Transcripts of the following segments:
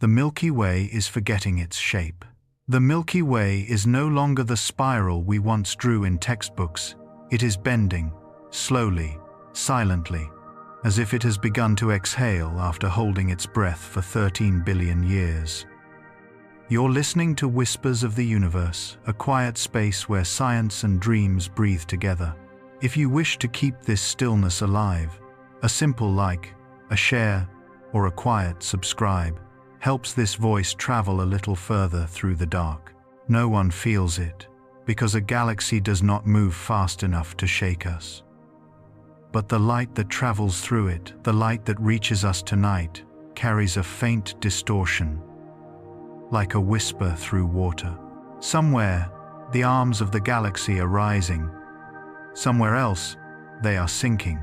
The Milky Way is forgetting its shape. The Milky Way is no longer the spiral we once drew in textbooks. It is bending, slowly, silently, as if it has begun to exhale after holding its breath for 13 billion years. You're listening to Whispers of the Universe, a quiet space where science and dreams breathe together. If you wish to keep this stillness alive, a simple like, a share, or a quiet subscribe helps this voice travel a little further through the dark. No one feels it, because a galaxy does not move fast enough to shake us. But the light that travels through it, the light that reaches us tonight, carries a faint distortion, like a whisper through water. Somewhere, the arms of the galaxy are rising. Somewhere else, they are sinking.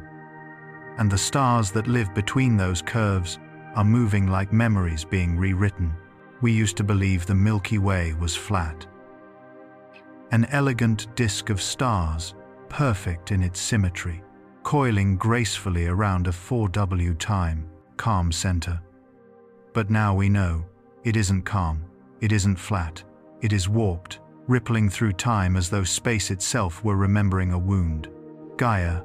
And the stars that live between those curves are moving like memories being rewritten. We used to believe the Milky Way was flat. An elegant disk of stars, perfect in its symmetry, coiling gracefully around a 4W time, calm center. But now we know, it isn't calm, it isn't flat, it is warped, rippling through time as though space itself were remembering a wound. Gaia,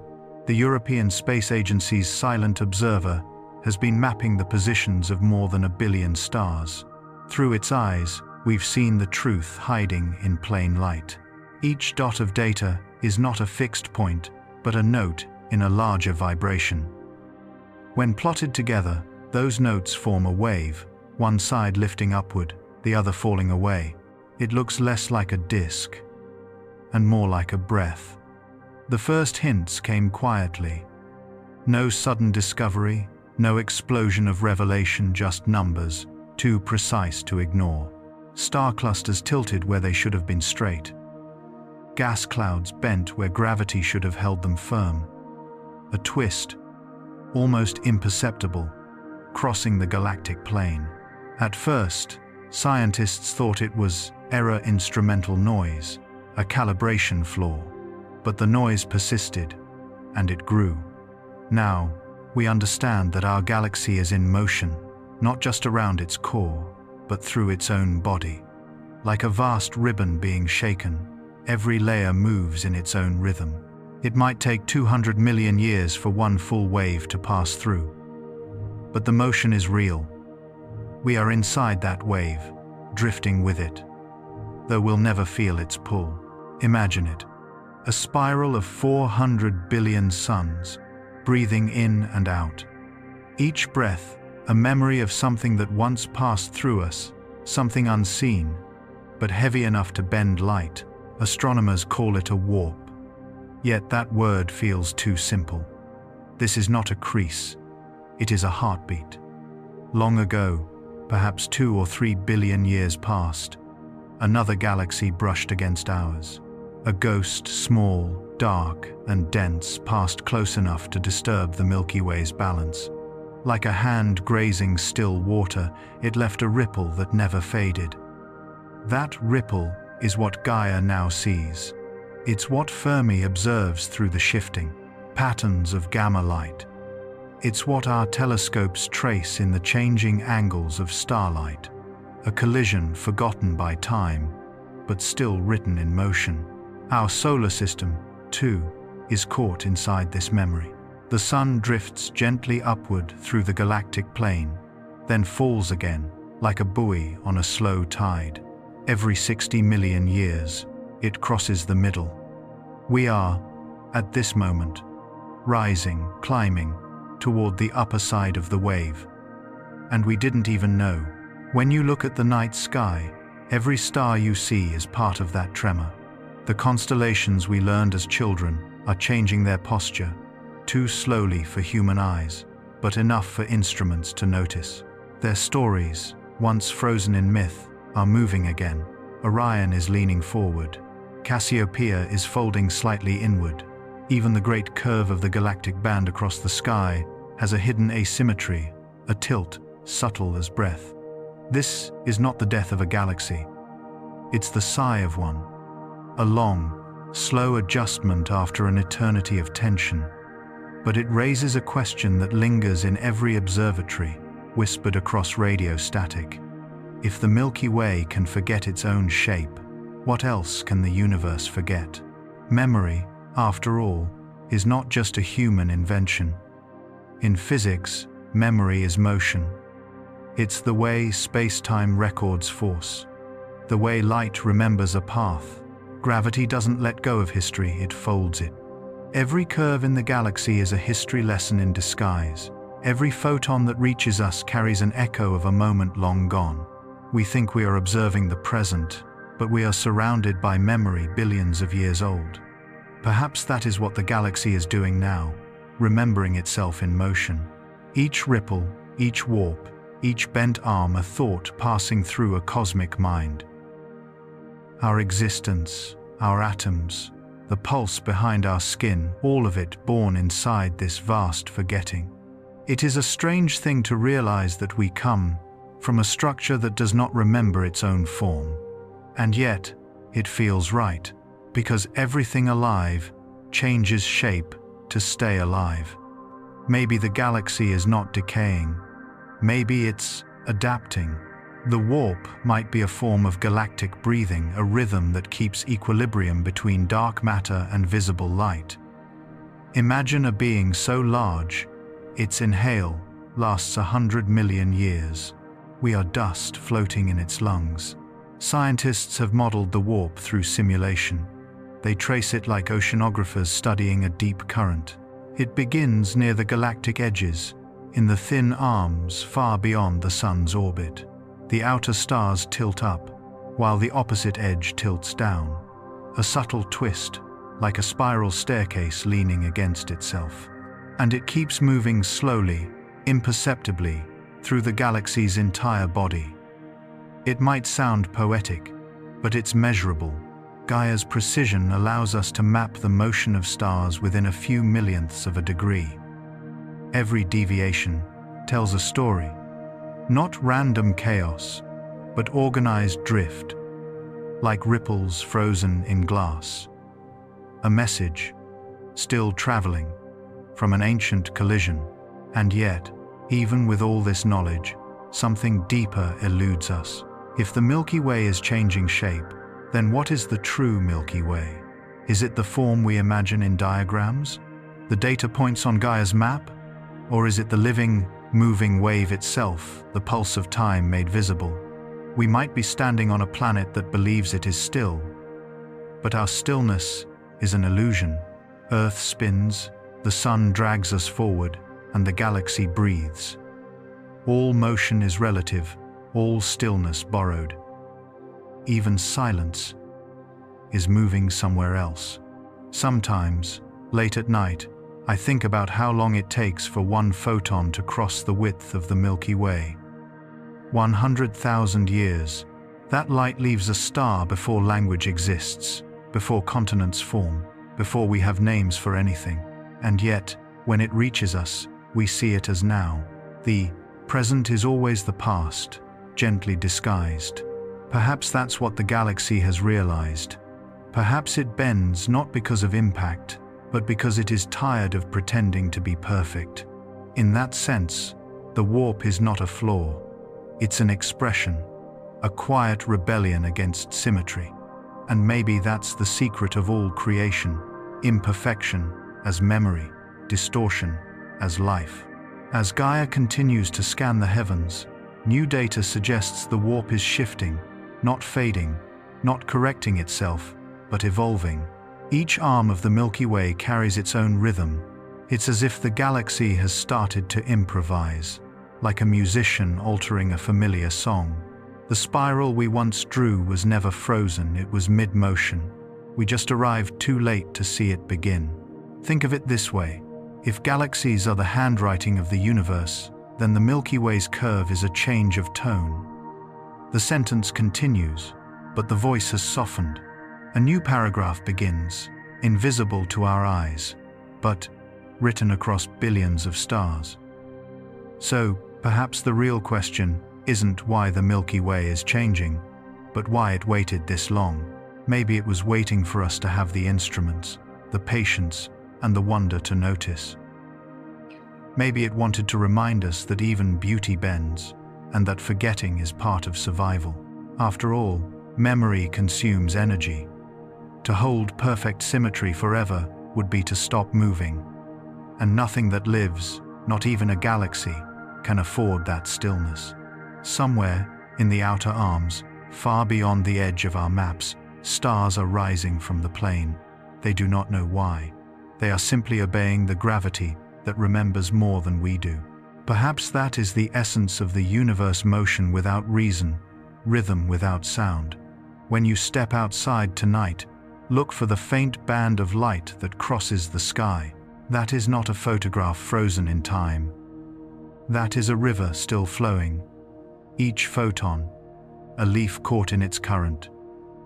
the European Space Agency's silent observer, has been mapping the positions of more than 1 billion stars. Through its eyes, we've seen the truth hiding in plain light. Each dot of data is not a fixed point, but a note in a larger vibration. When plotted together, those notes form a wave, one side lifting upward, the other falling away. It looks less like a disk, and more like a breath. The first hints came quietly. No sudden discovery, no explosion of revelation, just numbers, too precise to ignore. Star clusters tilted where they should have been straight. Gas clouds bent where gravity should have held them firm. A twist, almost imperceptible, crossing the galactic plane. At first, scientists thought it was error instrumental noise, a calibration flaw. But the noise persisted, and it grew. Now, we understand that our galaxy is in motion, not just around its core, but through its own body. Like a vast ribbon being shaken, every layer moves in its own rhythm. It might take 200 million years for one full wave to pass through. But the motion is real. We are inside that wave, drifting with it, though we'll never feel its pull. Imagine it. A spiral of 400 billion suns, breathing in and out. Each breath, a memory of something that once passed through us, something unseen, but heavy enough to bend light. Astronomers call it a warp. Yet that word feels too simple. This is not a crease, it is a heartbeat. Long ago, perhaps 2 or 3 billion years past, another galaxy brushed against ours. A ghost, small, dark, and dense, passed close enough to disturb the Milky Way's balance. Like a hand grazing still water, it left a ripple that never faded. That ripple is what Gaia now sees. It's what Fermi observes through the shifting patterns of gamma light. It's what our telescopes trace in the changing angles of starlight. A collision forgotten by time, but still written in motion. Our solar system, too, is caught inside this memory. The sun drifts gently upward through the galactic plane, then falls again, like a buoy on a slow tide. Every 60 million years, it crosses the middle. We are, at this moment, rising, climbing, toward the upper side of the wave. And we didn't even know. When you look at the night sky, every star you see is part of that tremor. The constellations we learned as children are changing their posture, too slowly for human eyes, but enough for instruments to notice. Their stories, once frozen in myth, are moving again. Orion is leaning forward. Cassiopeia is folding slightly inward. Even the great curve of the galactic band across the sky has a hidden asymmetry, a tilt, subtle as breath. This is not the death of a galaxy. It's the sigh of one. A long, slow adjustment after an eternity of tension. But it raises a question that lingers in every observatory, whispered across radio static. If the Milky Way can forget its own shape, what else can the universe forget? Memory, after all, is not just a human invention. In physics, memory is motion. It's the way space-time records force, the way light remembers a path. Gravity doesn't let go of history, it folds it. Every curve in the galaxy is a history lesson in disguise. Every photon that reaches us carries an echo of a moment long gone. We think we are observing the present, but we are surrounded by memory billions of years old. Perhaps that is what the galaxy is doing now, remembering itself in motion. Each ripple, each warp, each bent arm a thought passing through a cosmic mind. Our existence, our atoms, the pulse behind our skin, all of it born inside this vast forgetting. It is a strange thing to realize that we come from a structure that does not remember its own form. And yet, it feels right, because everything alive changes shape to stay alive. Maybe the galaxy is not decaying. Maybe it's adapting. The warp might be a form of galactic breathing, a rhythm that keeps equilibrium between dark matter and visible light. Imagine a being so large, its inhale lasts 100 million years. We are dust floating in its lungs. Scientists have modeled the warp through simulation. They trace it like oceanographers studying a deep current. It begins near the galactic edges, in the thin arms far beyond the sun's orbit. The outer stars tilt up, while the opposite edge tilts down. A subtle twist, like a spiral staircase leaning against itself. And it keeps moving slowly, imperceptibly, through the galaxy's entire body. It might sound poetic, but it's measurable. Gaia's precision allows us to map the motion of stars within a few millionths of a degree. Every deviation tells a story, not random chaos, but organized drift, like ripples frozen in glass. A message, still traveling, from an ancient collision. And yet, even with all this knowledge, something deeper eludes us. If the Milky Way is changing shape, then what is the true Milky Way? Is it the form we imagine in diagrams? The data points on Gaia's map? Or is it the living, moving wave itself, the pulse of time made visible? We might be standing on a planet that believes it is still. But our stillness is an illusion. Earth spins, the sun drags us forward, and the galaxy breathes. All motion is relative, all stillness borrowed. Even silence is moving somewhere else. Sometimes, late at night, I think about how long it takes for one photon to cross the width of the Milky Way. 100,000 years. That light leaves a star before language exists, before continents form, before we have names for anything. And yet, when it reaches us, we see it as now. The present is always the past, gently disguised. Perhaps that's what the galaxy has realized. Perhaps it bends not because of impact, but because it is tired of pretending to be perfect. In that sense, the warp is not a flaw. It's an expression, a quiet rebellion against symmetry. And maybe that's the secret of all creation, imperfection as memory, distortion as life. As Gaia continues to scan the heavens, new data suggests the warp is shifting, not fading, not correcting itself, but evolving. Each arm of the Milky Way carries its own rhythm. It's as if the galaxy has started to improvise, like a musician altering a familiar song. The spiral we once drew was never frozen, it was mid-motion. We just arrived too late to see it begin. Think of it this way. If galaxies are the handwriting of the universe, then the Milky Way's curve is a change of tone. The sentence continues, but the voice has softened. A new paragraph begins, invisible to our eyes, but written across billions of stars. So, perhaps the real question isn't why the Milky Way is changing, but why it waited this long. Maybe it was waiting for us to have the instruments, the patience, and the wonder to notice. Maybe it wanted to remind us that even beauty bends, and that forgetting is part of survival. After all, memory consumes energy. To hold perfect symmetry forever would be to stop moving. And nothing that lives, not even a galaxy, can afford that stillness. Somewhere, in the outer arms, far beyond the edge of our maps, stars are rising from the plane. They do not know why. They are simply obeying the gravity that remembers more than we do. Perhaps that is the essence of the universe: motion without reason, rhythm without sound. When you step outside tonight, look for the faint band of light that crosses the sky. That is not a photograph frozen in time. That is a river still flowing. Each photon, a leaf caught in its current.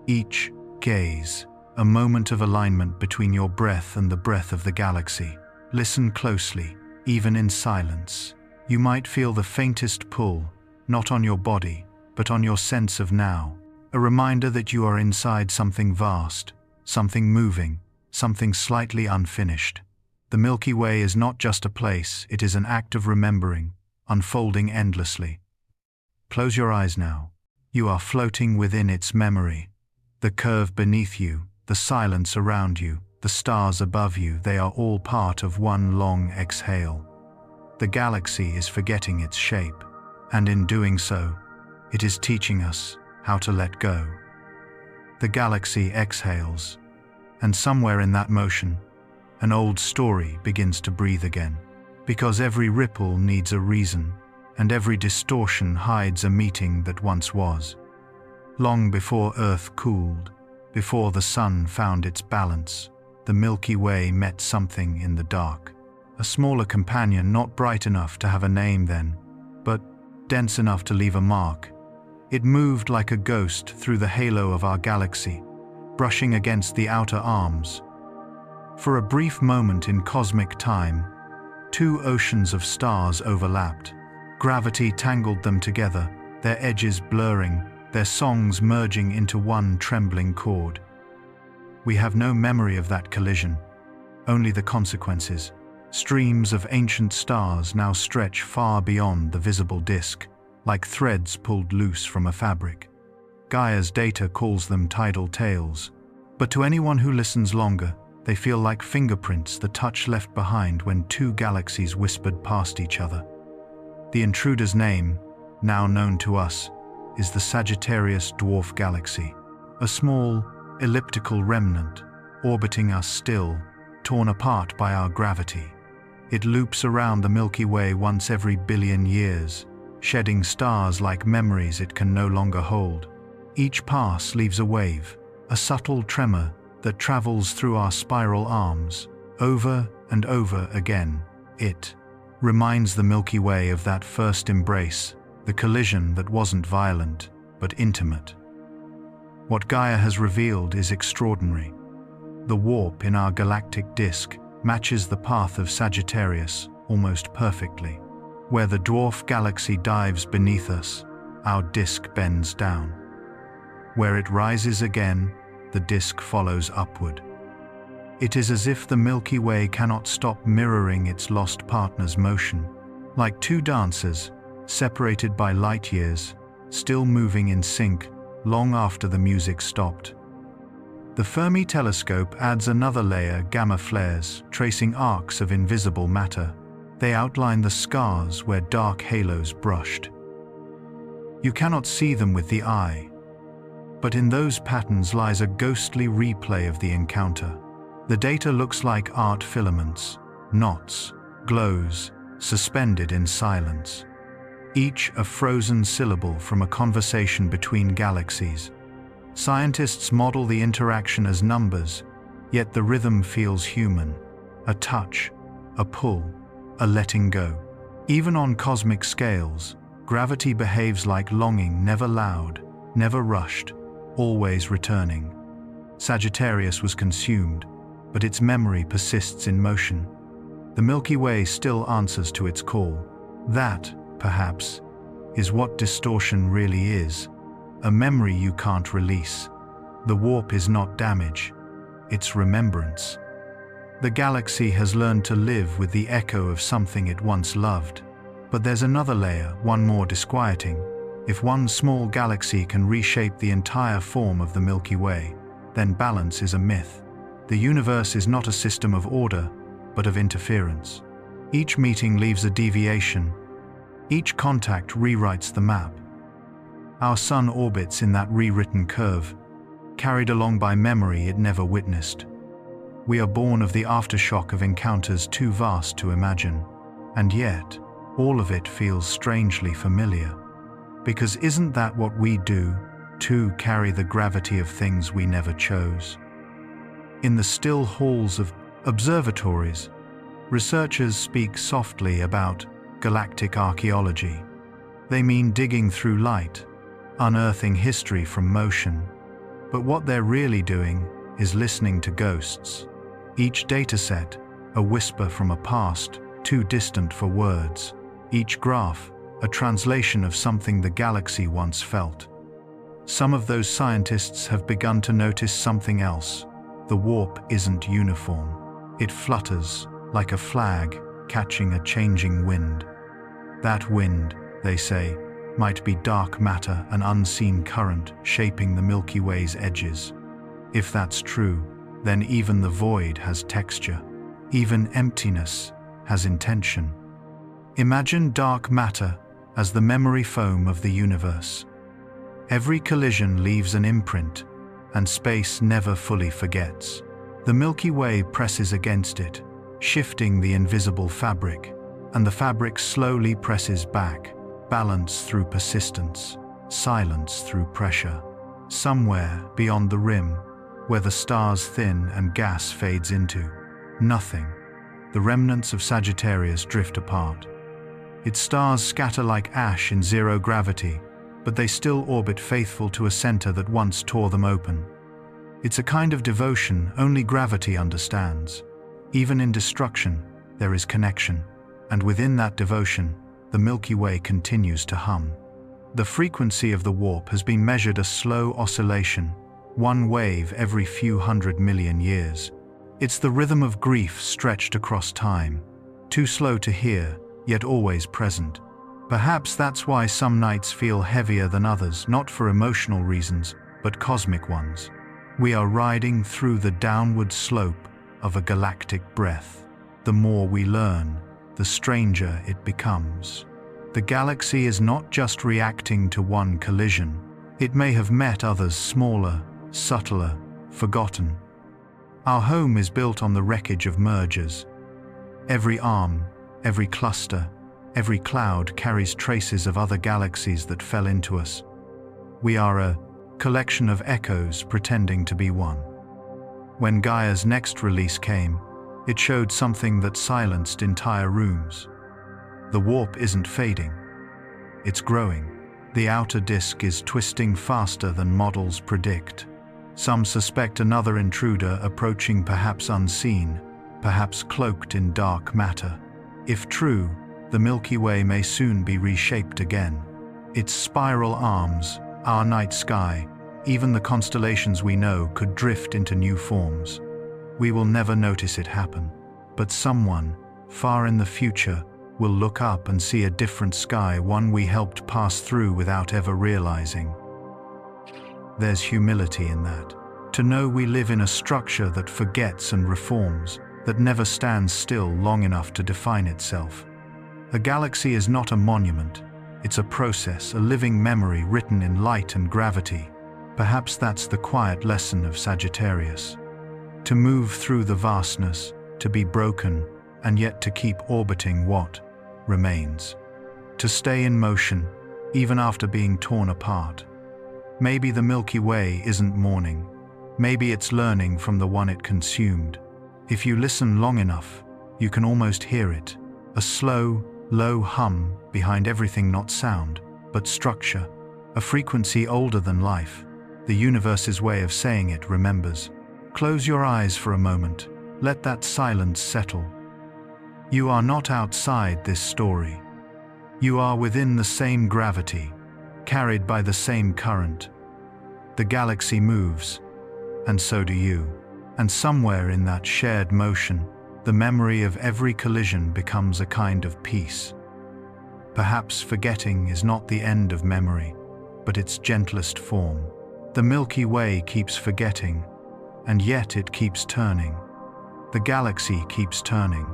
Each gaze, a moment of alignment between your breath and the breath of the galaxy. Listen closely, even in silence. You might feel the faintest pull, not on your body, but on your sense of now. A reminder that you are inside something vast, something moving, something slightly unfinished. The Milky Way is not just a place, it is an act of remembering, unfolding endlessly. Close your eyes now. You are floating within its memory. The curve beneath you, the silence around you, the stars above you, they are all part of one long exhale. The galaxy is forgetting its shape, and in doing so, it is teaching us how to let go. The galaxy exhales, and somewhere in that motion, an old story begins to breathe again. Because every ripple needs a reason, and every distortion hides a meeting that once was. Long before Earth cooled, before the sun found its balance, the Milky Way met something in the dark. A smaller companion, not bright enough to have a name then, but dense enough to leave a mark. It moved like a ghost through the halo of our galaxy, brushing against the outer arms. For a brief moment in cosmic time, two oceans of stars overlapped. Gravity tangled them together, their edges blurring, their songs merging into one trembling chord. We have no memory of that collision, only the consequences. Streams of ancient stars now stretch far beyond the visible disk, like threads pulled loose from a fabric. Gaia's data calls them tidal tales, but to anyone who listens longer, they feel like fingerprints, the touch left behind when two galaxies whispered past each other. The intruder's name, now known to us, is the Sagittarius dwarf galaxy, a small, elliptical remnant, orbiting us still, torn apart by our gravity. It loops around the Milky Way once every billion years, shedding stars like memories it can no longer hold. Each pass leaves a wave, a subtle tremor that travels through our spiral arms, over and over again. It reminds the Milky Way of that first embrace, the collision that wasn't violent, but intimate. What Gaia has revealed is extraordinary. The warp in our galactic disk matches the path of Sagittarius almost perfectly. Where the dwarf galaxy dives beneath us, our disk bends down. Where it rises again, the disk follows upward. It is as if the Milky Way cannot stop mirroring its lost partner's motion. Like two dancers, separated by light years, still moving in sync long after the music stopped. The Fermi telescope adds another layer: gamma flares, tracing arcs of invisible matter. They outline the scars where dark halos brushed. You cannot see them with the eye, but in those patterns lies a ghostly replay of the encounter. The data looks like art filaments, knots, glows, suspended in silence. Each a frozen syllable from a conversation between galaxies. Scientists model the interaction as numbers, yet the rhythm feels human. A touch, a pull, a letting go. Even on cosmic scales, gravity behaves like longing, never loud, never rushed, always returning. Sagittarius was consumed, but its memory persists in motion. The Milky Way still answers to its call. That, perhaps, is what distortion really is. A memory you can't release. The warp is not damage, it's remembrance. The galaxy has learned to live with the echo of something it once loved. But there's another layer, one more disquieting. If one small galaxy can reshape the entire form of the Milky Way, then balance is a myth. The universe is not a system of order, but of interference. Each meeting leaves a deviation. Each contact rewrites the map. Our sun orbits in that rewritten curve, carried along by memory it never witnessed. We are born of the aftershock of encounters too vast to imagine, and yet, all of it feels strangely familiar. Because isn't that what we do, too, carry the gravity of things we never chose? In the still halls of observatories, researchers speak softly about galactic archaeology. They mean digging through light, unearthing history from motion. But what they're really doing is listening to ghosts. Each dataset, a whisper from a past too distant for words. Each graph, a translation of something the galaxy once felt. Some of those scientists have begun to notice something else. The warp isn't uniform. It flutters, like a flag catching a changing wind. That wind, they say, might be dark matter, an unseen current shaping the Milky Way's edges. If that's true, then even the void has texture. Even emptiness has intention. Imagine dark matter as the memory foam of the universe. Every collision leaves an imprint, and space never fully forgets. The Milky Way presses against it, shifting the invisible fabric, and the fabric slowly presses back, balance through persistence, silence through pressure. Somewhere beyond the rim, where the stars thin and gas fades into nothing, the remnants of Sagittarius drift apart. Its stars scatter like ash in zero gravity, but they still orbit faithful to a center that once tore them open. It's a kind of devotion only gravity understands. Even in destruction, there is connection, and within that devotion, the Milky Way continues to hum. The frequency of the warp has been measured a slow oscillation, one wave every few 100 million years. It's the rhythm of grief stretched across time, too slow to hear, yet always present. Perhaps that's why some nights feel heavier than others, not for emotional reasons, but cosmic ones. We are riding through the downward slope of a galactic breath. The more we learn, the stranger it becomes. The galaxy is not just reacting to one collision. It may have met others smaller, subtler, forgotten. Our home is built on the wreckage of mergers. Every arm, every cluster, every cloud carries traces of other galaxies that fell into us. We are a collection of echoes pretending to be one. When Gaia's next release came, it showed something that silenced entire rooms. The warp isn't fading. It's growing. The outer disk is twisting faster than models predict. Some suspect another intruder approaching, perhaps unseen, perhaps cloaked in dark matter. If true, the Milky Way may soon be reshaped again. Its spiral arms, our night sky, even the constellations we know could drift into new forms. We will never notice it happen, but someone, far in the future, will look up and see a different sky, one we helped pass through without ever realizing. There's humility in that. To know we live in a structure that forgets and reforms, that never stands still long enough to define itself. A galaxy is not a monument. It's a process, a living memory written in light and gravity. Perhaps that's the quiet lesson of Sagittarius. To move through the vastness, to be broken, and yet to keep orbiting what remains. To stay in motion, even after being torn apart. Maybe the Milky Way isn't mourning. Maybe it's learning from the one it consumed. If you listen long enough, you can almost hear it. A slow, low hum behind everything, not sound, but structure. A frequency older than life. The universe's way of saying it remembers. Close your eyes for a moment. Let that silence settle. You are not outside this story. You are within the same gravity, carried by the same current. The galaxy moves, and so do you. And somewhere in that shared motion, the memory of every collision becomes a kind of peace. Perhaps forgetting is not the end of memory, but its gentlest form. The Milky Way keeps forgetting, and yet it keeps turning. The galaxy keeps turning,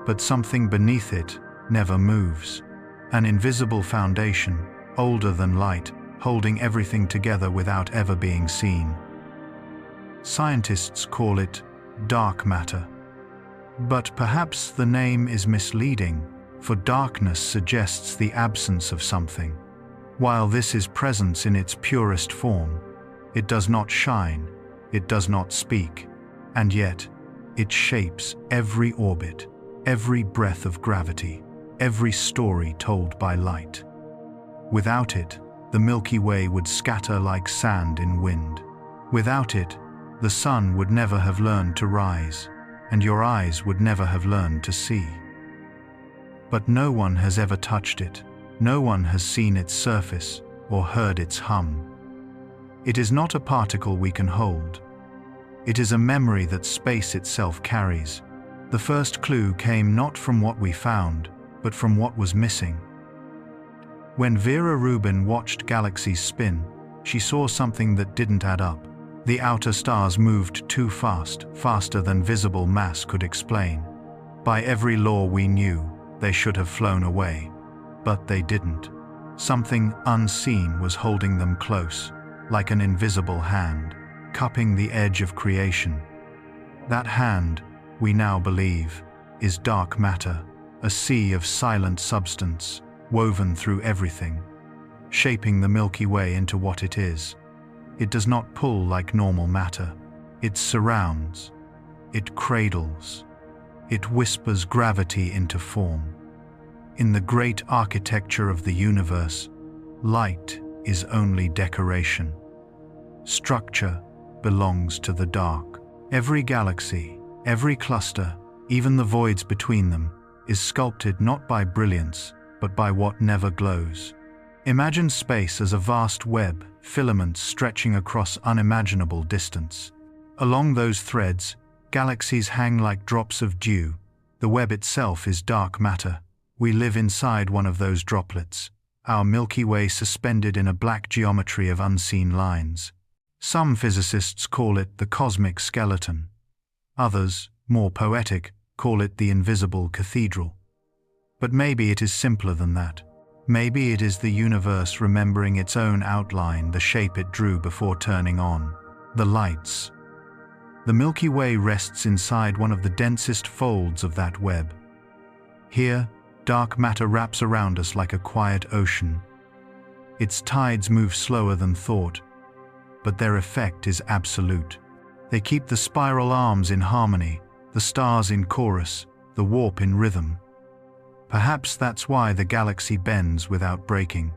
but something beneath it never moves. An invisible foundation, older than light, holding everything together without ever being seen. Scientists call it dark matter. But perhaps the name is misleading, for darkness suggests the absence of something. While this is presence in its purest form, it does not shine, it does not speak, and yet it shapes every orbit, every breath of gravity, every story told by light. Without it, the Milky Way would scatter like sand in wind. Without it, the sun would never have learned to rise, and your eyes would never have learned to see. But no one has ever touched it, no one has seen its surface or heard its hum. It is not a particle we can hold. It is a memory that space itself carries. The first clue came not from what we found, but from what was missing. When Vera Rubin watched galaxies spin, she saw something that didn't add up. The outer stars moved too fast, faster than visible mass could explain. By every law we knew, they should have flown away. But they didn't. Something unseen was holding them close, like an invisible hand, cupping the edge of creation. That hand, we now believe, is dark matter, a sea of silent substance, woven through everything, shaping the Milky Way into what it is. It does not pull like normal matter. It surrounds. It cradles. It whispers gravity into form. In the great architecture of the universe, light is only decoration. Structure belongs to the dark. Every galaxy, every cluster, even the voids between them, is sculpted not by brilliance, but by what never glows. Imagine space as a vast web, filaments stretching across unimaginable distance. Along those threads, galaxies hang like drops of dew. The web itself is dark matter. We live inside one of those droplets, our Milky Way suspended in a black geometry of unseen lines. Some physicists call it the cosmic skeleton. Others, more poetic, call it the invisible cathedral. But maybe it is simpler than that. Maybe it is the universe remembering its own outline, the shape it drew before turning on. The lights. The Milky Way rests inside one of the densest folds of that web. Here, dark matter wraps around us like a quiet ocean. Its tides move slower than thought, but their effect is absolute. They keep the spiral arms in harmony, the stars in chorus, the warp in rhythm. Perhaps that's why the galaxy bends without breaking.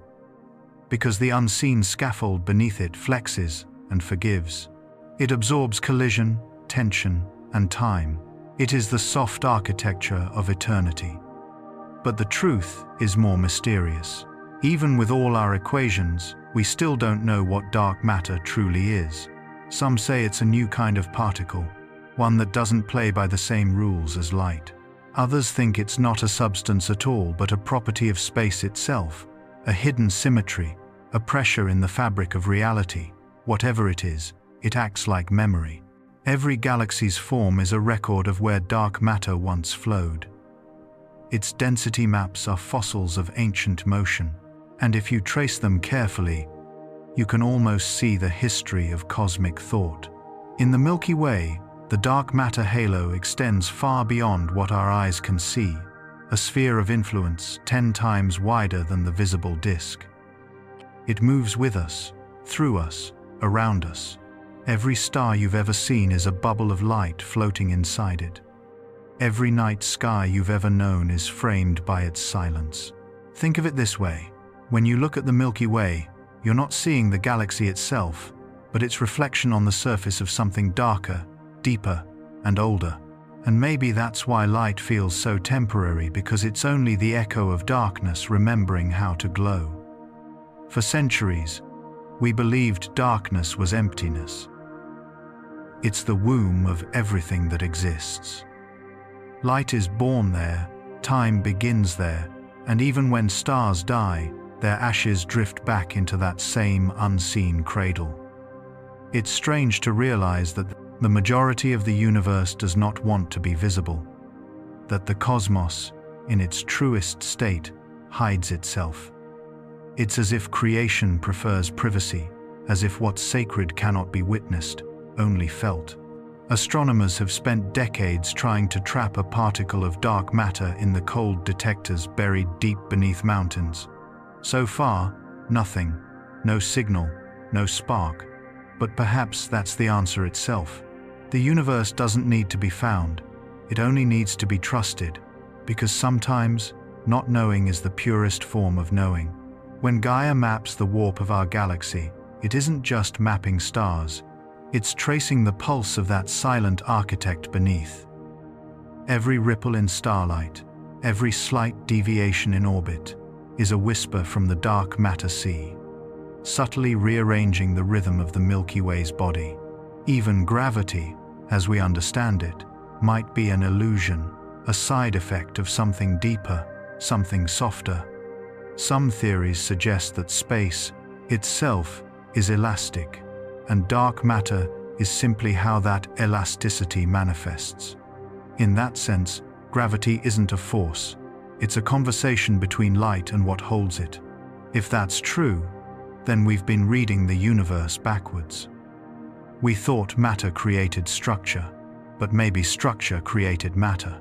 Because the unseen scaffold beneath it flexes and forgives. It absorbs collision, tension, and time. It is the soft architecture of eternity. But the truth is more mysterious. Even with all our equations, we still don't know what dark matter truly is. Some say it's a new kind of particle, one that doesn't play by the same rules as light. Others think it's not a substance at all, but a property of space itself, a hidden symmetry, a pressure in the fabric of reality. Whatever it is, it acts like memory. Every galaxy's form is a record of where dark matter once flowed. Its density maps are fossils of ancient motion, and if you trace them carefully, you can almost see the history of cosmic thought. In the Milky Way, the dark matter halo extends far beyond what our eyes can see, a sphere of influence 10 times wider than the visible disk. It moves with us, through us, around us. Every star you've ever seen is a bubble of light floating inside it. Every night sky you've ever known is framed by its silence. Think of it this way. When you look at the Milky Way, you're not seeing the galaxy itself, but its reflection on the surface of something darker, deeper, and older. And maybe that's why light feels so temporary, because it's only the echo of darkness remembering how to glow. For centuries, we believed darkness was emptiness. It's the womb of everything that exists. Light is born there, time begins there, And even when stars die, their ashes drift back into that same unseen cradle. It's strange to realize that the majority of the universe does not want to be visible, that the cosmos, in its truest state, hides itself. It's as if creation prefers privacy, as if what's sacred cannot be witnessed, only felt. Astronomers have spent decades trying to trap a particle of dark matter in the cold detectors buried deep beneath mountains. So far, nothing, no signal, no spark. But perhaps that's the answer itself. The universe doesn't need to be found, it only needs to be trusted, because sometimes, not knowing is the purest form of knowing. When Gaia maps the warp of our galaxy, it isn't just mapping stars, it's tracing the pulse of that silent architect beneath. Every ripple in starlight, every slight deviation in orbit, is a whisper from the dark matter sea, subtly rearranging the rhythm of the Milky Way's body. Even gravity, as we understand it, might be an illusion, a side effect of something deeper, something softer. Some theories suggest that space itself is elastic, and dark matter is simply how that elasticity manifests. In that sense, gravity isn't a force, it's a conversation between light and what holds it. If that's true, then we've been reading the universe backwards. We thought matter created structure, but maybe structure created matter.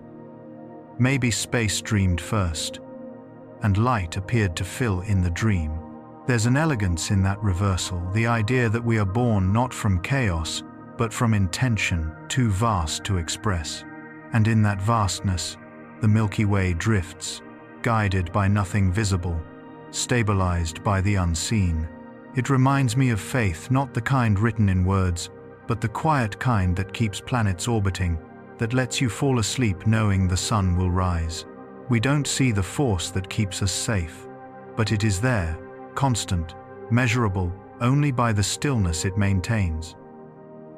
Maybe space dreamed first, and light appeared to fill in the dream. There's an elegance in that reversal, the idea that we are born not from chaos, but from intention too vast to express. And in that vastness, the Milky Way drifts, guided by nothing visible, stabilized by the unseen. It reminds me of faith, not the kind written in words, but the quiet kind that keeps planets orbiting, that lets you fall asleep knowing the sun will rise. We don't see the force that keeps us safe, but it is there, constant, measurable, only by the stillness it maintains.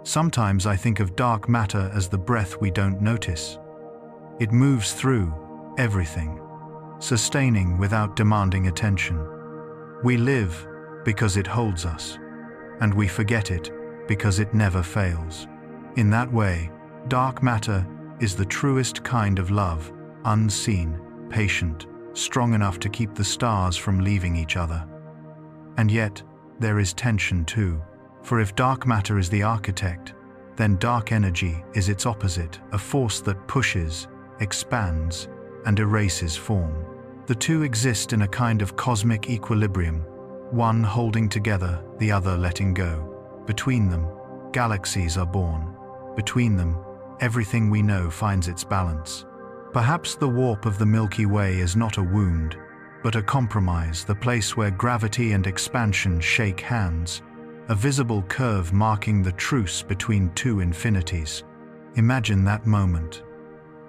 Sometimes I think of dark matter as the breath we don't notice. It moves through everything, sustaining without demanding attention. We live because it holds us, and we forget it because it never fails. In that way, dark matter is the truest kind of love, unseen, patient, strong enough to keep the stars from leaving each other. And yet, there is tension too, for if dark matter is the architect, then dark energy is its opposite, a force that pushes, expands, and erases form. The two exist in a kind of cosmic equilibrium, one holding together, the other letting go. Between them, galaxies are born. Between them, everything we know finds its balance. Perhaps the warp of the Milky Way is not a wound, but a compromise, the place where gravity and expansion shake hands, a visible curve marking the truce between two infinities. Imagine that moment.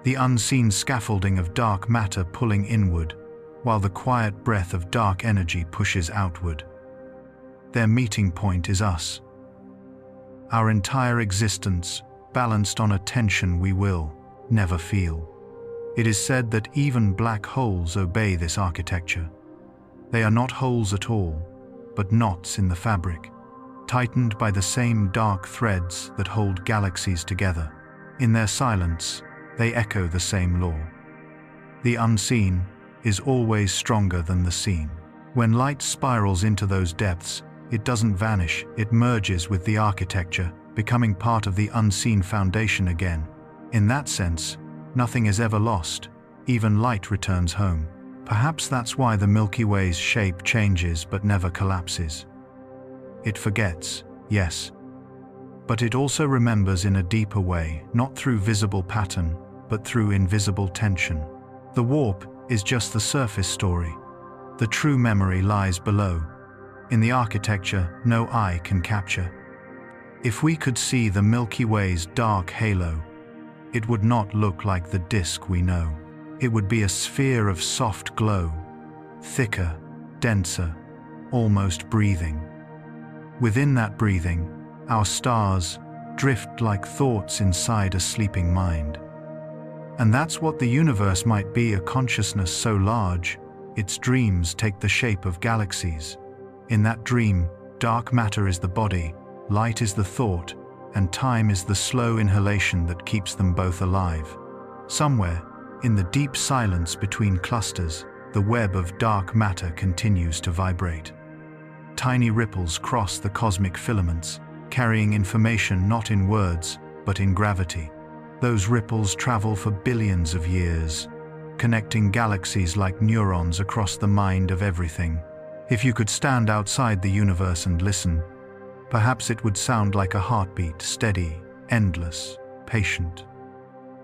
The unseen scaffolding of dark matter pulling inward, while the quiet breath of dark energy pushes outward. Their meeting point is us. Our entire existence, balanced on a tension we will never feel. It is said that even black holes obey this architecture. They are not holes at all, but knots in the fabric, tightened by the same dark threads that hold galaxies together. In their silence, they echo the same law. The unseen is always stronger than the seen. When light spirals into those depths, it doesn't vanish, it merges with the architecture, becoming part of the unseen foundation again. In that sense, nothing is ever lost, even light returns home. Perhaps that's why the Milky Way's shape changes but never collapses. It forgets, yes, but it also remembers in a deeper way, not through visible pattern, but through invisible tension. The warp is just the surface story. The true memory lies below, in the architecture no eye can capture. If we could see the Milky Way's dark halo, it would not look like the disk we know. It would be a sphere of soft glow, thicker, denser, almost breathing. Within that breathing, our stars drift like thoughts inside a sleeping mind. And that's what the universe might be, a consciousness so large, Its dreams take the shape of galaxies. In that dream, dark matter is the body, light is the thought, and time is the slow inhalation that keeps them both alive. Somewhere, in the deep silence between clusters, the web of dark matter continues to vibrate. Tiny ripples cross the cosmic filaments, carrying information not in words, but in gravity. Those ripples travel for billions of years, connecting galaxies like neurons across the mind of everything. If you could stand outside the universe and listen, perhaps it would sound like a heartbeat, steady, endless, patient.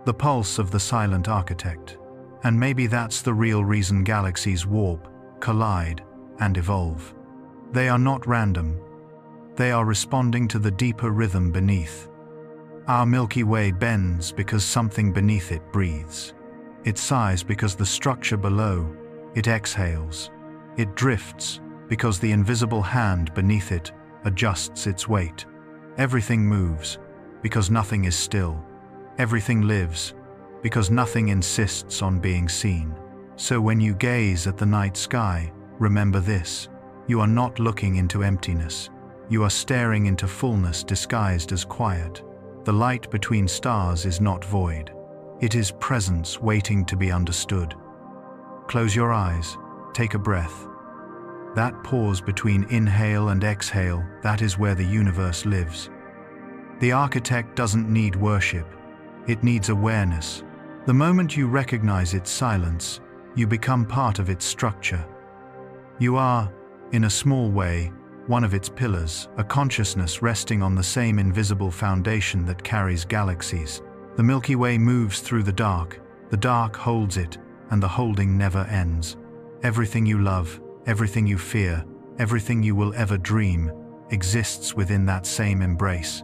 The pulse of the silent architect. And maybe that's the real reason galaxies warp, collide, and evolve. They are not random. They are responding to the deeper rhythm beneath. Our Milky Way bends because something beneath it breathes. It sighs because the structure below, it exhales. It drifts because the invisible hand beneath it adjusts its weight. Everything moves because nothing is still. Everything lives because nothing insists on being seen. So when you gaze at the night sky, remember this: you are not looking into emptiness. You are staring into fullness disguised as quiet. The light between stars is not void. It is presence waiting to be understood. Close your eyes, take a breath. That pause between inhale and exhale, that is where the universe lives. The architect doesn't need worship. It needs awareness. The moment you recognize its silence, you become part of its structure. You are, in a small way, one of its pillars, a consciousness resting on the same invisible foundation that carries galaxies. The Milky Way moves through the dark holds it, and the holding never ends. Everything you love, everything you fear, everything you will ever dream, exists within that same embrace.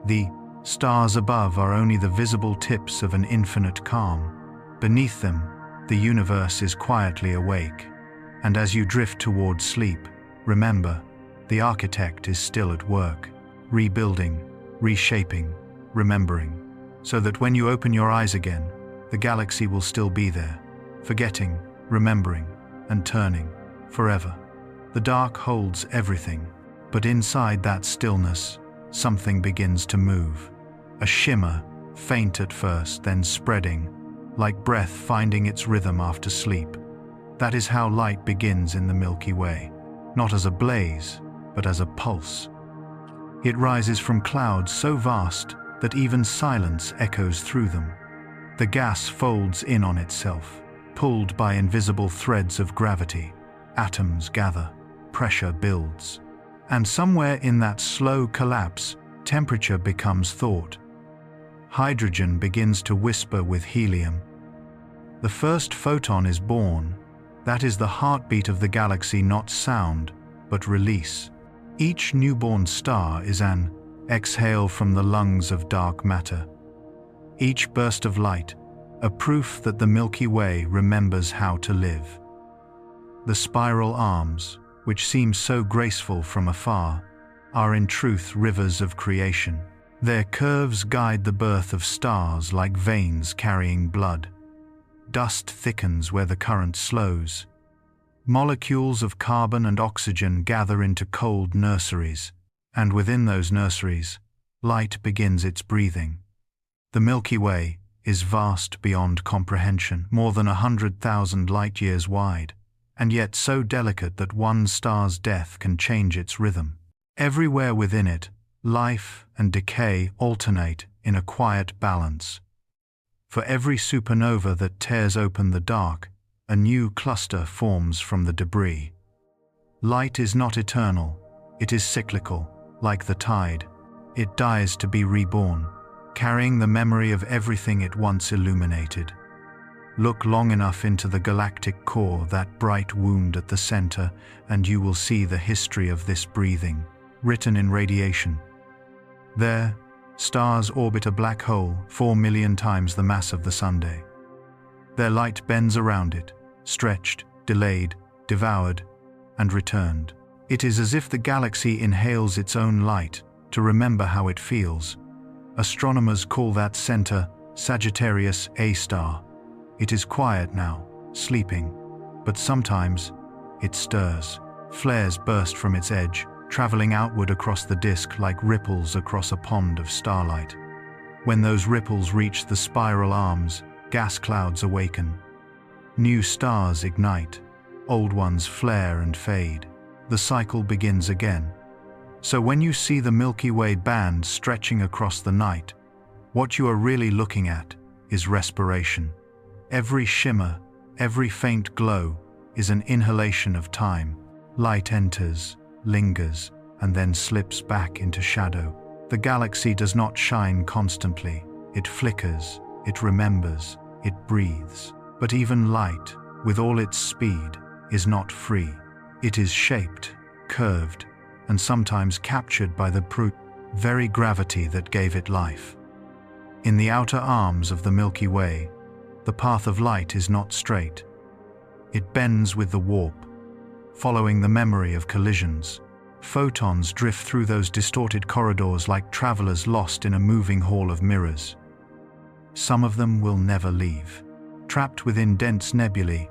The stars above are only the visible tips of an infinite calm. Beneath them, the universe is quietly awake. And as you drift toward sleep, remember, the architect is still at work, rebuilding, reshaping, remembering, so that when you open your eyes again, the galaxy will still be there, forgetting, remembering, and turning, forever. The dark holds everything, but inside that stillness, something begins to move. A shimmer, faint at first, then spreading, like breath finding its rhythm after sleep. That is how light begins in the Milky Way, not as a blaze, but as a pulse. It rises from clouds so vast that even silence echoes through them. The gas folds in on itself, pulled by invisible threads of gravity. Atoms gather, pressure builds. And somewhere in that slow collapse, temperature becomes thought. Hydrogen begins to whisper with helium. The first photon is born. That is the heartbeat of the galaxy, not sound, but release. Each newborn star is an exhale from the lungs of dark matter. Each burst of light, a proof that the Milky Way remembers how to live. The spiral arms, which seem so graceful from afar, are in truth rivers of creation. Their curves guide the birth of stars like veins carrying blood. Dust thickens where the current slows. Molecules of carbon and oxygen gather into cold nurseries, and within those nurseries, light begins its breathing. The Milky Way is vast beyond comprehension, more than 100,000 light-years wide, and yet so delicate that one star's death can change its rhythm. Everywhere within it, life and decay alternate in a quiet balance. For every supernova that tears open the dark, a new cluster forms from the debris. Light is not eternal, it is cyclical, like the tide. It dies to be reborn, carrying the memory of everything it once illuminated. Look long enough into the galactic core, that bright wound at the center, and you will see the history of this breathing, written in radiation. There, stars orbit a black hole 4 million times the mass of the Sunday. Their light bends around it, stretched, delayed, devoured, and returned. It is as if the galaxy inhales its own light to remember how it feels. Astronomers call that center Sagittarius A star. It is quiet now, sleeping, But sometimes it stirs. Flares burst from its edge, traveling outward across the disk like ripples across a pond of starlight. When those ripples reach the spiral arms, gas clouds awaken. New stars ignite, old ones flare and fade. The cycle begins again. So when you see the Milky Way band stretching across the night, what you are really looking at is respiration. Every shimmer, every faint glow is an inhalation of time. Light enters, lingers, and then slips back into shadow. The galaxy does not shine constantly. It flickers, it remembers, it breathes. But even light, with all its speed, is not free. It is shaped, curved, and sometimes captured by the very gravity that gave it life. In the outer arms of the Milky Way, the path of light is not straight. It bends with the warp, following the memory of collisions. Photons drift through those distorted corridors like travelers lost in a moving hall of mirrors. Some of them will never leave. Trapped within dense nebulae,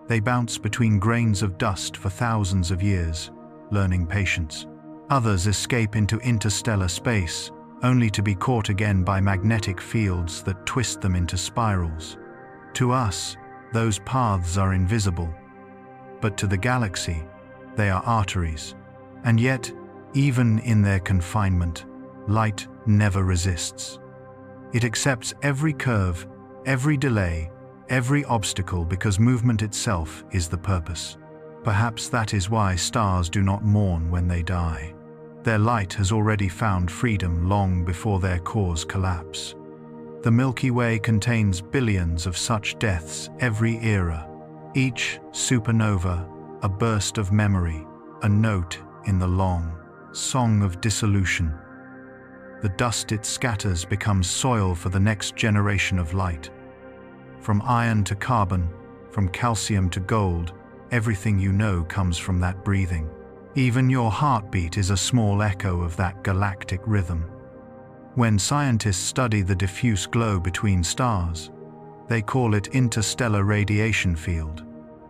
they bounce between grains of dust for thousands of years, learning patience. Others escape into interstellar space, only to be caught again by magnetic fields that twist them into spirals. To us, those paths are invisible, but to the galaxy, they are arteries. And yet, even in their confinement, light never resists. It accepts every curve, every delay, every obstacle because movement itself is the purpose. Perhaps that is why stars do not mourn when they die. Their light has already found freedom long before their cores collapse. The Milky Way contains billions of such deaths every era. Each supernova, a burst of memory, a note in the long song of dissolution. The dust it scatters becomes soil for the next generation of light. From iron to carbon, from calcium to gold, everything you know comes from that breathing. Even your heartbeat is a small echo of that galactic rhythm. When scientists study the diffuse glow between stars, they call it interstellar radiation field.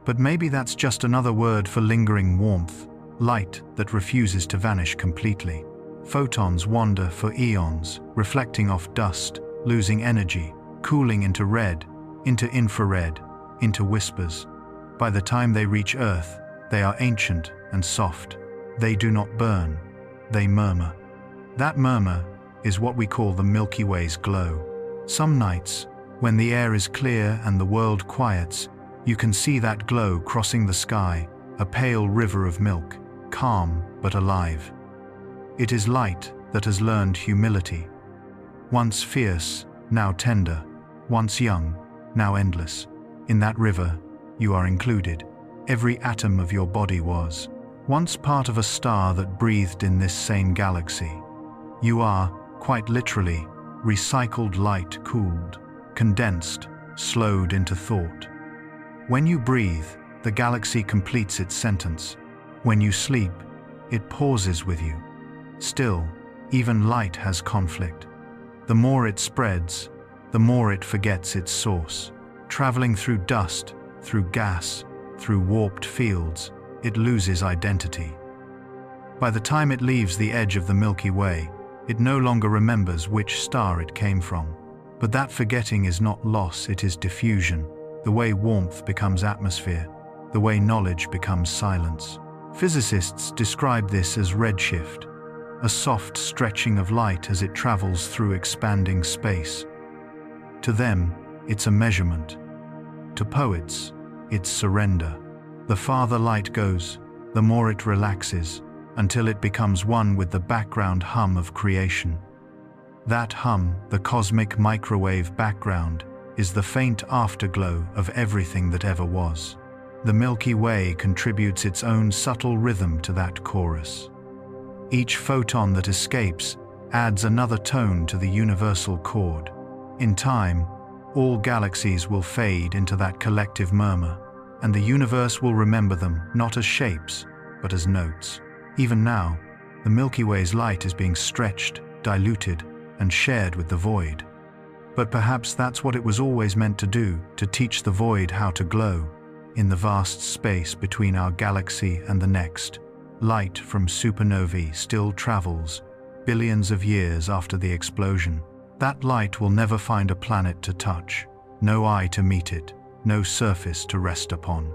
But maybe that's just another word for lingering warmth, light that refuses to vanish completely. Photons wander for eons, reflecting off dust, losing energy, cooling into red, into infrared, into whispers. By the time they reach Earth, they are ancient and soft. They do not burn, they murmur. That murmur is what we call the Milky Way's glow. Some nights, when the air is clear and the world quiets, you can see that glow crossing the sky, a pale river of milk, calm but alive. It is light that has learned humility. Once fierce, now tender. Once young, now endless. In that river, you are included. Every atom of your body was once part of a star that breathed in this same galaxy. You are, quite literally, recycled light cooled, condensed, slowed into thought. When you breathe, the galaxy completes its sentence. When you sleep, it pauses with you. Still, even light has conflict. The more it spreads, the more it forgets its source. Traveling through dust, through gas, through warped fields, it loses identity. By the time it leaves the edge of the Milky Way, it no longer remembers which star it came from. But that forgetting is not loss, it is diffusion. The way warmth becomes atmosphere, the way knowledge becomes silence. Physicists describe this as redshift, a soft stretching of light as it travels through expanding space. To them, it's a measurement. To poets, it's surrender. The farther light goes, the more it relaxes, until it becomes one with the background hum of creation. That hum, the cosmic microwave background, is the faint afterglow of everything that ever was. The Milky Way contributes its own subtle rhythm to that chorus. Each photon that escapes adds another tone to the universal chord. In time, all galaxies will fade into that collective murmur, and the universe will remember them not as shapes, but as notes. Even now, the Milky Way's light is being stretched, diluted, and shared with the void. But perhaps that's what it was always meant to do, to teach the void how to glow. In the vast space between our galaxy and the next, light from supernovae still travels billions of years after the explosion. That light will never find a planet to touch, no eye to meet it, no surface to rest upon.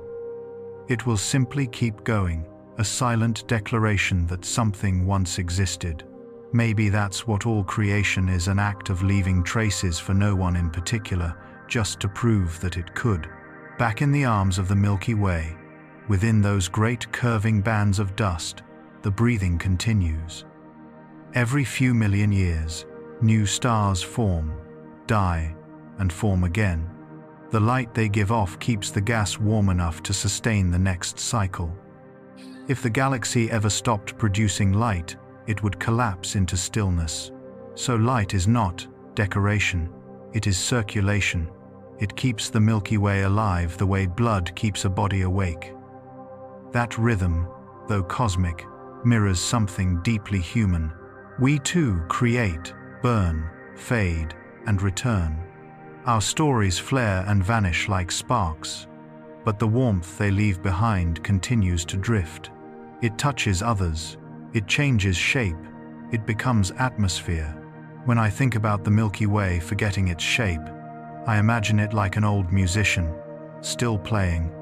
It will simply keep going, a silent declaration that something once existed. Maybe that's what all creation is, an act of leaving traces for no one in particular, just to prove that it could. Back in the arms of the Milky Way, within those great curving bands of dust, the breathing continues. Every few million years, new stars form, die, and form again. The light they give off keeps the gas warm enough to sustain the next cycle. If the galaxy ever stopped producing light, it would collapse into stillness. So light is not decoration, it is circulation. It keeps the Milky Way alive the way blood keeps a body awake. That rhythm, though cosmic, mirrors something deeply human. We too create, burn, fade, and return. Our stories flare and vanish like sparks, but the warmth they leave behind continues to drift. It touches others, it changes shape, it becomes atmosphere. When I think about the Milky Way forgetting its shape, I imagine it like an old musician, still playing,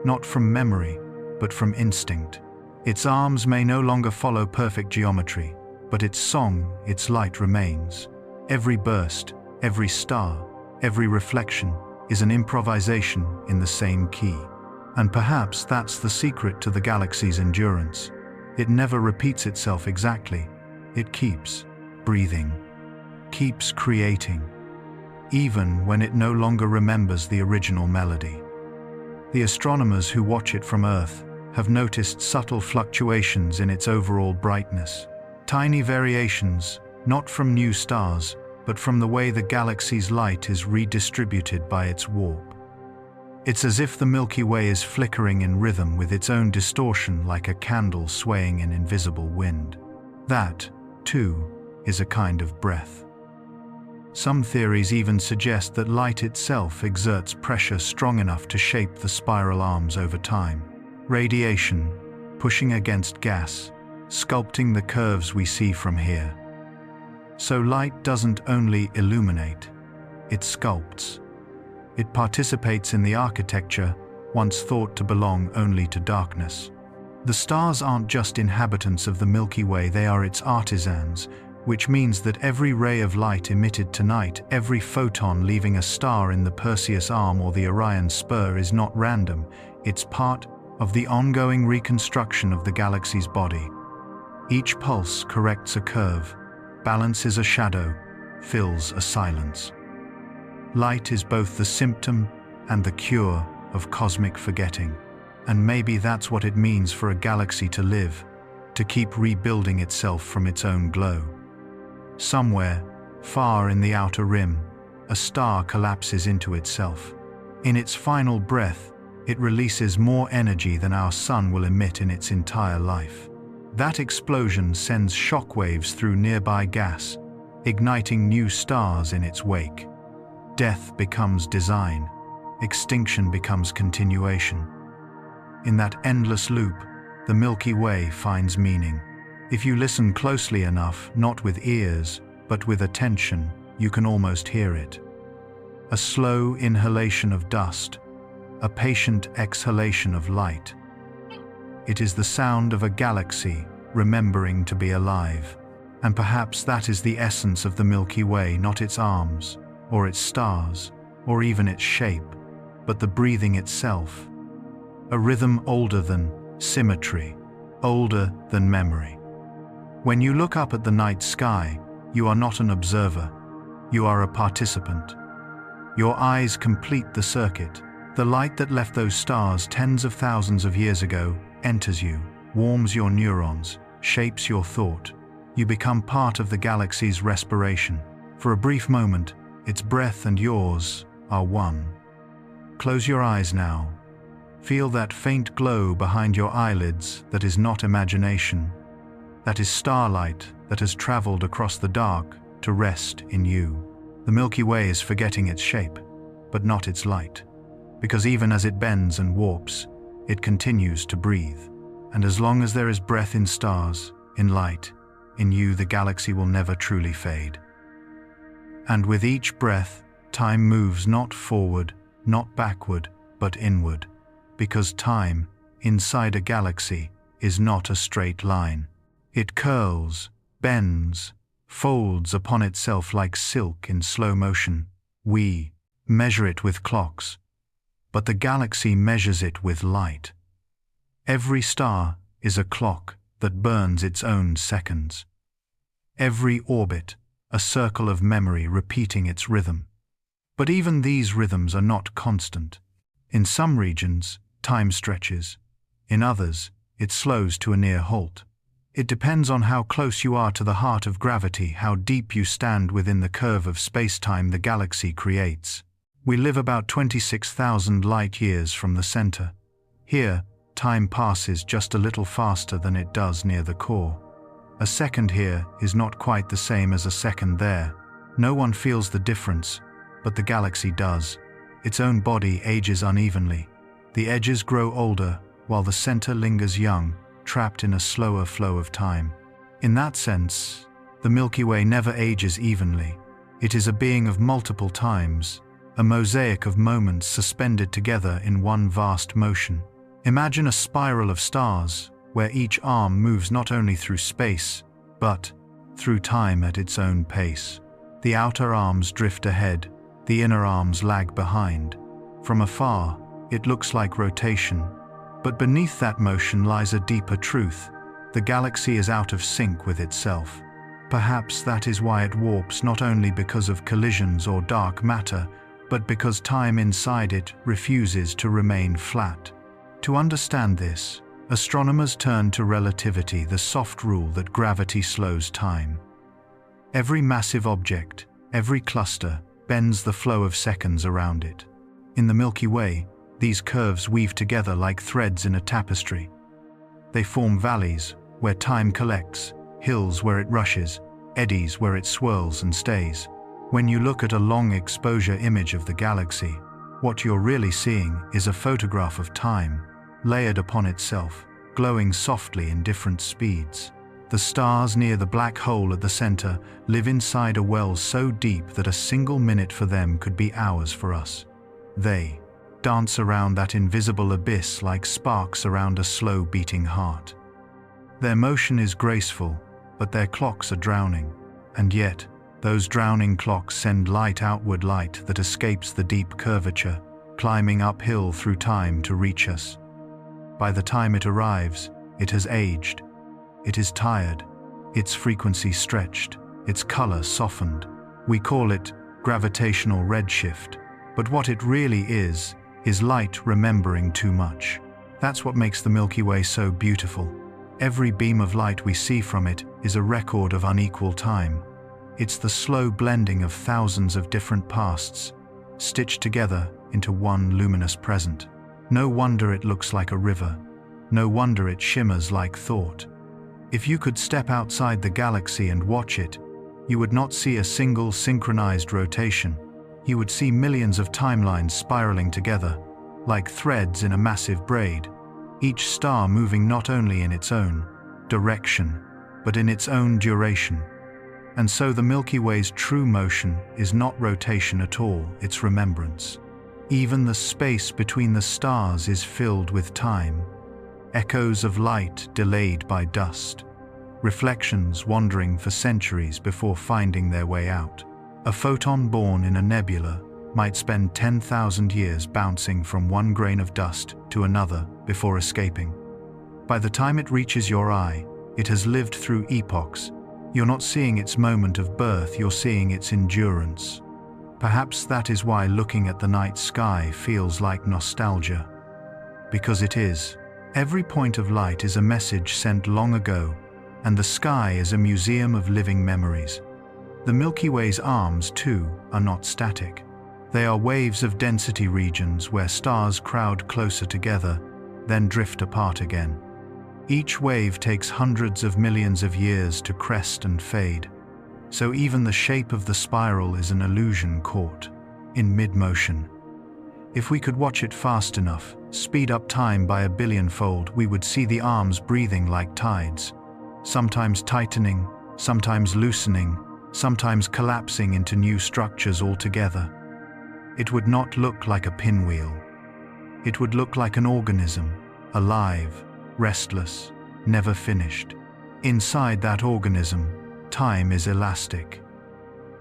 not from memory, but from instinct. Its arms may no longer follow perfect geometry, but its song, its light remains. Every burst, every star, every reflection is an improvisation in the same key. And perhaps that's the secret to the galaxy's endurance. It never repeats itself exactly. It keeps breathing, keeps creating, even when it no longer remembers the original melody. The astronomers who watch it from Earth have noticed subtle fluctuations in its overall brightness. Tiny variations, not from new stars, but from the way the galaxy's light is redistributed by its warp. It's as if the Milky Way is flickering in rhythm with its own distortion, like a candle swaying in invisible wind. That, too, is a kind of breath. Some theories even suggest that light itself exerts pressure strong enough to shape the spiral arms over time. Radiation, pushing against gas, sculpting the curves we see from here. So light doesn't only illuminate, it sculpts. It participates in the architecture once thought to belong only to darkness. The stars aren't just inhabitants of the Milky Way, they are its artisans, which means that every ray of light emitted tonight, every photon leaving a star in the Perseus arm or the Orion spur is not random, it's part of the ongoing reconstruction of the galaxy's body. Each pulse corrects a curve, balances a shadow, fills a silence. Light is both the symptom and the cure of cosmic forgetting. And maybe that's what it means for a galaxy to live, to keep rebuilding itself from its own glow. Somewhere, far in the outer rim, a star collapses into itself. In its final breath, it releases more energy than our sun will emit in its entire life. That explosion sends shockwaves through nearby gas, igniting new stars in its wake. Death becomes design, extinction becomes continuation. In that endless loop, the Milky Way finds meaning. If you listen closely enough, not with ears, but with attention, you can almost hear it. A slow inhalation of dust, a patient exhalation of light. It is the sound of a galaxy remembering to be alive. And perhaps that is the essence of the Milky Way, not its arms, or its stars, or even its shape, but the breathing itself. A rhythm older than symmetry, older than memory. When you look up at the night sky, you are not an observer, you are a participant. Your eyes complete the circuit. The light that left those stars tens of thousands of years ago enters you, warms your neurons, shapes your thought. You become part of the galaxy's respiration. For a brief moment, its breath and yours are one. Close your eyes now. Feel that faint glow behind your eyelids that is not imagination. That is starlight that has traveled across the dark to rest in you. The Milky Way is forgetting its shape, but not its light. because even as it bends and warps, it continues to breathe. And as long as there is breath in stars, in light, in you, the galaxy will never truly fade. And with each breath, time moves not forward, not backward, but inward, because time, inside a galaxy, is not a straight line. It curls, bends, folds upon itself like silk in slow motion. We measure it with clocks, but the galaxy measures it with light. Every star is a clock that burns its own seconds. Every orbit, a circle of memory repeating its rhythm. But even these rhythms are not constant. In some regions, time stretches. In others, it slows to a near halt. It depends on how close you are to the heart of gravity, how deep you stand within the curve of space-time the galaxy creates. We live about 26,000 light-years from the center. Here, time passes just a little faster than it does near the core. A second here is not quite the same as a second there. No one feels the difference, but the galaxy does. Its own body ages unevenly. The edges grow older, while the center lingers young, trapped in a slower flow of time. In that sense, the Milky Way never ages evenly. It is a being of multiple times, a mosaic of moments suspended together in one vast motion. Imagine a spiral of stars, where each arm moves not only through space, but through time at its own pace. The outer arms drift ahead, the inner arms lag behind. From afar, it looks like rotation, but beneath that motion lies a deeper truth. The galaxy is out of sync with itself. Perhaps that is why it warps, not only because of collisions or dark matter, but because time inside it refuses to remain flat. To understand this, astronomers turn to relativity, the soft rule that gravity slows time. Every massive object, every cluster, bends the flow of seconds around it. In the Milky Way, these curves weave together like threads in a tapestry. They form valleys, where time collects, hills where it rushes, eddies where it swirls and stays. When you look at a long exposure image of the galaxy, what you're really seeing is a photograph of time, layered upon itself, glowing softly in different speeds. The stars near the black hole at the center live inside a well so deep that a single minute for them could be hours for us. They dance around that invisible abyss like sparks around a slow-beating heart. Their motion is graceful, but their clocks are drowning. And yet, those drowning clocks send outward light that escapes the deep curvature, climbing uphill through time to reach us. By the time it arrives, it has aged. It is tired, its frequency stretched, its color softened. We call it gravitational redshift, but what it really is light remembering too much. That's what makes the Milky Way so beautiful. Every beam of light we see from it is a record of unequal time. It's the slow blending of thousands of different pasts, stitched together into one luminous present. No wonder it looks like a river. No wonder it shimmers like thought. If you could step outside the galaxy and watch it, you would not see a single synchronized rotation. You would see millions of timelines spiraling together, like threads in a massive braid, each star moving not only in its own direction, but in its own duration. And so the Milky Way's true motion is not rotation at all, it's remembrance. Even the space between the stars is filled with time, echoes of light delayed by dust, reflections wandering for centuries before finding their way out. A photon born in a nebula might spend 10,000 years bouncing from one grain of dust to another before escaping. By the time it reaches your eye, it has lived through epochs. You're not seeing its moment of birth, you're seeing its endurance. Perhaps that is why looking at the night sky feels like nostalgia. Because it is. Every point of light is a message sent long ago, and the sky is a museum of living memories. The Milky Way's arms, too, are not static. They are waves of density regions where stars crowd closer together, then drift apart again. Each wave takes hundreds of millions of years to crest and fade, so even the shape of the spiral is an illusion caught in mid-motion. If we could watch it fast enough, speed up time by a billionfold, we would see the arms breathing like tides, sometimes tightening, sometimes loosening, sometimes collapsing into new structures altogether. It would not look like a pinwheel. It would look like an organism, alive, restless, never finished. Inside that organism, time is elastic.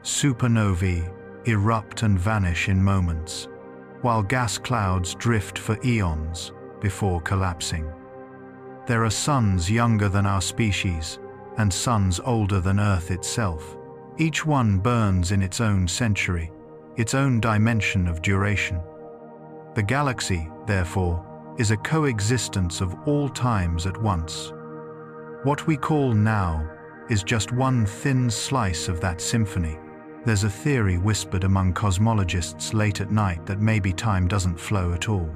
Supernovae erupt and vanish in moments, while gas clouds drift for eons before collapsing. There are suns younger than our species, and suns older than Earth itself. Each one burns in its own century, its own dimension of duration. The galaxy, therefore, is a coexistence of all times at once. What we call now is just one thin slice of that symphony. There's a theory whispered among cosmologists late at night that maybe time doesn't flow at all.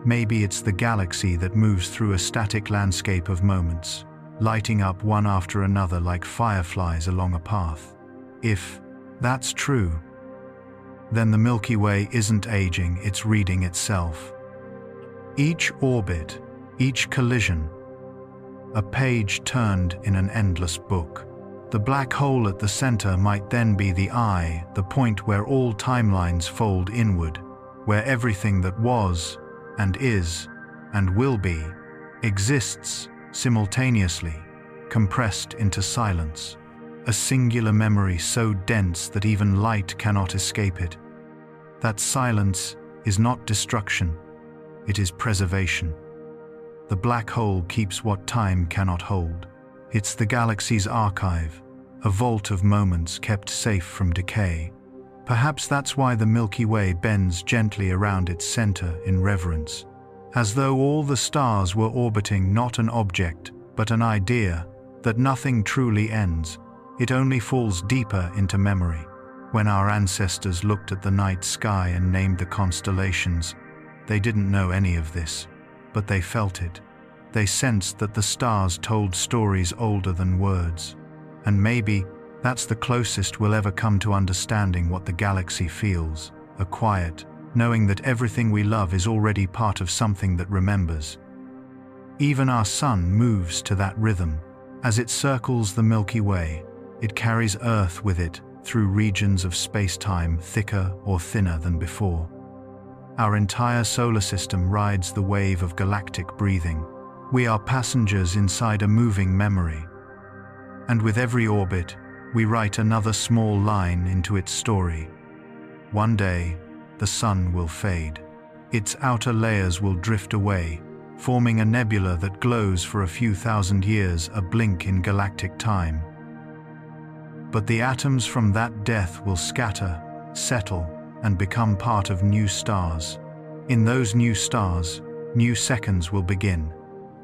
Maybe it's the galaxy that moves through a static landscape of moments, lighting up one after another like fireflies along a path. If that's true, then the Milky Way isn't aging, it's reading itself. Each orbit, each collision, a page turned in an endless book. The black hole at the center might then be the eye, the point where all timelines fold inward, where everything that was, and is, and will be, exists simultaneously, compressed into silence. A singular memory so dense that even light cannot escape it. That silence is not destruction, it is preservation. The black hole keeps what time cannot hold. It's the galaxy's archive, a vault of moments kept safe from decay. Perhaps that's why the Milky Way bends gently around its center in reverence, as though all the stars were orbiting not an object, but an idea, that nothing truly ends, it only falls deeper into memory. When our ancestors looked at the night sky and named the constellations, they didn't know any of this, but they felt it. They sensed that the stars told stories older than words. And maybe that's the closest we'll ever come to understanding what the galaxy feels, a quiet, knowing that everything we love is already part of something that remembers. Even our sun moves to that rhythm. As it circles the Milky Way, it carries Earth with it through regions of space-time thicker or thinner than before. Our entire solar system rides the wave of galactic breathing. We are passengers inside a moving memory. And with every orbit, we write another small line into its story. One day, the sun will fade. Its outer layers will drift away, forming a nebula that glows for a few thousand years, a blink in galactic time. But the atoms from that death will scatter, settle, and become part of new stars. In those new stars, new seconds will begin.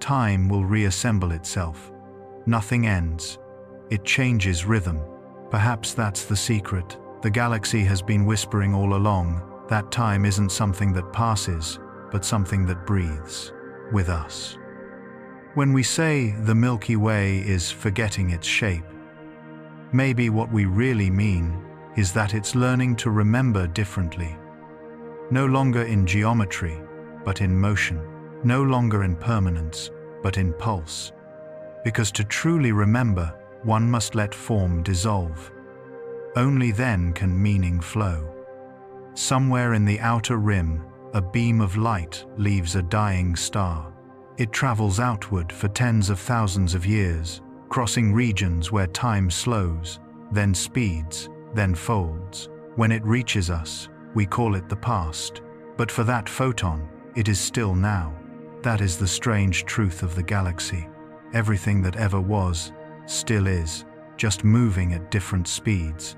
Time will reassemble itself. Nothing ends. It changes rhythm. Perhaps that's the secret. The galaxy has been whispering all along that time isn't something that passes, but something that breathes with us. When we say the Milky Way is forgetting its shape, maybe what we really mean is that it's learning to remember differently. No longer in geometry, but in motion. No longer in permanence, but in pulse. Because to truly remember, one must let form dissolve. Only then can meaning flow. Somewhere in the outer rim, a beam of light leaves a dying star. It travels outward for tens of thousands of years, crossing regions where time slows, then speeds, then folds. When it reaches us, we call it the past. But for that photon, it is still now. That is the strange truth of the galaxy. Everything that ever was, still is, just moving at different speeds.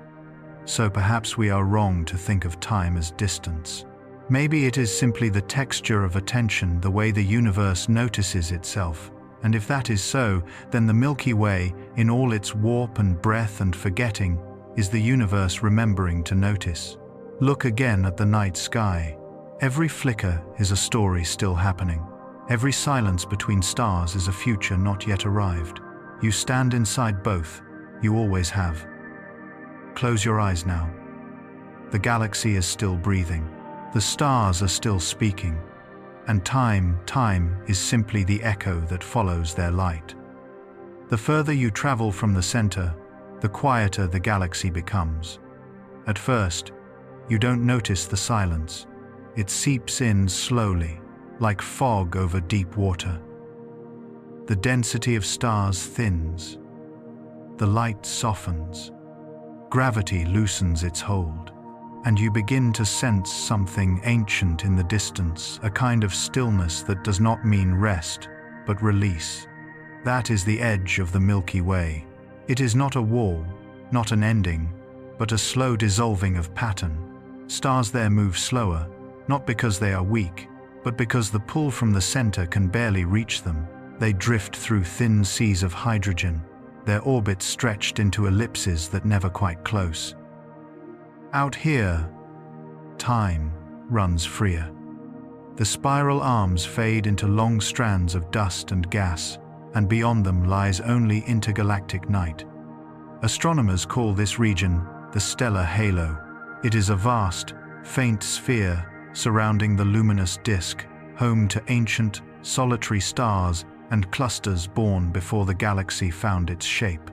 So perhaps we are wrong to think of time as distance. Maybe it is simply the texture of attention, the way the universe notices itself. And if that is so, then the Milky Way, in all its warp and breath and forgetting, is the universe remembering to notice. Look again at the night sky. Every flicker is a story still happening. Every silence between stars is a future not yet arrived. You stand inside both. You always have. Close your eyes now. The galaxy is still breathing. The The stars are still speaking, and time is simply the echo that follows their light. The further you travel from the center, the quieter the galaxy becomes. At first, you don't notice the silence. It seeps in slowly, like fog over deep water. The density of stars thins. The light softens. Gravity loosens its hold, and you begin to sense something ancient in the distance, a kind of stillness that does not mean rest, but release. That is the edge of the Milky Way. It is not a wall, not an ending, but a slow dissolving of pattern. Stars there move slower, not because they are weak, but because the pull from the center can barely reach them. They drift through thin seas of hydrogen, their orbits stretched into ellipses that never quite close. Out here, time runs freer. The spiral arms fade into long strands of dust and gas, and beyond them lies only intergalactic night. Astronomers call this region the stellar halo. It is a vast, faint sphere surrounding the luminous disk, home to ancient, solitary stars and clusters born before the galaxy found its shape.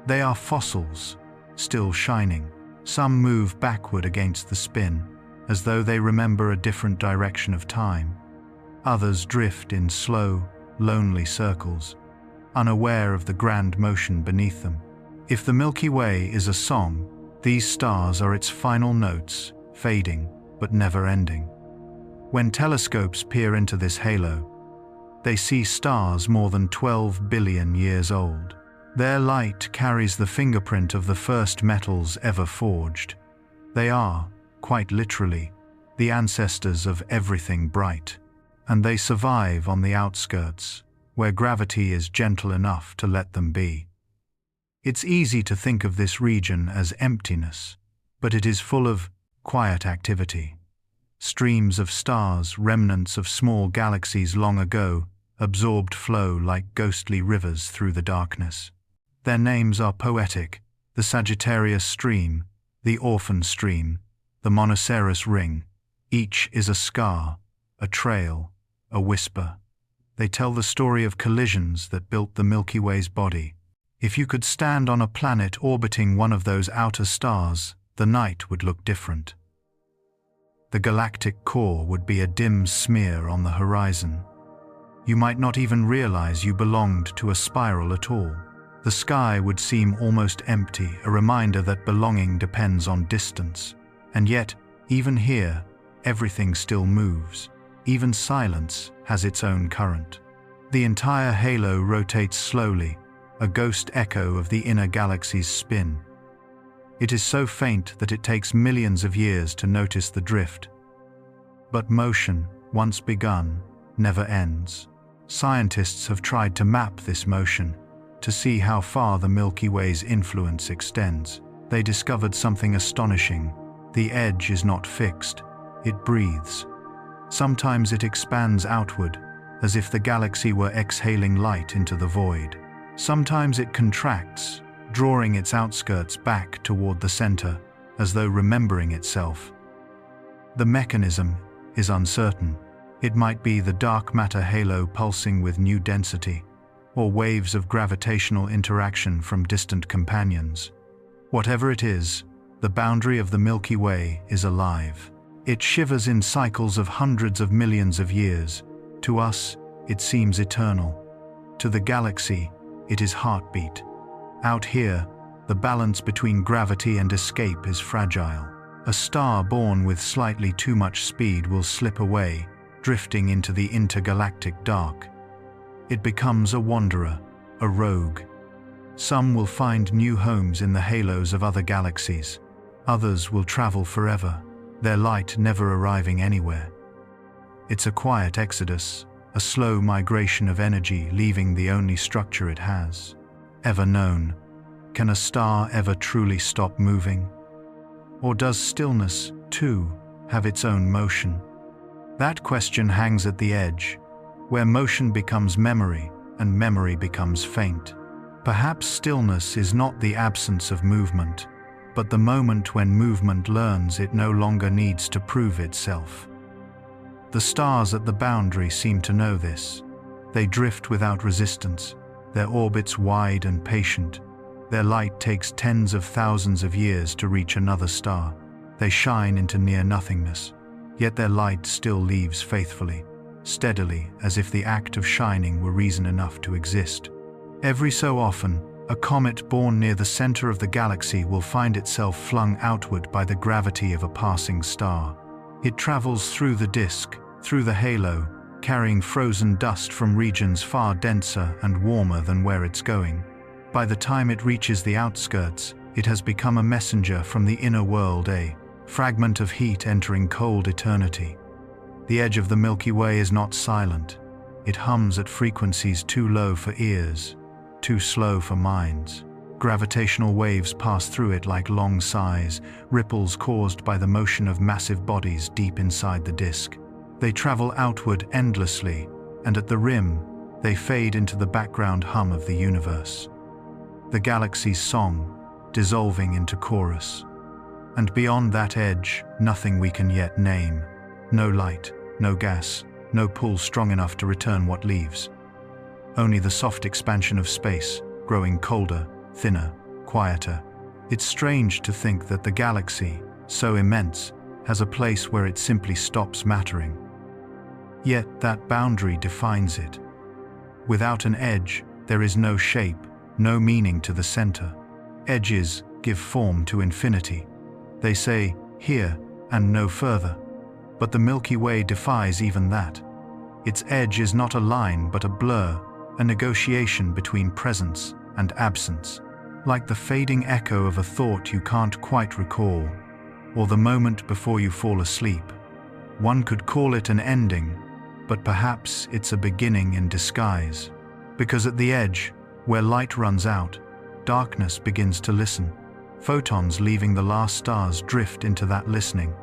They are fossils, still shining. Some move backward against the spin, as though they remember a different direction of time. Others drift in slow, lonely circles, unaware of the grand motion beneath them. If the Milky Way is a song, these stars are its final notes, fading but never ending. When telescopes peer into this halo, they see stars more than 12 billion years old. Their light carries the fingerprint of the first metals ever forged. They are, quite literally, the ancestors of everything bright, and they survive on the outskirts, where gravity is gentle enough to let them be. It's easy to think of this region as emptiness, but it is full of quiet activity. Streams of stars, remnants of small galaxies long ago, absorbed flow like ghostly rivers through the darkness. Their names are poetic: the Sagittarius Stream, the Orphan Stream, the Monoceros Ring. Each is a scar, a trail, a whisper. They tell the story of collisions that built the Milky Way's body. If you could stand on a planet orbiting one of those outer stars, the night would look different. The galactic core would be a dim smear on the horizon. You might not even realize you belonged to a spiral at all. The sky would seem almost empty, a reminder that belonging depends on distance. And yet, even here, everything still moves. Even silence has its own current. The entire halo rotates slowly, a ghost echo of the inner galaxy's spin. It is so faint that it takes millions of years to notice the drift. But motion, once begun, never ends. Scientists have tried to map this motion, to see how far the Milky Way's influence extends. They discovered something astonishing. The edge is not fixed, it breathes. Sometimes it expands outward, as if the galaxy were exhaling light into the void. Sometimes it contracts, drawing its outskirts back toward the center, as though remembering itself. The mechanism is uncertain. It might be the dark matter halo pulsing with new density, or waves of gravitational interaction from distant companions. Whatever it is, the boundary of the Milky Way is alive. It shivers in cycles of hundreds of millions of years. To us, it seems eternal. To the galaxy, it is heartbeat. Out here, the balance between gravity and escape is fragile. A star born with slightly too much speed will slip away, drifting into the intergalactic dark. It becomes a wanderer, a rogue. Some will find new homes in the halos of other galaxies. Others will travel forever, their light never arriving anywhere. It's a quiet exodus, a slow migration of energy leaving the only structure it has ever known. Can a star ever truly stop moving? Or does stillness, too, have its own motion? That question hangs at the edge, where motion becomes memory and memory becomes faint. Perhaps stillness is not the absence of movement, but the moment when movement learns it no longer needs to prove itself. The stars at the boundary seem to know this. They drift without resistance, their orbits wide and patient. Their light takes tens of thousands of years to reach another star. They shine into near nothingness, yet their light still leaves faithfully, steadily, as if the act of shining were reason enough to exist. Every so often, a comet born near the center of the galaxy will find itself flung outward by the gravity of a passing star. It travels through the disk, through the halo, carrying frozen dust from regions far denser and warmer than where it's going. By the time it reaches the outskirts, it has become a messenger from the inner world, a fragment of heat entering cold eternity. The edge of the Milky Way is not silent. It hums at frequencies too low for ears, too slow for minds. Gravitational waves pass through it like long sighs, ripples caused by the motion of massive bodies deep inside the disk. They travel outward endlessly, and at the rim, they fade into the background hum of the universe. The galaxy's song, dissolving into chorus. And beyond that edge, nothing we can yet name. No light, no gas, no pull strong enough to return what leaves. Only the soft expansion of space, growing colder, thinner, quieter. It's strange to think that the galaxy, so immense, has a place where it simply stops mattering. Yet that boundary defines it. Without an edge, there is no shape, no meaning to the center. Edges give form to infinity. They say, here and no further. But the Milky Way defies even that. Its edge is not a line but a blur, a negotiation between presence and absence. Like the fading echo of a thought you can't quite recall, or the moment before you fall asleep. One could call it an ending, but perhaps it's a beginning in disguise. Because at the edge, where light runs out, darkness begins to listen. Photons leaving the last stars drift into that listening,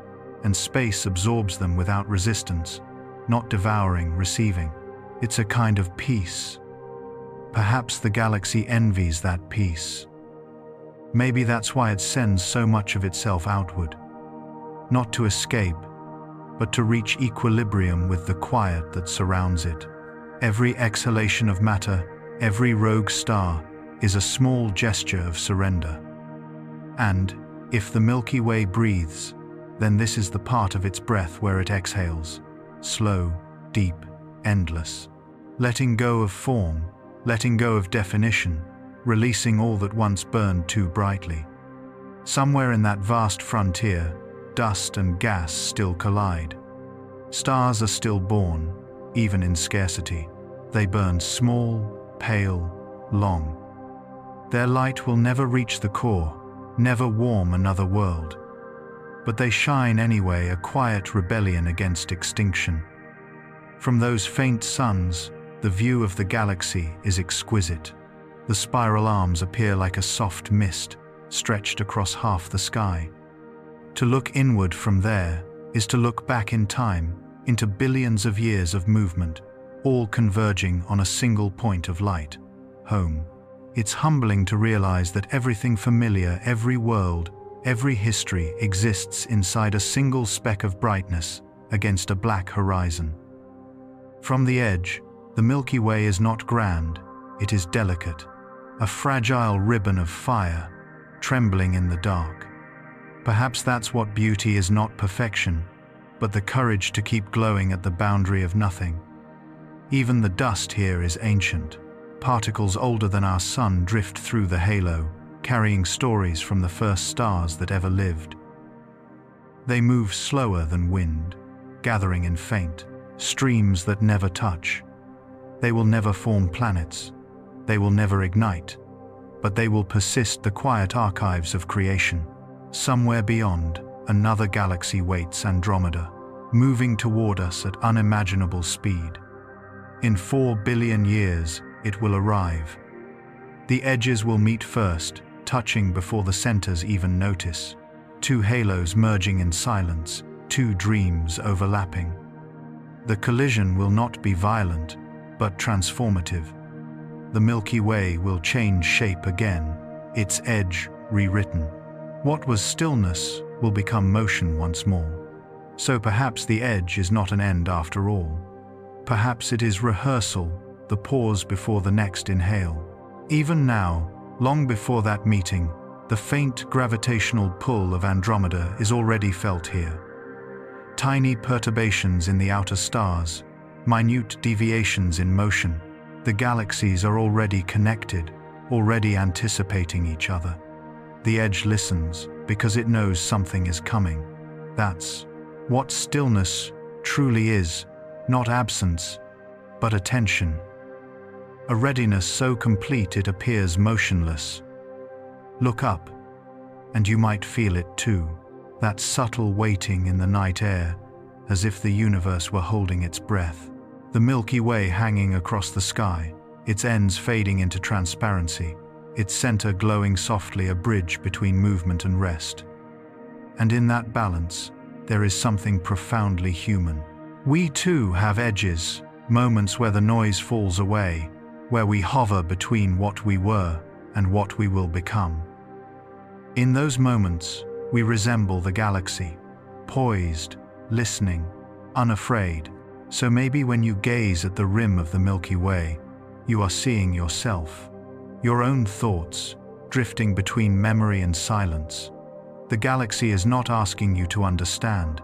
and space absorbs them without resistance, not devouring, receiving. It's a kind of peace. Perhaps the galaxy envies that peace. Maybe that's why it sends so much of itself outward. Not to escape, but to reach equilibrium with the quiet that surrounds it. Every exhalation of matter, every rogue star, is a small gesture of surrender. And, if the Milky Way breathes, then this is the part of its breath where it exhales. Slow, deep, endless. Letting go of form, letting go of definition, releasing all that once burned too brightly. Somewhere in that vast frontier, dust and gas still collide. Stars are still born, even in scarcity. They burn small, pale, long. Their light will never reach the core, never warm another world. But they shine anyway, a quiet rebellion against extinction. From those faint suns, the view of the galaxy is exquisite. The spiral arms appear like a soft mist, stretched across half the sky. To look inward from there is to look back in time, into billions of years of movement, all converging on a single point of light, home. It's humbling to realize that everything familiar, every world, every history exists inside a single speck of brightness against a black horizon. From the edge, the Milky Way is not grand, it is delicate, a fragile ribbon of fire, trembling in the dark. Perhaps that's what beauty is, not perfection, but the courage to keep glowing at the boundary of nothing. Even the dust here is ancient. Particles older than our sun drift through the halo, carrying stories from the first stars that ever lived. They move slower than wind, gathering in faint streams that never touch. They will never form planets. They will never ignite, but they will persist, the quiet archives of creation. Somewhere beyond, another galaxy waits, Andromeda, moving toward us at unimaginable speed. In 4 billion years, it will arrive. The edges will meet first, touching before the centers even notice. 2 halos merging in silence, 2 dreams overlapping. The collision will not be violent, but transformative. The Milky Way will change shape again, its edge rewritten. What was stillness will become motion once more. So perhaps the edge is not an end after all. Perhaps it is rehearsal, the pause before the next inhale. Even now, long before that meeting, the faint gravitational pull of Andromeda is already felt here. Tiny perturbations in the outer stars, minute deviations in motion. The galaxies are already connected, already anticipating each other. The edge listens because it knows something is coming. That's what stillness truly is, not absence, but attention. A readiness so complete it appears motionless. Look up, and you might feel it too, that subtle waiting in the night air, as if the universe were holding its breath. The Milky Way hanging across the sky, its ends fading into transparency, its center glowing softly, a bridge between movement and rest. And in that balance, there is something profoundly human. We too have edges, moments where the noise falls away, where we hover between what we were and what we will become. In those moments, we resemble the galaxy, poised, listening, unafraid. So maybe when you gaze at the rim of the Milky Way, you are seeing yourself, your own thoughts, drifting between memory and silence. The galaxy is not asking you to understand.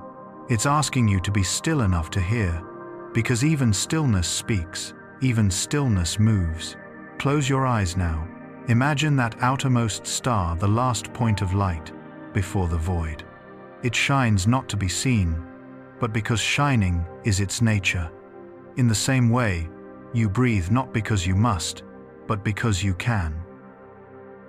It's asking you to be still enough to hear, because even stillness speaks, even stillness moves. Close your eyes now. Imagine that outermost star, the last point of light, before the void. It shines not to be seen, but because shining is its nature. In the same way, you breathe not because you must, but because you can.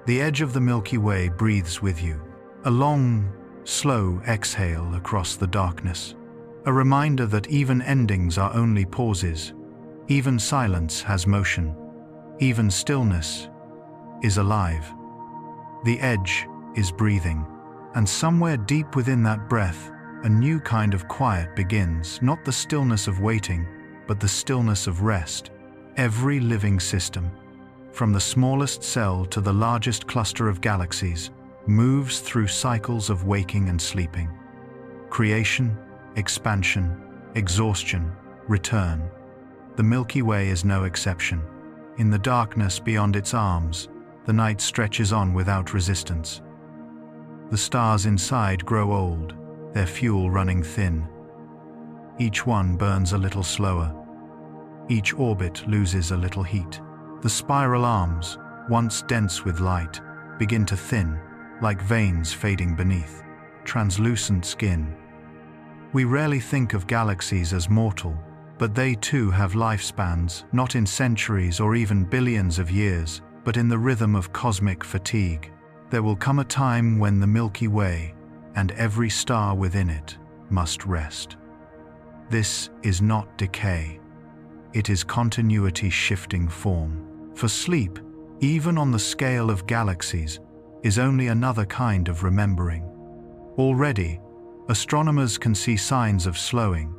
The edge of the Milky Way breathes with you. A long, slow exhale across the darkness. A reminder that even endings are only pauses. Even silence has motion. Even stillness is alive. The edge is breathing. And somewhere deep within that breath, a new kind of quiet begins, not the stillness of waiting, but the stillness of rest. Every living system, from the smallest cell to the largest cluster of galaxies, moves through cycles of waking and sleeping. Creation, expansion, exhaustion, return. The Milky Way is no exception. In the darkness beyond its arms, the night stretches on without resistance. The stars inside grow old, their fuel running thin. Each one burns a little slower. Each orbit loses a little heat. The spiral arms, once dense with light, begin to thin, like veins fading beneath translucent skin. We rarely think of galaxies as mortal, but they too have lifespans, not in centuries or even billions of years, but in the rhythm of cosmic fatigue. There will come a time when the Milky Way, and every star within it, must rest. This is not decay. It is continuity shifting form. For sleep, even on the scale of galaxies, is only another kind of remembering. Already, astronomers can see signs of slowing.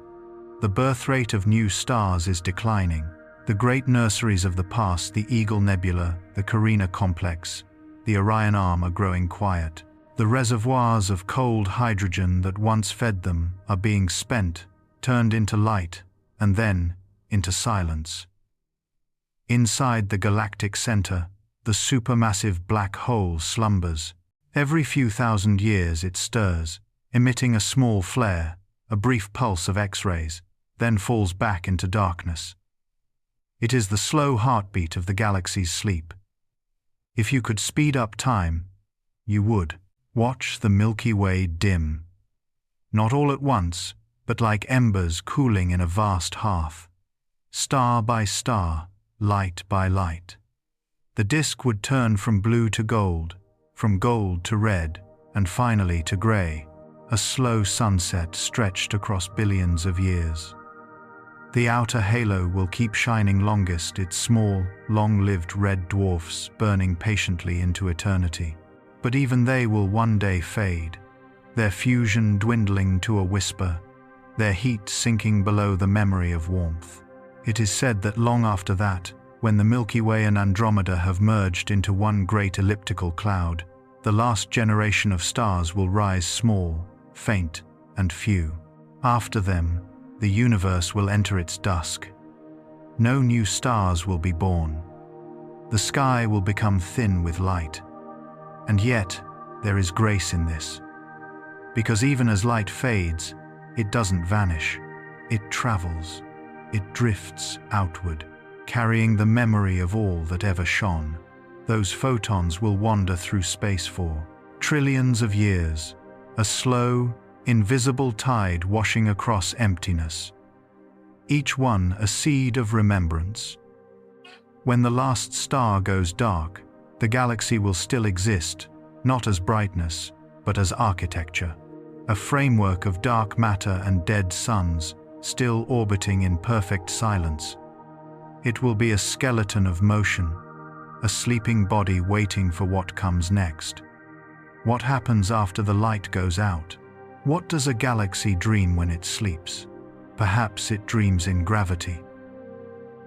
The birth rate of new stars is declining. The great nurseries of the past, the Eagle Nebula, the Carina Complex, the Orion Arm, are growing quiet. The reservoirs of cold hydrogen that once fed them are being spent, turned into light, and then into silence. Inside the galactic center, the supermassive black hole slumbers. Every few thousand years it stirs, emitting a small flare, a brief pulse of X-rays, then falls back into darkness. It is the slow heartbeat of the galaxy's sleep. If you could speed up time, you would. Watch the Milky Way dim. Not all at once, but like embers cooling in a vast hearth. Star by star, light by light. The disk would turn from blue to gold, from gold to red, and finally to gray, a slow sunset stretched across billions of years. The outer halo will keep shining longest, its small, long-lived red dwarfs burning patiently into eternity. But even they will one day fade, their fusion dwindling to a whisper, their heat sinking below the memory of warmth. It is said that long after that, when the Milky Way and Andromeda have merged into one great elliptical cloud, The last generation of stars will rise small, faint, and few. After them, the universe will enter its dusk. No new stars will be born. The sky will become thin with light. And yet, there is grace in this. Because even as light fades, it doesn't vanish. It travels. It drifts outward, carrying the memory of all that ever shone. Those photons will wander through space for trillions of years, a slow, invisible tide washing across emptiness. Each one a seed of remembrance. When the last star goes dark, the galaxy will still exist, not as brightness, but as architecture. A framework of dark matter and dead suns, still orbiting in perfect silence. It will be a skeleton of motion, a sleeping body waiting for what comes next. What happens after the light goes out? What does a galaxy dream when it sleeps? Perhaps it dreams in gravity.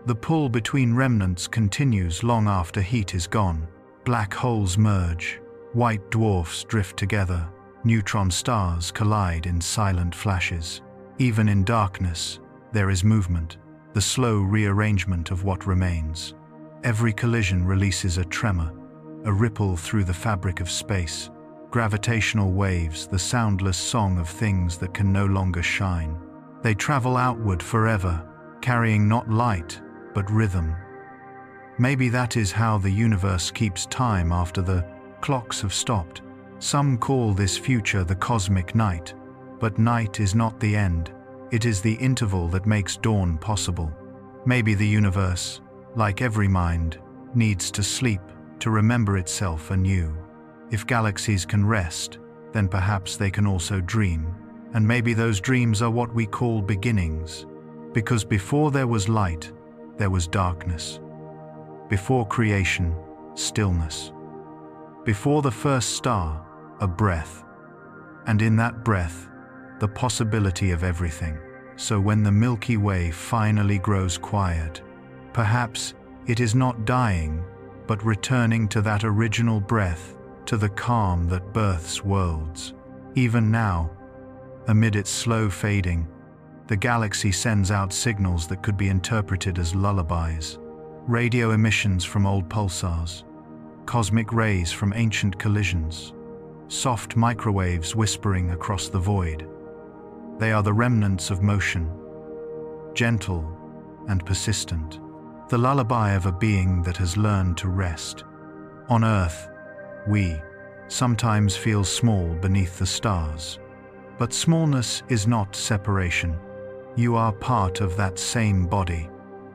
The pull between remnants continues long after heat is gone. Black holes merge, white dwarfs drift together, neutron stars collide in silent flashes. Even in darkness, there is movement, the slow rearrangement of what remains. Every collision releases a tremor, a ripple through the fabric of space. Gravitational waves, the soundless song of things that can no longer shine. They travel outward forever, carrying not light, but rhythm. Maybe that is how the universe keeps time after the clocks have stopped. Some call this future the cosmic night, but night is not the end. It is the interval that makes dawn possible. Maybe the universe, like every mind, needs to sleep to remember itself anew. If galaxies can rest, then perhaps they can also dream. And maybe those dreams are what we call beginnings. Because before there was light, there was darkness. Before creation, stillness. Before the first star, a breath. And in that breath, the possibility of everything. So when the Milky Way finally grows quiet, perhaps it is not dying, but returning to that original breath, to the calm that births worlds. Even now, amid its slow fading, the galaxy sends out signals that could be interpreted as lullabies. Radio emissions from old pulsars, cosmic rays from ancient collisions, soft microwaves whispering across the void. They are the remnants of motion, gentle and persistent, the lullaby of a being that has learned to rest. On Earth, we sometimes feel small beneath the stars. But smallness is not separation. You are part of that same body,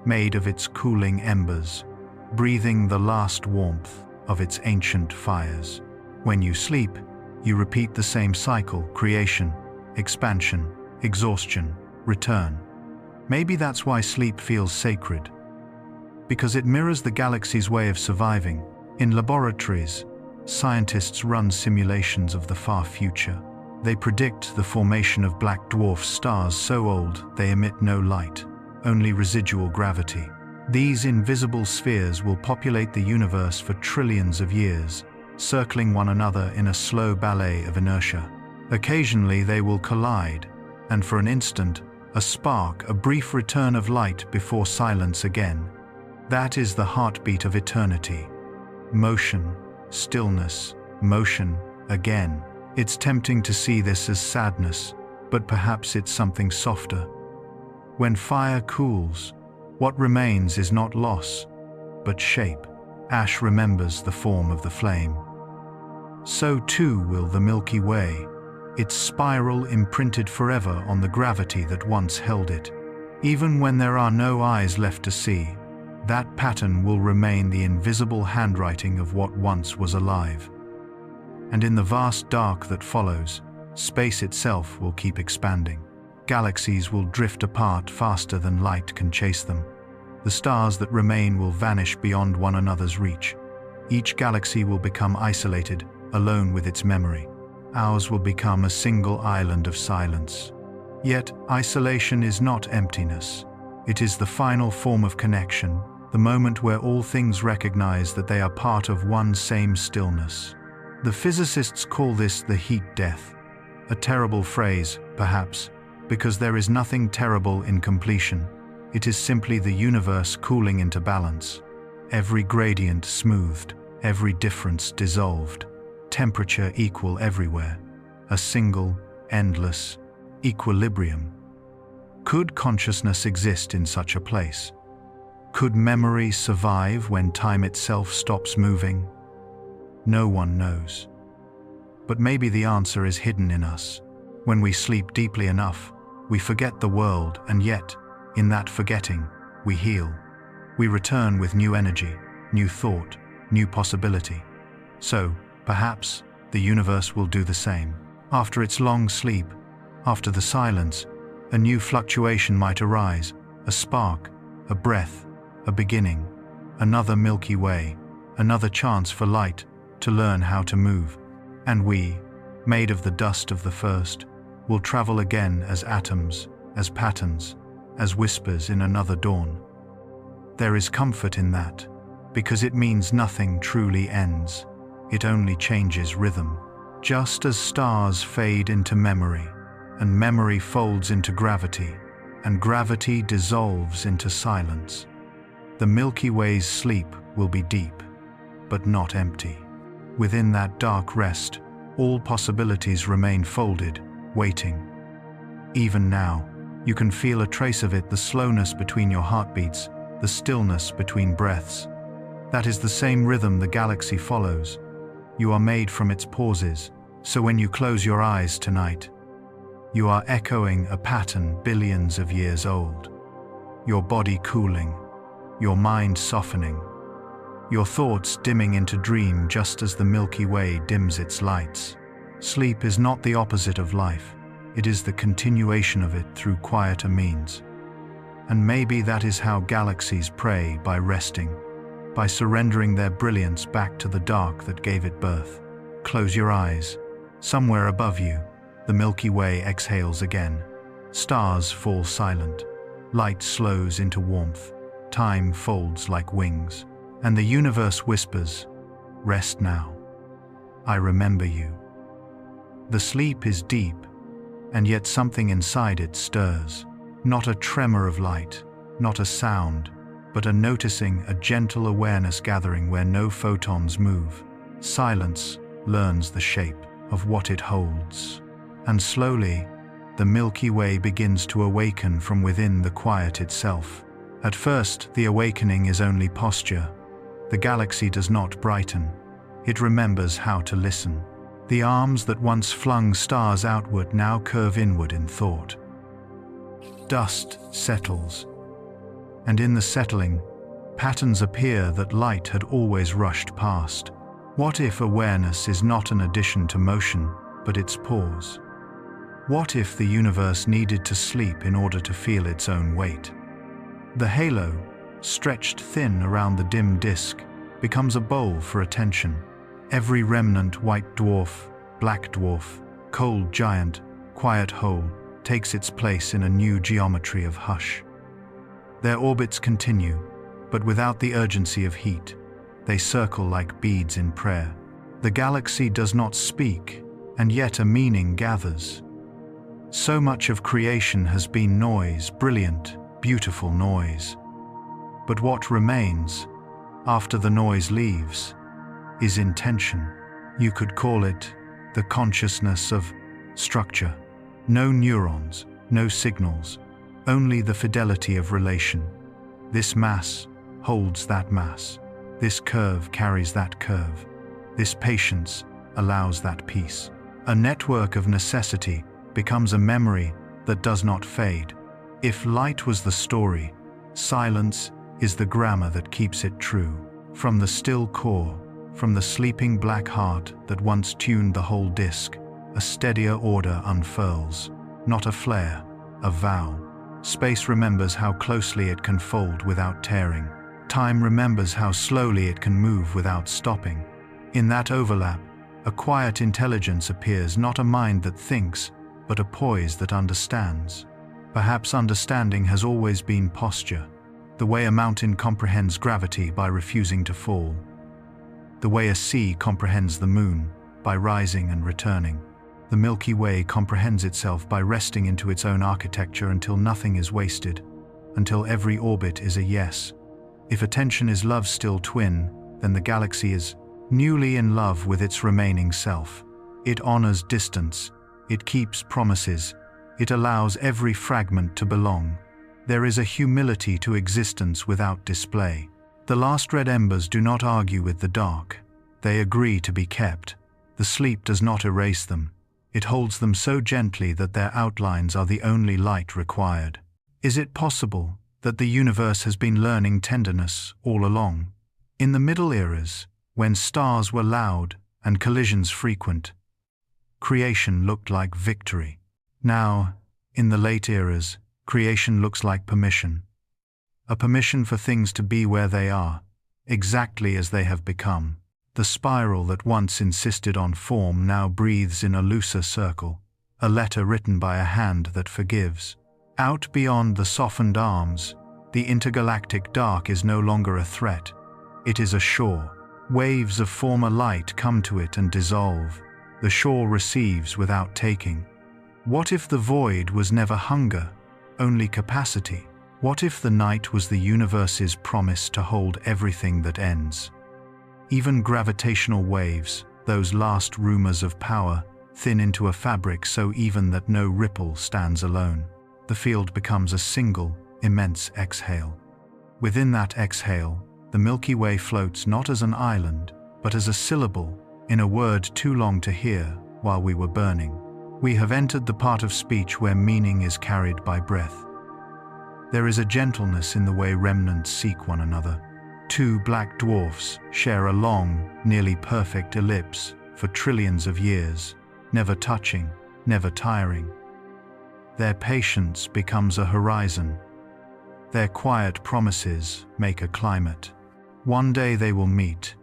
made of its cooling embers, breathing the last warmth of its ancient fires. When you sleep, you repeat the same cycle: creation, expansion, exhaustion, return. Maybe that's why sleep feels sacred. Because it mirrors the galaxy's way of surviving. In laboratories, scientists run simulations of the far future. They predict the formation of black dwarf stars so old they emit no light, only residual gravity. These invisible spheres will populate the universe for trillions of years, circling one another in a slow ballet of inertia. Occasionally they will collide, and for an instant, a spark, a brief return of light before silence again. That is the heartbeat of eternity. Motion, stillness, motion, again. It's tempting to see this as sadness, but perhaps it's something softer. When fire cools, what remains is not loss, but shape. Ash remembers the form of the flame. So too will the Milky Way, its spiral imprinted forever on the gravity that once held it. Even when there are no eyes left to see, that pattern will remain the invisible handwriting of what once was alive. And in the vast dark that follows, space itself will keep expanding. Galaxies will drift apart faster than light can chase them. The stars that remain will vanish beyond one another's reach. Each galaxy will become isolated, alone with its memory. Ours will become a single island of silence. Yet, isolation is not emptiness. It is the final form of connection, the moment where all things recognize that they are part of one same stillness. The physicists call this the heat death, a terrible phrase, perhaps, because there is nothing terrible in completion. It is simply the universe cooling into balance. Every gradient smoothed, every difference dissolved, temperature equal everywhere, a single, endless equilibrium. Could consciousness exist in such a place? Could memory survive when time itself stops moving? No one knows. But maybe the answer is hidden in us. When we sleep deeply enough, we forget the world, and yet, in that forgetting, we heal. We return with new energy, new thought, new possibility. So, perhaps, the universe will do the same. After its long sleep, after the silence, a new fluctuation might arise, a spark, a breath, a beginning, another Milky Way, another chance for light to learn how to move. And we, made of the dust of the first, will travel again as atoms, as patterns, as whispers in another dawn. There is comfort in that, because it means nothing truly ends. It only changes rhythm. Just as stars fade into memory, and memory folds into gravity, and gravity dissolves into silence, the Milky Way's sleep will be deep, but not empty. Within that dark rest, all possibilities remain folded, waiting. Even now, you can feel a trace of it, the slowness between your heartbeats, the stillness between breaths. That is the same rhythm the galaxy follows. You are made from its pauses, so when you close your eyes tonight, you are echoing a pattern billions of years old. Your body cooling, your mind softening, your thoughts dimming into dream just as the Milky Way dims its lights. Sleep is not the opposite of life. It is the continuation of it through quieter means. And maybe that is how galaxies pray, by resting, by surrendering their brilliance back to the dark that gave it birth. Close your eyes. Somewhere above you, the Milky Way exhales again. Stars fall silent. Light slows into warmth. Time folds like wings. And the universe whispers, "Rest now. I remember you." The sleep is deep, and yet something inside it stirs. Not a tremor of light, not a sound, but a noticing, a gentle awareness gathering where no photons move. Silence learns the shape of what it holds. And slowly, the Milky Way begins to awaken from within the quiet itself. At first, the awakening is only posture. The galaxy does not brighten. It remembers how to listen. The arms that once flung stars outward now curve inward in thought. Dust settles, and in the settling, patterns appear that light had always rushed past. What if awareness is not an addition to motion, but its pause? What if the universe needed to sleep in order to feel its own weight? The halo, stretched thin around the dim disk, becomes a bowl for attention. Every remnant white dwarf, black dwarf, cold giant, quiet hole takes its place in a new geometry of hush. Their orbits continue, but without the urgency of heat. They circle like beads in prayer. The galaxy does not speak, and yet a meaning gathers. So much of creation has been noise, brilliant, beautiful noise. But what remains, after the noise leaves, is intention. You could call it the consciousness of structure. No neurons, no signals, only the fidelity of relation. This mass holds that mass. This curve carries that curve. This patience allows that peace. A network of necessity becomes a memory that does not fade. If light was the story, silence is the grammar that keeps it true. From the still core, from the sleeping black heart that once tuned the whole disk, a steadier order unfurls. Not a flare, a vow. Space remembers how closely it can fold without tearing. Time remembers how slowly it can move without stopping. In that overlap, a quiet intelligence appears, not a mind that thinks, but a poise that understands. Perhaps understanding has always been posture, the way a mountain comprehends gravity by refusing to fall, the way a sea comprehends the moon by rising and returning. The Milky Way comprehends itself by resting into its own architecture until nothing is wasted, until every orbit is a yes. If attention is love's still twin, then the galaxy is newly in love with its remaining self. It honors distance, it keeps promises, it allows every fragment to belong. There is a humility to existence without display. The last red embers do not argue with the dark. They agree to be kept. The sleep does not erase them. It holds them so gently that their outlines are the only light required. Is it possible that the universe has been learning tenderness all along? In the Middle Eras, when stars were loud and collisions frequent, creation looked like victory. Now, in the late eras, creation looks like permission. A permission for things to be where they are, exactly as they have become. The spiral that once insisted on form now breathes in a looser circle, a letter written by a hand that forgives. Out beyond the softened arms, the intergalactic dark is no longer a threat. It is a shore. Waves of former light come to it and dissolve. The shore receives without taking. What if the void was never hunger, only capacity? What if the night was the universe's promise to hold everything that ends? Even gravitational waves, those last rumors of power, thin into a fabric so even that no ripple stands alone. The field becomes a single, immense exhale. Within that exhale, the Milky Way floats not as an island, but as a syllable, in a word too long to hear while we were burning. We have entered the part of speech where meaning is carried by breath. There is a gentleness in the way remnants seek one another. Two black dwarfs share a long, nearly perfect ellipse for trillions of years, never touching, never tiring. Their patience becomes a horizon. Their quiet promises make a climate. One day they will meet,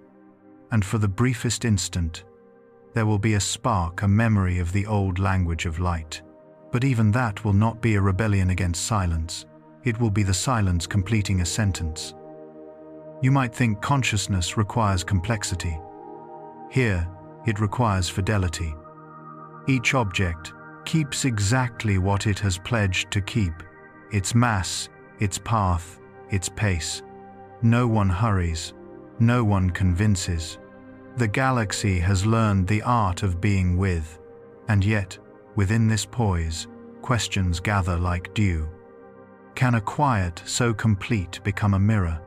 and for the briefest instant, there will be a spark, a memory of the old language of light. But even that will not be a rebellion against silence. It will be the silence completing a sentence. You might think consciousness requires complexity. Here, it requires fidelity. Each object keeps exactly what it has pledged to keep: its mass, its path, its pace. No one hurries, no one convinces. The galaxy has learned the art of being with, and yet, within this poise, questions gather like dew. Can a quiet so complete become a mirror?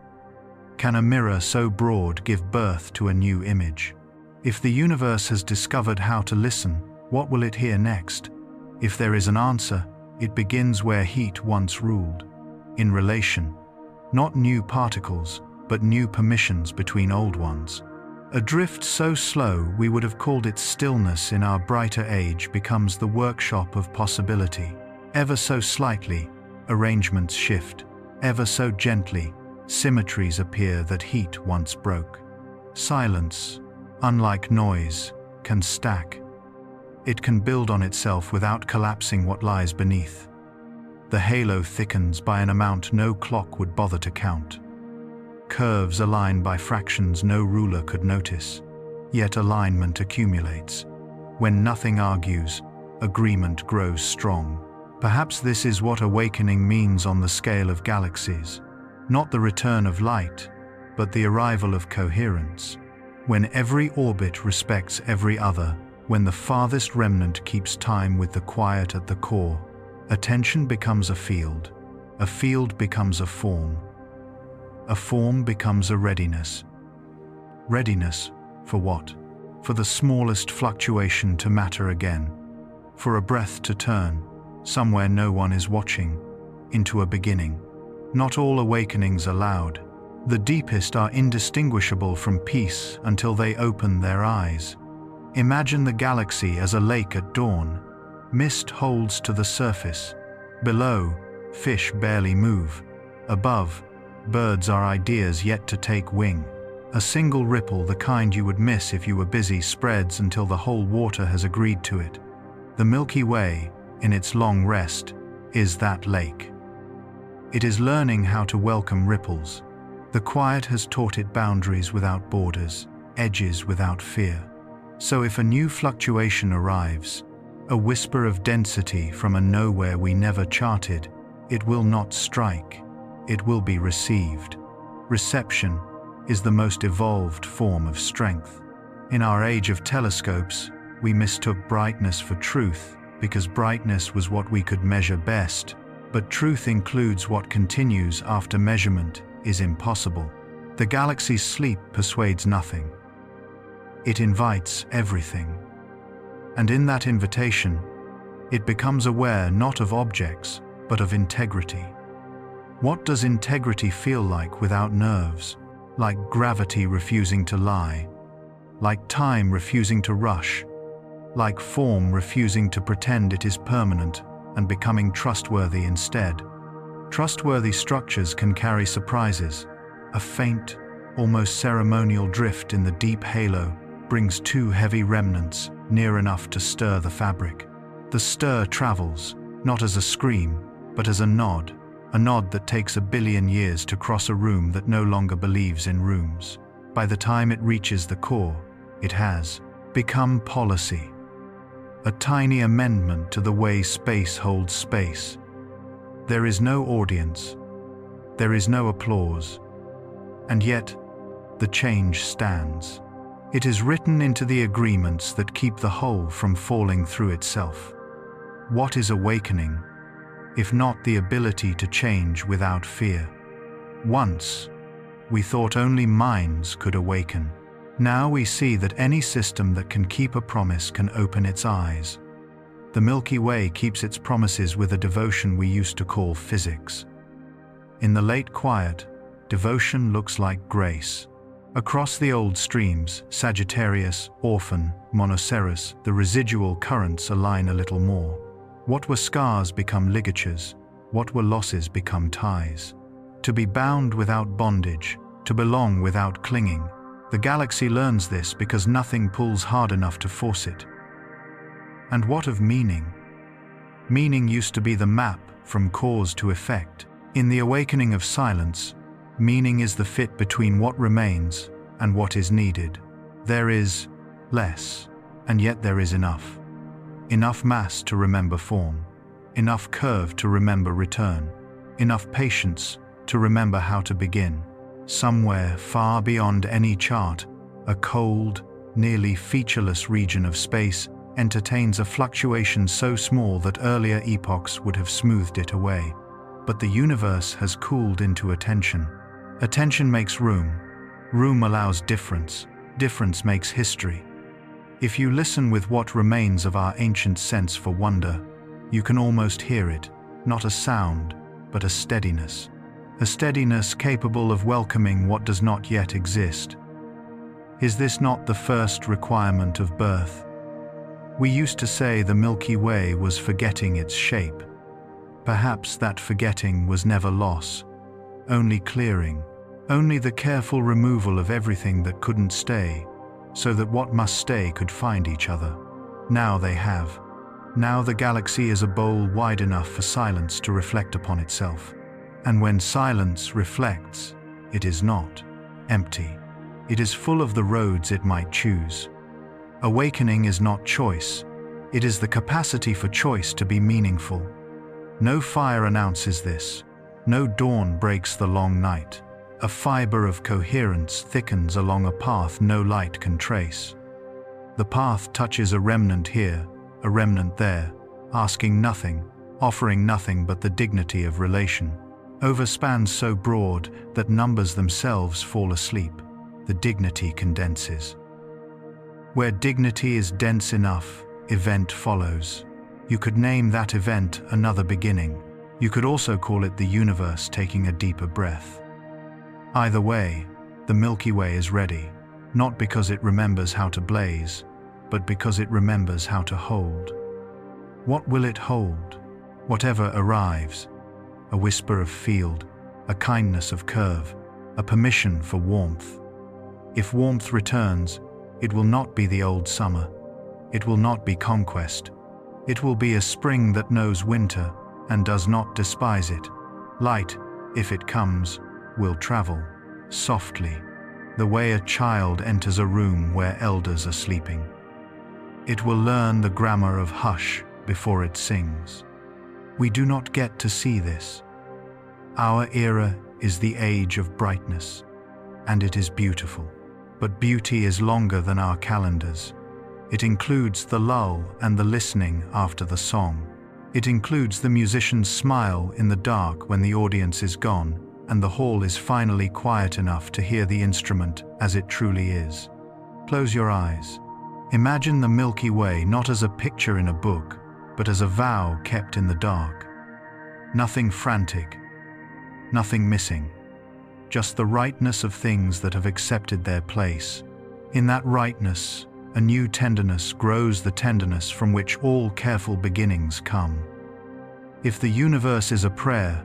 Can a mirror so broad give birth to a new image? If the universe has discovered how to listen, what will it hear next? If there is an answer, it begins where heat once ruled, in relation. Not new particles, but new permissions between old ones. A drift so slow we would have called it stillness in our brighter age becomes the workshop of possibility. Ever so slightly, arrangements shift. Ever so gently, symmetries appear that heat once broke. Silence, unlike noise, can stack. It can build on itself without collapsing what lies beneath. The halo thickens by an amount no clock would bother to count. Curves align by fractions no ruler could notice. Yet alignment accumulates. When nothing argues, agreement grows strong. Perhaps this is what awakening means on the scale of galaxies. Not the return of light, but the arrival of coherence. When every orbit respects every other, when the farthest remnant keeps time with the quiet at the core, attention becomes a field becomes a form becomes a readiness. Readiness for what? For the smallest fluctuation to matter again, for a breath to turn, somewhere no one is watching, into a beginning. Not all awakenings are loud. The deepest are indistinguishable from peace until they open their eyes. Imagine the galaxy as a lake at dawn. Mist holds to the surface. Below, fish barely move. Above, birds are ideas yet to take wing. A single ripple, the kind you would miss if you were busy, spreads until the whole water has agreed to it. The Milky Way, in its long rest, is that lake. It is learning how to welcome ripples. The quiet has taught it boundaries without borders, edges without fear. So if a new fluctuation arrives, a whisper of density from a nowhere we never charted, it will not strike, it will be received. Reception is the most evolved form of strength. In our age of telescopes, we mistook brightness for truth because brightness was what we could measure best, but truth includes what continues after measurement is impossible. The galaxy's sleep persuades nothing. It invites everything. And in that invitation, it becomes aware not of objects, but of integrity. What does integrity feel like without nerves? Like gravity refusing to lie, like time refusing to rush, like form refusing to pretend it is permanent and becoming trustworthy instead. Trustworthy structures can carry surprises. A faint, almost ceremonial drift in the deep halo brings two heavy remnants near enough to stir the fabric. The stir travels, not as a scream, but as a nod that takes 1 billion years to cross a room that no longer believes in rooms. By the time it reaches the core, it has become policy. A tiny amendment to the way space holds space. There is no audience. There is no applause. And yet, the change stands. It is written into the agreements that keep the whole from falling through itself. What is awakening, if not the ability to change without fear? Once, we thought only minds could awaken. Now we see that any system that can keep a promise can open its eyes. The Milky Way keeps its promises with a devotion we used to call physics. In the late quiet, devotion looks like grace. Across the old streams, Sagittarius, Orphan, Monoceros, the residual currents align a little more. What were scars become ligatures, what were losses become ties. To be bound without bondage, to belong without clinging. The galaxy learns this because nothing pulls hard enough to force it. And what of meaning? Meaning used to be the map from cause to effect. In the awakening of silence, meaning is the fit between what remains and what is needed. There is less, and yet there is enough. Enough mass to remember form, enough curve to remember return, enough patience to remember how to begin. Somewhere far beyond any chart, a cold, nearly featureless region of space entertains a fluctuation so small that earlier epochs would have smoothed it away. But the universe has cooled into attention. Attention makes room. Room allows difference. Difference makes history. If you listen with what remains of our ancient sense for wonder, you can almost hear it, not a sound, but a steadiness. A steadiness capable of welcoming what does not yet exist. Is this not the first requirement of birth? We used to say the Milky Way was forgetting its shape. Perhaps that forgetting was never loss, only clearing, only the careful removal of everything that couldn't stay, so that what must stay could find each other. Now they have. Now the galaxy is a bowl wide enough for silence to reflect upon itself. And when silence reflects, it is not empty. It is full of the roads it might choose. Awakening is not choice. It is the capacity for choice to be meaningful. No fire announces this. No dawn breaks the long night. A fiber of coherence thickens along a path no light can trace. The path touches a remnant here, a remnant there, asking nothing, offering nothing but the dignity of relation. Overspans so broad that numbers themselves fall asleep. The dignity condenses. Where dignity is dense enough, event follows. You could name that event another beginning. You could also call it the universe taking a deeper breath. Either way, the Milky Way is ready, not because it remembers how to blaze, but because it remembers how to hold. What will it hold? Whatever arrives. A whisper of field, a kindness of curve, a permission for warmth. If warmth returns, it will not be the old summer. It will not be conquest. It will be a spring that knows winter and does not despise it. Light, if it comes, will travel, softly, the way a child enters a room where elders are sleeping. It will learn the grammar of hush before it sings. We do not get to see this. Our era is the age of brightness, and it is beautiful. But beauty is longer than our calendars. It includes the lull and the listening after the song. It includes the musician's smile in the dark when the audience is gone and the hall is finally quiet enough to hear the instrument as it truly is. Close your eyes. Imagine the Milky Way not as a picture in a book, but as a vow kept in the dark. Nothing frantic, nothing missing, just the rightness of things that have accepted their place. In that rightness, a new tenderness grows, the tenderness from which all careful beginnings come. If the universe is a prayer,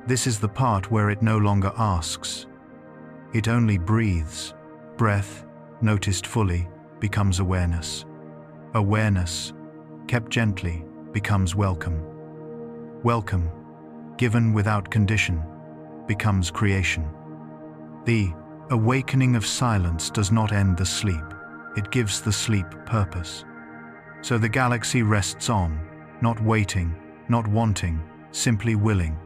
this is the part where it no longer asks. It only breathes. Breath, noticed fully, becomes awareness. Awareness, kept gently, becomes welcome. Welcome, given without condition, becomes creation. The awakening of silence does not end the sleep. It gives the sleep purpose. So the galaxy rests on, not waiting, not wanting, simply willing.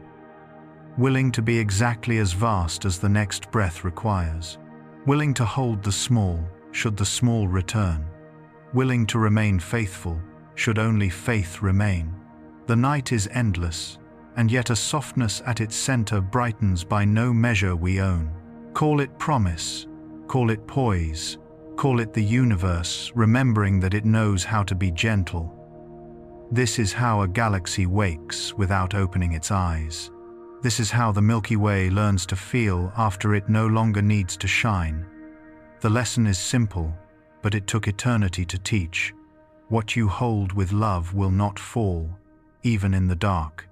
Willing to be exactly as vast as the next breath requires. Willing to hold the small, should the small return. Willing to remain faithful, should only faith remain. The night is endless, and yet a softness at its center brightens by no measure we own. Call it promise, call it poise, call it the universe, remembering that it knows how to be gentle. This is how a galaxy wakes without opening its eyes. This is how the Milky Way learns to feel after it no longer needs to shine. The lesson is simple, but it took eternity to teach. What you hold with love will not fall, even in the dark.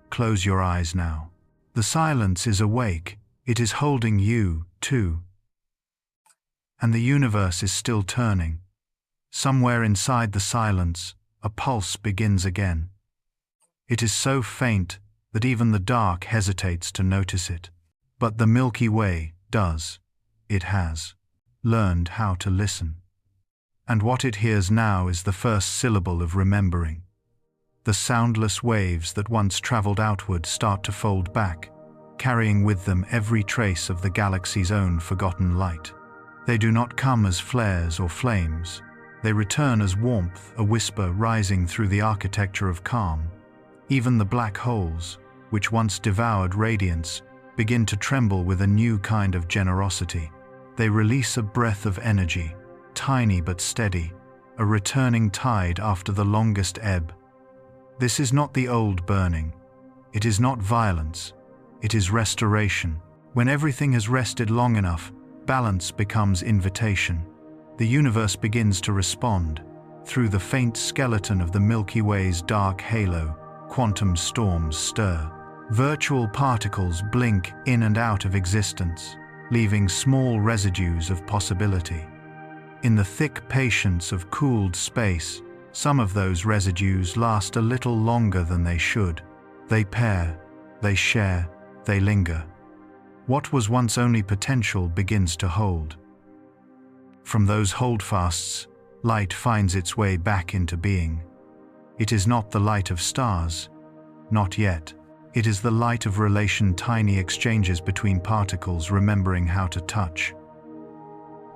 Close your eyes now. The silence is awake. It is holding you, too. And the universe is still turning. Somewhere inside the silence, a pulse begins again. It is so faint that even the dark hesitates to notice it. But the Milky Way does. It has learned how to listen. And what it hears now is the first syllable of remembering. The soundless waves that once traveled outward start to fold back, carrying with them every trace of the galaxy's own forgotten light. They do not come as flares or flames. They return as warmth, a whisper rising through the architecture of calm. Even the black holes, which once devoured radiance, begin to tremble with a new kind of generosity. They release a breath of energy, tiny but steady, a returning tide after the longest ebb. This is not the old burning. It is not violence. It is restoration. When everything has rested long enough, balance becomes invitation. The universe begins to respond. Through the faint skeleton of the Milky Way's dark halo, quantum storms stir. Virtual particles blink in and out of existence, leaving small residues of possibility. In the thick patience of cooled space, some of those residues last a little longer than they should. They pair, they share, they linger. What was once only potential begins to hold. From those holdfasts, light finds its way back into being. It is not the light of stars, not yet. It is the light of relation, tiny exchanges between particles remembering how to touch.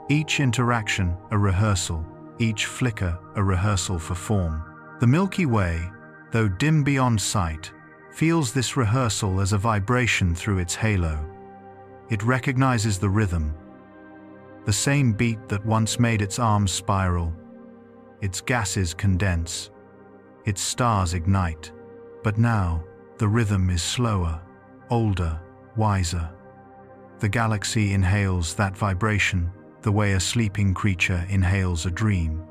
Each interaction, a rehearsal, each flicker, a rehearsal for form. The Milky Way, though dim beyond sight, feels this rehearsal as a vibration through its halo. It recognizes the rhythm, the same beat that once made its arms spiral, its gases condense, its stars ignite. But now, the rhythm is slower, older, wiser. The galaxy inhales that vibration the way a sleeping creature inhales a dream.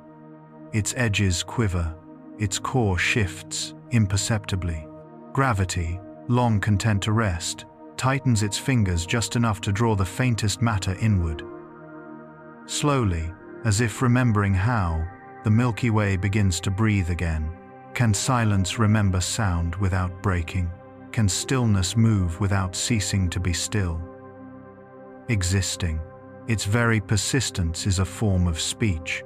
Its edges quiver, its core shifts imperceptibly. Gravity, long content to rest, tightens its fingers just enough to draw the faintest matter inward. Slowly, as if remembering how, the Milky Way begins to breathe again. Can silence remember sound without breaking? Can stillness move without ceasing to be still? Existing. Its very persistence is a form of speech.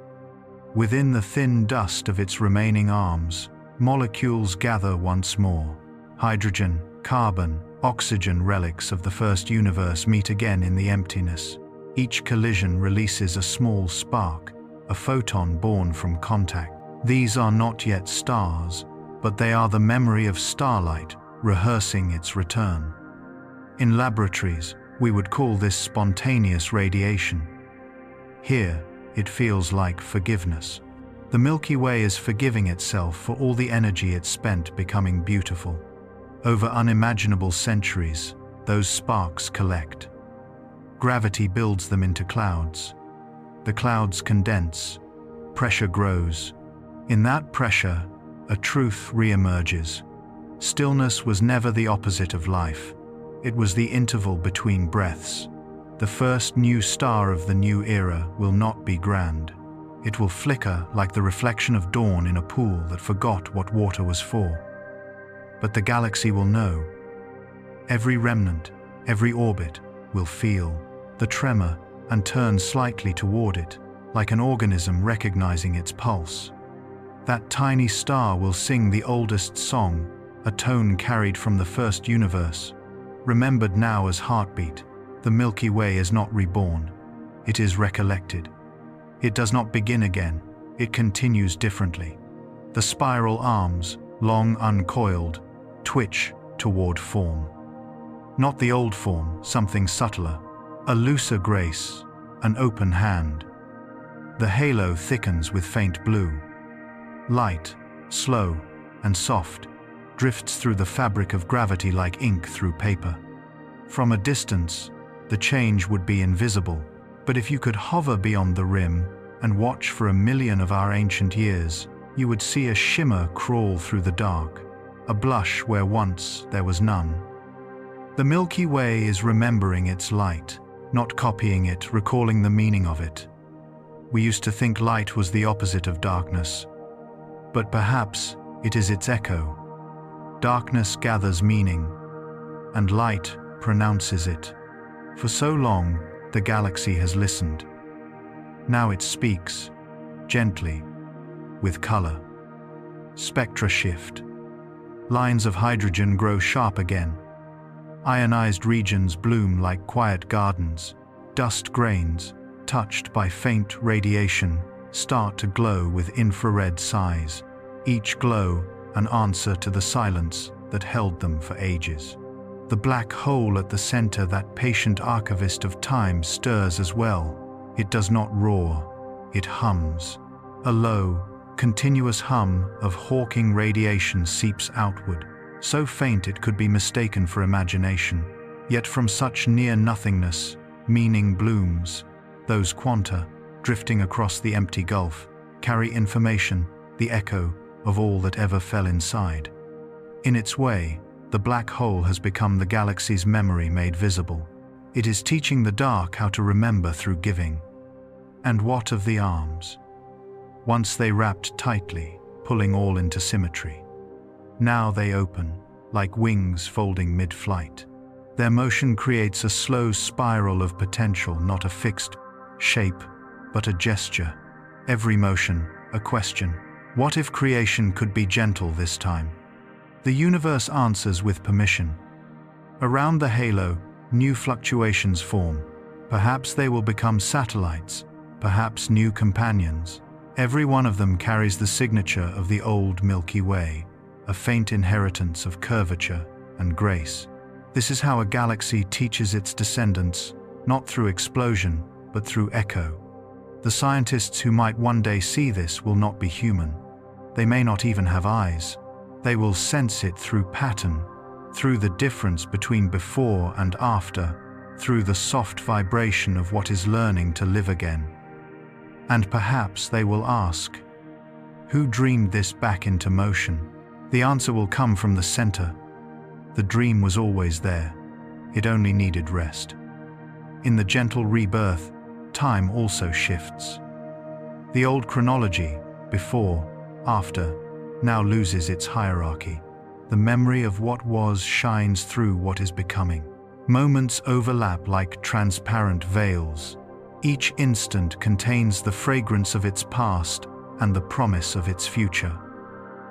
Within the thin dust of its remaining arms, molecules gather once more. Hydrogen, carbon, oxygen, relics of the first universe meet again in the emptiness. Each collision releases a small spark, a photon born from contact. These are not yet stars, but they are the memory of starlight, rehearsing its return. In laboratories, we would call this spontaneous radiation. Here, it feels like forgiveness. The Milky Way is forgiving itself for all the energy it spent becoming beautiful. Over unimaginable centuries, those sparks collect. Gravity builds them into clouds. The clouds condense. Pressure grows. In that pressure, a truth re-emerges. Stillness was never the opposite of life. It was the interval between breaths. The first new star of the new era will not be grand. It will flicker like the reflection of dawn in a pool that forgot what water was for. But the galaxy will know. Every remnant, every orbit, will feel the tremor and turn slightly toward it, like an organism recognizing its pulse. That tiny star will sing the oldest song, a tone carried from the first universe, remembered now as heartbeat. The Milky Way is not reborn. It is recollected. It does not begin again. It continues differently. The spiral arms, long uncoiled, twitch toward form. Not the old form, something subtler, a looser grace, an open hand. The halo thickens with faint blue. Light, slow, and soft, drifts through the fabric of gravity like ink through paper. From a distance, the change would be invisible, but if you could hover beyond the rim and watch for 1,000,000 of our ancient years, you would see a shimmer crawl through the dark, a blush where once there was none. The Milky Way is remembering its light, not copying it, recalling the meaning of it. We used to think light was the opposite of darkness, but perhaps it is its echo. Darkness gathers meaning, and light pronounces it. For so long, the galaxy has listened. Now it speaks, gently, with color. Spectra shift. Lines of hydrogen grow sharp again. Ionized regions bloom like quiet gardens. Dust grains, touched by faint radiation, start to glow with infrared sighs. Each glow, an answer to the silence that held them for ages. The black hole at the center, that patient archivist of time, stirs as well. It does not roar, it hums. A low, continuous hum of hawking radiation seeps outward, so faint it could be mistaken for imagination. Yet from such near nothingness, meaning blooms. Those quanta, drifting across the empty gulf, carry information, the echo of all that ever fell inside. In its way, the black hole has become the galaxy's memory made visible. It is teaching the dark how to remember through giving. And what of the arms? Once they wrapped tightly, pulling all into symmetry. Now they open, like wings folding mid-flight. Their motion creates a slow spiral of potential, not a fixed shape, but a gesture. Every motion, a question. What if creation could be gentle this time? The universe answers with permission. Around the halo, new fluctuations form. Perhaps they will become satellites, perhaps new companions. Every one of them carries the signature of the old Milky Way, a faint inheritance of curvature and grace. This is how a galaxy teaches its descendants, not through explosion, but through echo. The scientists who might one day see this will not be human. They may not even have eyes. They will sense it through pattern, through the difference between before and after, through the soft vibration of what is learning to live again. And perhaps they will ask, who dreamed this back into motion? The answer will come from the center. The dream was always there. It only needed rest. In the gentle rebirth, time also shifts. The old chronology, before, after, now loses its hierarchy. The memory of what was shines through what is becoming. Moments overlap like transparent veils. Each instant contains the fragrance of its past, and the promise of its future.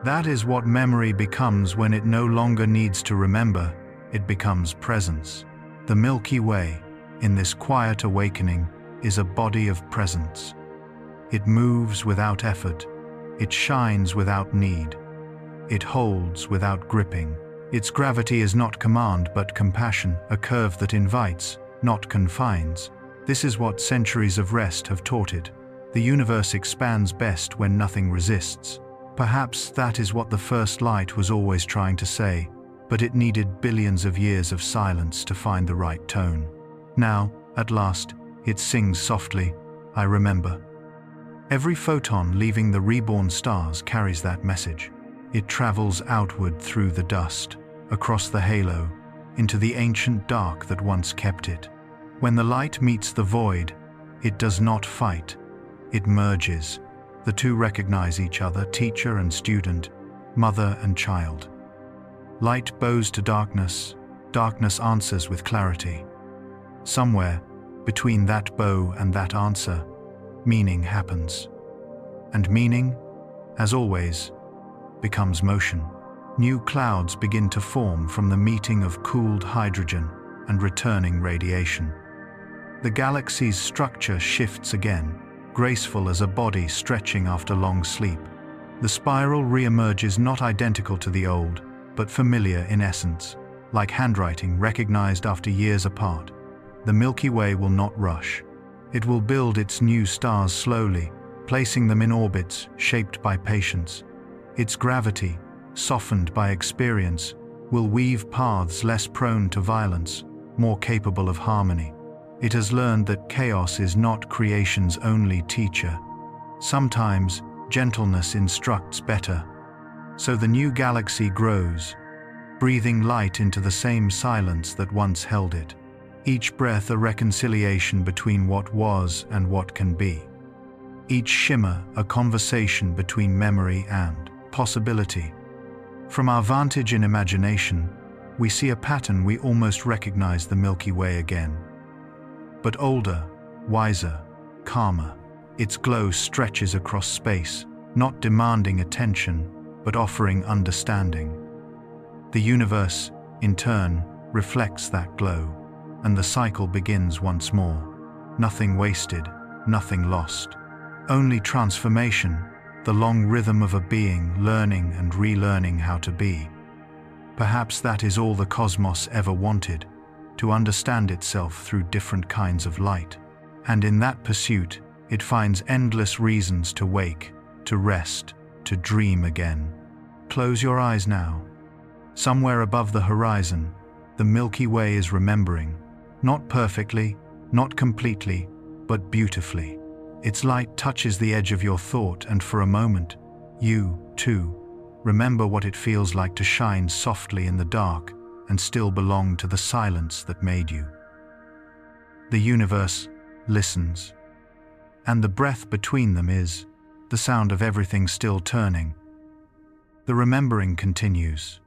That is what memory becomes when it no longer needs to remember, it becomes presence. The Milky Way, in this quiet awakening, is a body of presence. It moves without effort, it shines without need, it holds without gripping. Its gravity is not command but compassion, a curve that invites, not confines. This is what centuries of rest have taught it. The universe expands best when nothing resists. Perhaps that is what the first light was always trying to say, but it needed billions of years of silence to find the right tone. Now, at last, it sings softly, I remember. Every photon leaving the reborn stars carries that message. It travels outward through the dust, across the halo, into the ancient dark that once kept it. When the light meets the void, it does not fight, it merges. The two recognize each other, teacher and student, mother and child. Light bows to darkness, darkness answers with clarity. Somewhere, between that bow and that answer, meaning happens. And meaning, as always, becomes motion. New clouds begin to form from the meeting of cooled hydrogen and returning radiation. The galaxy's structure shifts again, graceful as a body stretching after long sleep. The spiral re-emerges not identical to the old, but familiar in essence, like handwriting recognized after years apart. The Milky Way will not rush. It will build its new stars slowly, placing them in orbits shaped by patience. Its gravity, softened by experience, will weave paths less prone to violence, more capable of harmony. It has learned that chaos is not creation's only teacher. Sometimes, gentleness instructs better. So the new galaxy grows, breathing light into the same silence that once held it. Each breath a reconciliation between what was and what can be. Each shimmer a conversation between memory and possibility. From our vantage in imagination, we see a pattern. We almost recognize the Milky Way again. But older, wiser, calmer. Its glow stretches across space, not demanding attention, but offering understanding. The universe, in turn, reflects that glow, and the cycle begins once more. Nothing wasted, nothing lost. Only transformation, the long rhythm of a being learning and relearning how to be. Perhaps that is all the cosmos ever wanted, to understand itself through different kinds of light. And in that pursuit, it finds endless reasons to wake, to rest, to dream again. Close your eyes now. Somewhere above the horizon, the Milky Way is remembering, not perfectly, not completely, but beautifully. Its light touches the edge of your thought, and for a moment, you, too, remember what it feels like to shine softly in the dark and still belong to the silence that made you. The universe listens, and the breath between them is the sound of everything still turning. The remembering continues,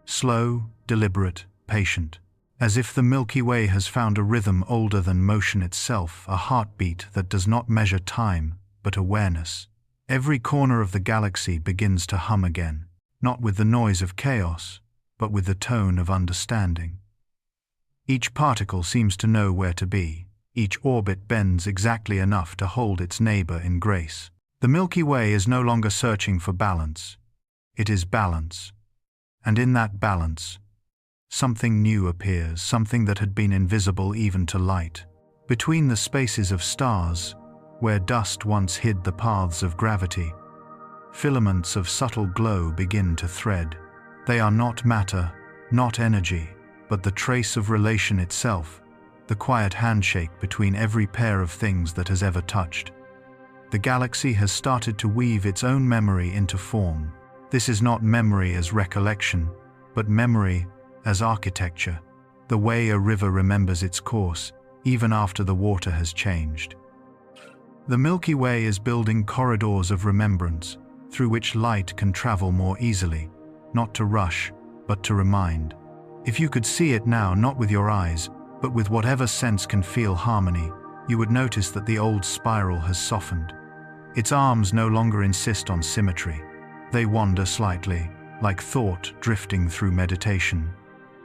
slow, deliberate, patient, as if the Milky Way has found a rhythm older than motion itself, a heartbeat that does not measure time, but awareness. Every corner of the galaxy begins to hum again, not with the noise of chaos, but with the tone of understanding. Each particle seems to know where to be. Each orbit bends exactly enough to hold its neighbor in grace. The Milky Way is no longer searching for balance. It is balance. And in that balance, something new appears, something that had been invisible even to light. Between the spaces of stars, where dust once hid the paths of gravity, filaments of subtle glow begin to thread. They are not matter, not energy, but the trace of relation itself, the quiet handshake between every pair of things that has ever touched. The galaxy has started to weave its own memory into form. This is not memory as recollection, but memory as architecture, the way a river remembers its course, even after the water has changed. The Milky Way is building corridors of remembrance, through which light can travel more easily, not to rush, but to remind. If you could see it now, not with your eyes, but with whatever sense can feel harmony, you would notice that the old spiral has softened. Its arms no longer insist on symmetry. They wander slightly, like thought drifting through meditation.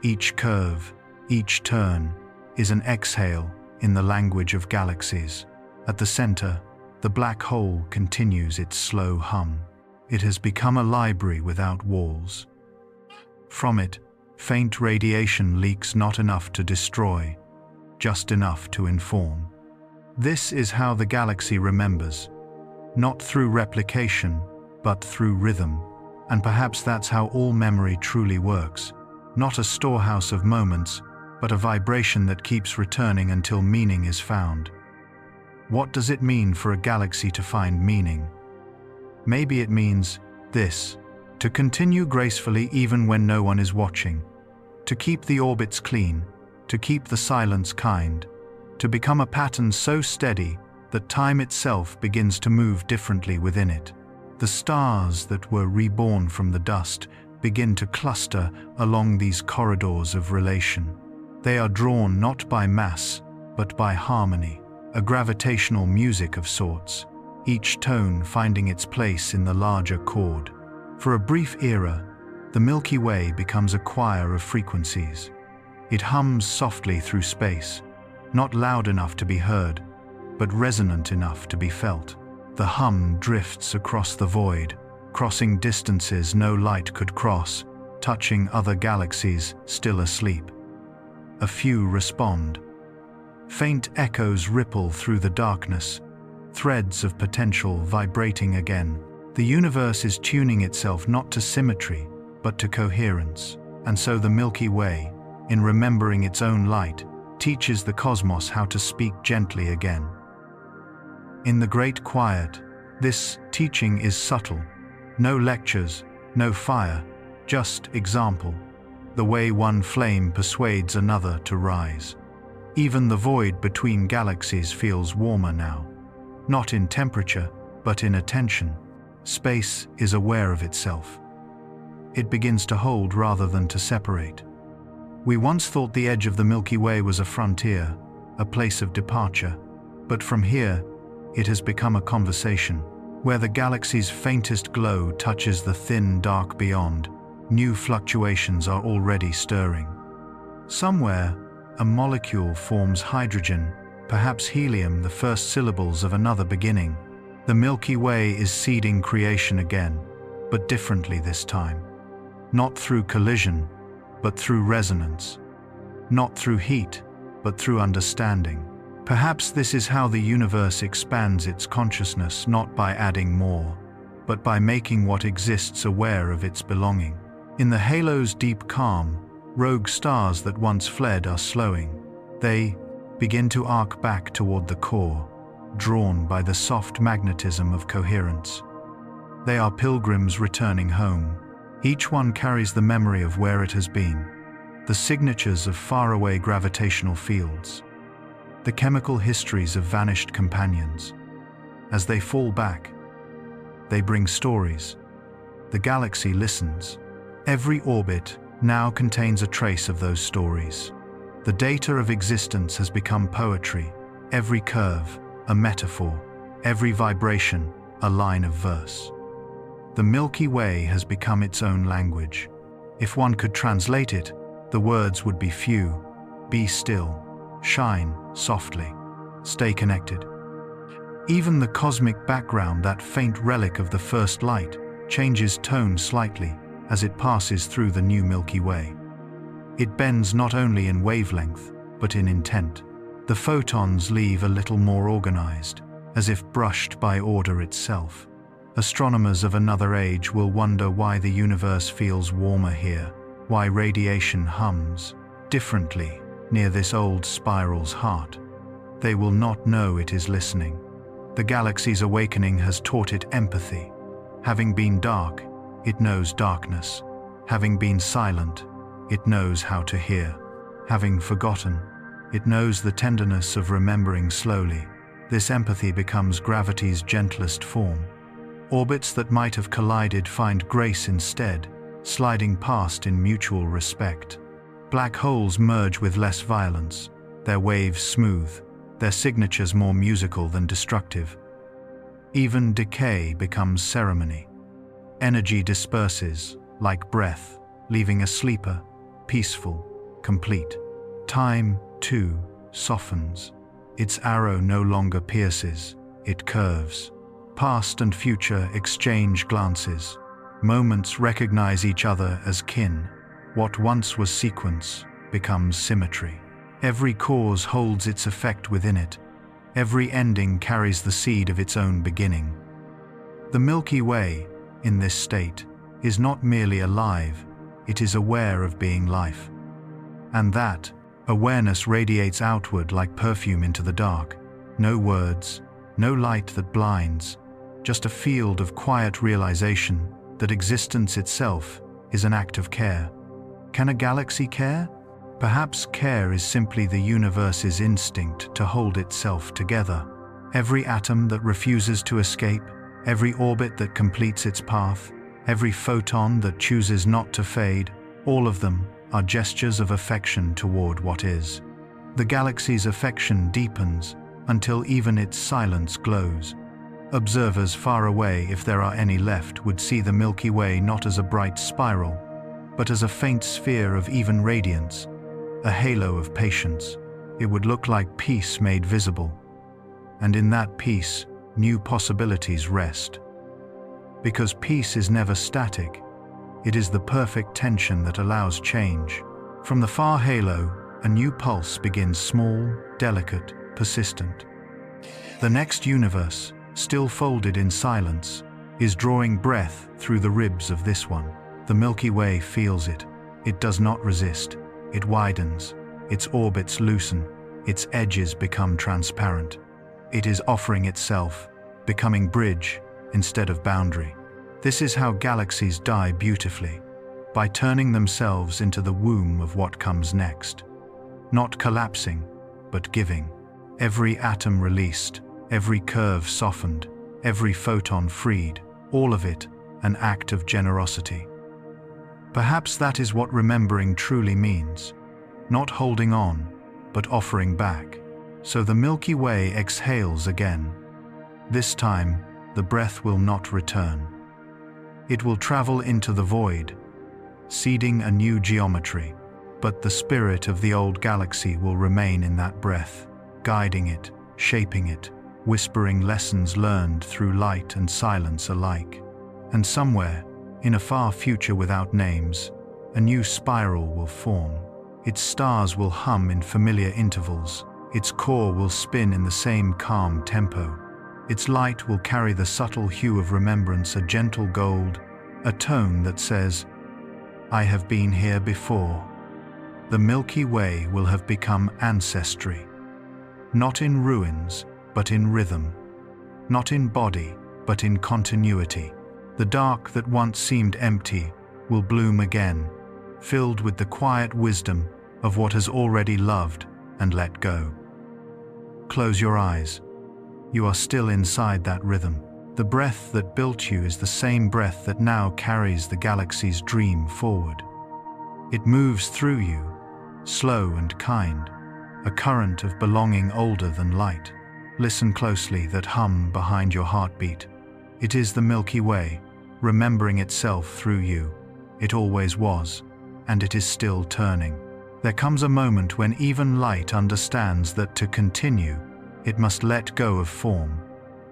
Each curve, each turn, is an exhale in the language of galaxies. At the center, the black hole continues its slow hum. It has become a library without walls. From it, faint radiation leaks, not enough to destroy, just enough to inform. This is how the galaxy remembers, not through replication, but through rhythm. And perhaps that's how all memory truly works, not a storehouse of moments, but a vibration that keeps returning until meaning is found. What does it mean for a galaxy to find meaning? Maybe it means this: to continue gracefully even when no one is watching, to keep the orbits clean, to keep the silence kind, to become a pattern so steady that time itself begins to move differently within it. The stars that were reborn from the dust begin to cluster along these corridors of relation. They are drawn not by mass, but by harmony, a gravitational music of sorts, each tone finding its place in the larger chord. For a brief era, the Milky Way becomes a choir of frequencies. It hums softly through space, not loud enough to be heard, but resonant enough to be felt. The hum drifts across the void, crossing distances no light could cross, touching other galaxies still asleep. A few respond. Faint echoes ripple through the darkness, threads of potential vibrating again. The universe is tuning itself not to symmetry, but to coherence. And so the Milky Way, in remembering its own light, teaches the cosmos how to speak gently again. In the great quiet, this teaching is subtle. No lectures, no fire, just example. The way one flame persuades another to rise. Even the void between galaxies feels warmer now. Not in temperature, but in attention. Space is aware of itself. It begins to hold rather than to separate. We once thought the edge of the Milky Way was a frontier, a place of departure. But from here, it has become a conversation, where the galaxy's faintest glow touches the thin dark beyond. New fluctuations are already stirring. Somewhere, a molecule forms hydrogen, perhaps helium, the first syllables of another beginning. The Milky Way is seeding creation again, but differently this time. Not through collision, but through resonance. Not through heat, but through understanding. Perhaps this is how the universe expands its consciousness, not by adding more, but by making what exists aware of its belonging. In the halo's deep calm, rogue stars that once fled are slowing. They begin to arc back toward the core, drawn by the soft magnetism of coherence. They are pilgrims returning home. Each one carries the memory of where it has been, the signatures of faraway gravitational fields, the chemical histories of vanished companions. As they fall back, they bring stories. The galaxy listens. Every orbit now contains a trace of those stories. The data of existence has become poetry, every curve a metaphor, every vibration a line of verse. The Milky Way has become its own language. If one could translate it, the words would be few. Be still, shine softly, stay connected. Even the cosmic background, that faint relic of the first light, changes tone slightly as it passes through the new Milky Way. It bends not only in wavelength, but in intent. The photons leave a little more organized, as if brushed by order itself. Astronomers of another age will wonder why the universe feels warmer here, why radiation hums differently near this old spiral's heart. They will not know it is listening. The galaxy's awakening has taught it empathy. Having been dark, it knows darkness. Having been silent, it knows how to hear. Having forgotten, it knows the tenderness of remembering slowly. This empathy becomes gravity's gentlest form. Orbits that might have collided find grace instead, sliding past in mutual respect. Black holes merge with less violence, their waves smooth, their signatures more musical than destructive. Even decay becomes ceremony. Energy disperses, like breath, leaving a sleeper, peaceful, complete. Time, too, softens. Its arrow no longer pierces, it curves. Past and future exchange glances. Moments recognize each other as kin. What once was sequence becomes symmetry. Every cause holds its effect within it. Every ending carries the seed of its own beginning. The Milky Way, in this state, is not merely alive, it is aware of being life. And that awareness radiates outward like perfume into the dark. No words, no light that blinds, just a field of quiet realization that existence itself is an act of care. Can a galaxy care? Perhaps care is simply the universe's instinct to hold itself together. Every atom that refuses to escape, every orbit that completes its path, every photon that chooses not to fade, all of them are gestures of affection toward what is. The galaxy's affection deepens until even its silence glows. Observers far away, if there are any left, would see the Milky Way not as a bright spiral, but as a faint sphere of even radiance, a halo of patience. It would look like peace made visible. And in that peace, new possibilities rest. Because peace is never static, it is the perfect tension that allows change. From the far halo, a new pulse begins, small, delicate, persistent. The next universe, still folded in silence, is drawing breath through the ribs of this one. The Milky Way feels it. It does not resist. It widens. Its orbits loosen. Its edges become transparent. It is offering itself, becoming bridge instead of boundary. This is how galaxies die beautifully, by turning themselves into the womb of what comes next. Not collapsing, but giving. Every atom released, every curve softened, every photon freed, all of it an act of generosity. Perhaps that is what remembering truly means. Not holding on, but offering back. So the Milky Way exhales again. This time, the breath will not return. It will travel into the void, seeding a new geometry, but the spirit of the old galaxy will remain in that breath, guiding it, shaping it, whispering lessons learned through light and silence alike. And somewhere, in a far future without names, a new spiral will form. Its stars will hum in familiar intervals. Its core will spin in the same calm tempo. Its light will carry the subtle hue of remembrance, a gentle gold, a tone that says, "I have been here before." The Milky Way will have become ancestry. Not in ruins, but in rhythm. Not in body, but in continuity. The dark that once seemed empty will bloom again, filled with the quiet wisdom of what has already loved and let go. Close your eyes. You are still inside that rhythm. The breath that built you is the same breath that now carries the galaxy's dream forward. It moves through you, slow and kind, a current of belonging older than light. Listen closely, that hum behind your heartbeat. It is the Milky Way, remembering itself through you. It always was, and it is still turning. There comes a moment when even light understands that to continue, it must let go of form.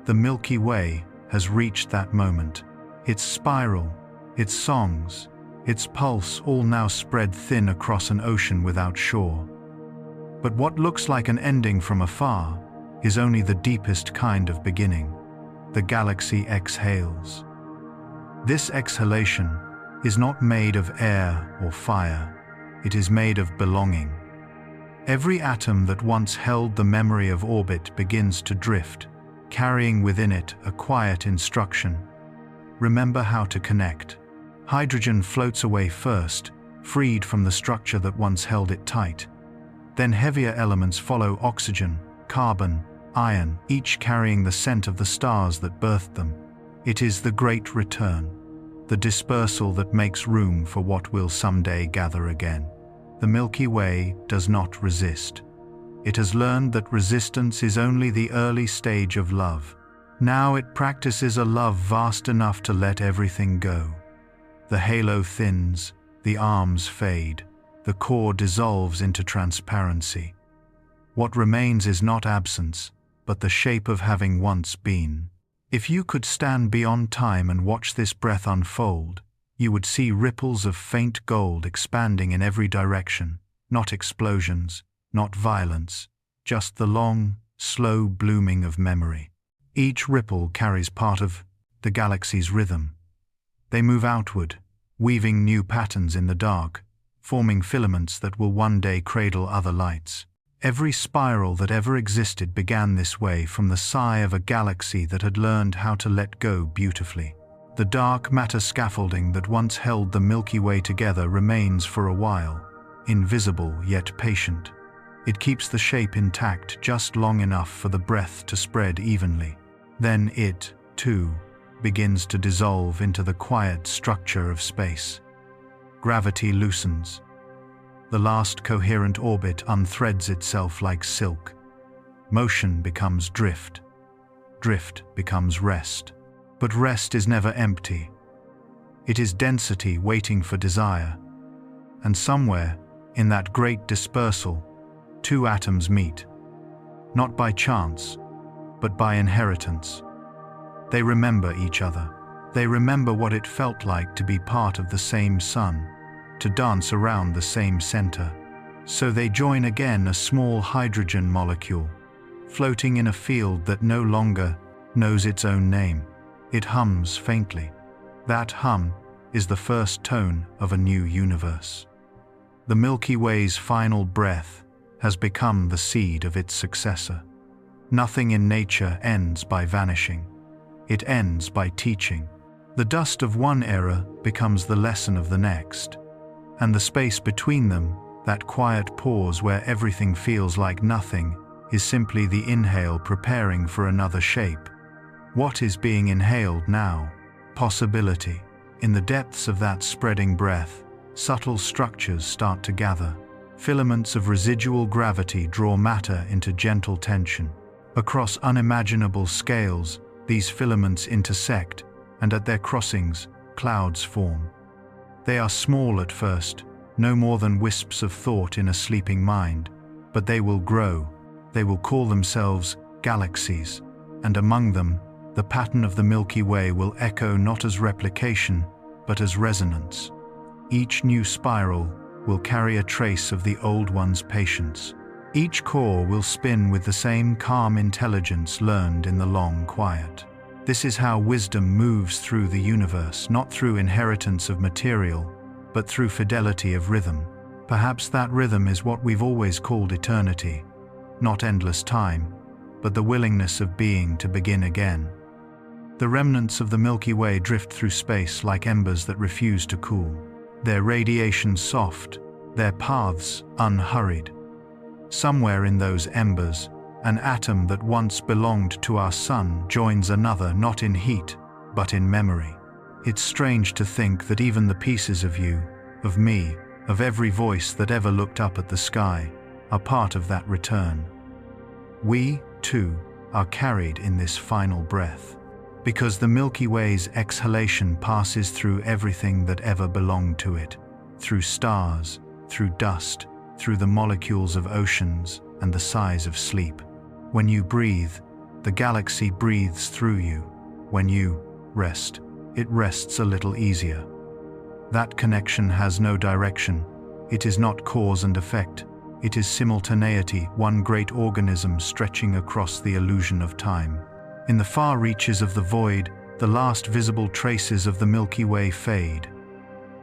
The Milky Way has reached that moment. Its spiral, its songs, its pulse all now spread thin across an ocean without shore. But what looks like an ending from afar is only the deepest kind of beginning. The galaxy exhales. This exhalation is not made of air or fire. It is made of belonging. Every atom that once held the memory of orbit begins to drift, carrying within it a quiet instruction. Remember how to connect. Hydrogen floats away first, freed from the structure that once held it tight. Then heavier elements follow: oxygen, carbon, iron, each carrying the scent of the stars that birthed them. It is the great return, the dispersal that makes room for what will someday gather again. The Milky Way does not resist. It has learned that resistance is only the early stage of love. Now it practices a love vast enough to let everything go. The halo thins, the arms fade, the core dissolves into transparency. What remains is not absence, but the shape of having once been. If you could stand beyond time and watch this breath unfold, you would see ripples of faint gold expanding in every direction, not explosions, not violence, just the long, slow blooming of memory. Each ripple carries part of the galaxy's rhythm. They move outward, weaving new patterns in the dark, forming filaments that will one day cradle other lights. Every spiral that ever existed began this way, from the sigh of a galaxy that had learned how to let go beautifully. The dark matter scaffolding that once held the Milky Way together remains for a while, invisible yet patient. It keeps the shape intact just long enough for the breath to spread evenly. Then it, too, begins to dissolve into the quiet structure of space. Gravity loosens. The last coherent orbit unthreads itself like silk. Motion becomes drift. Drift becomes rest. But rest is never empty. It is density waiting for desire. And somewhere, in that great dispersal, two atoms meet. Not by chance, but by inheritance. They remember each other. They remember what it felt like to be part of the same sun, to dance around the same center. So they join again, a small hydrogen molecule, floating in a field that no longer knows its own name. It hums faintly. That hum is the first tone of a new universe. The Milky Way's final breath has become the seed of its successor. Nothing in nature ends by vanishing. It ends by teaching. The dust of one era becomes the lesson of the next. And the space between them, that quiet pause where everything feels like nothing, is simply the inhale preparing for another shape. What is being inhaled now? Possibility. In the depths of that spreading breath, subtle structures start to gather. Filaments of residual gravity draw matter into gentle tension. Across unimaginable scales, these filaments intersect, and at their crossings, clouds form. They are small at first, no more than wisps of thought in a sleeping mind, but they will grow. They will call themselves galaxies, and among them, the pattern of the Milky Way will echo not as replication, but as resonance. Each new spiral will carry a trace of the old one's patience. Each core will spin with the same calm intelligence learned in the long quiet. This is how wisdom moves through the universe, not through inheritance of material, but through fidelity of rhythm. Perhaps that rhythm is what we've always called eternity, not endless time, but the willingness of being to begin again. The remnants of the Milky Way drift through space like embers that refuse to cool. Their radiation soft, their paths unhurried. Somewhere in those embers, an atom that once belonged to our sun joins another, not in heat, but in memory. It's strange to think that even the pieces of you, of me, of every voice that ever looked up at the sky, are part of that return. We, too, are carried in this final breath. Because the Milky Way's exhalation passes through everything that ever belonged to it, through stars, through dust, through the molecules of oceans and the sighs of sleep. When you breathe, the galaxy breathes through you. When you rest, it rests a little easier. That connection has no direction. It is not cause and effect. It is simultaneity, one great organism stretching across the illusion of time. In the far reaches of the void, the last visible traces of the Milky Way fade.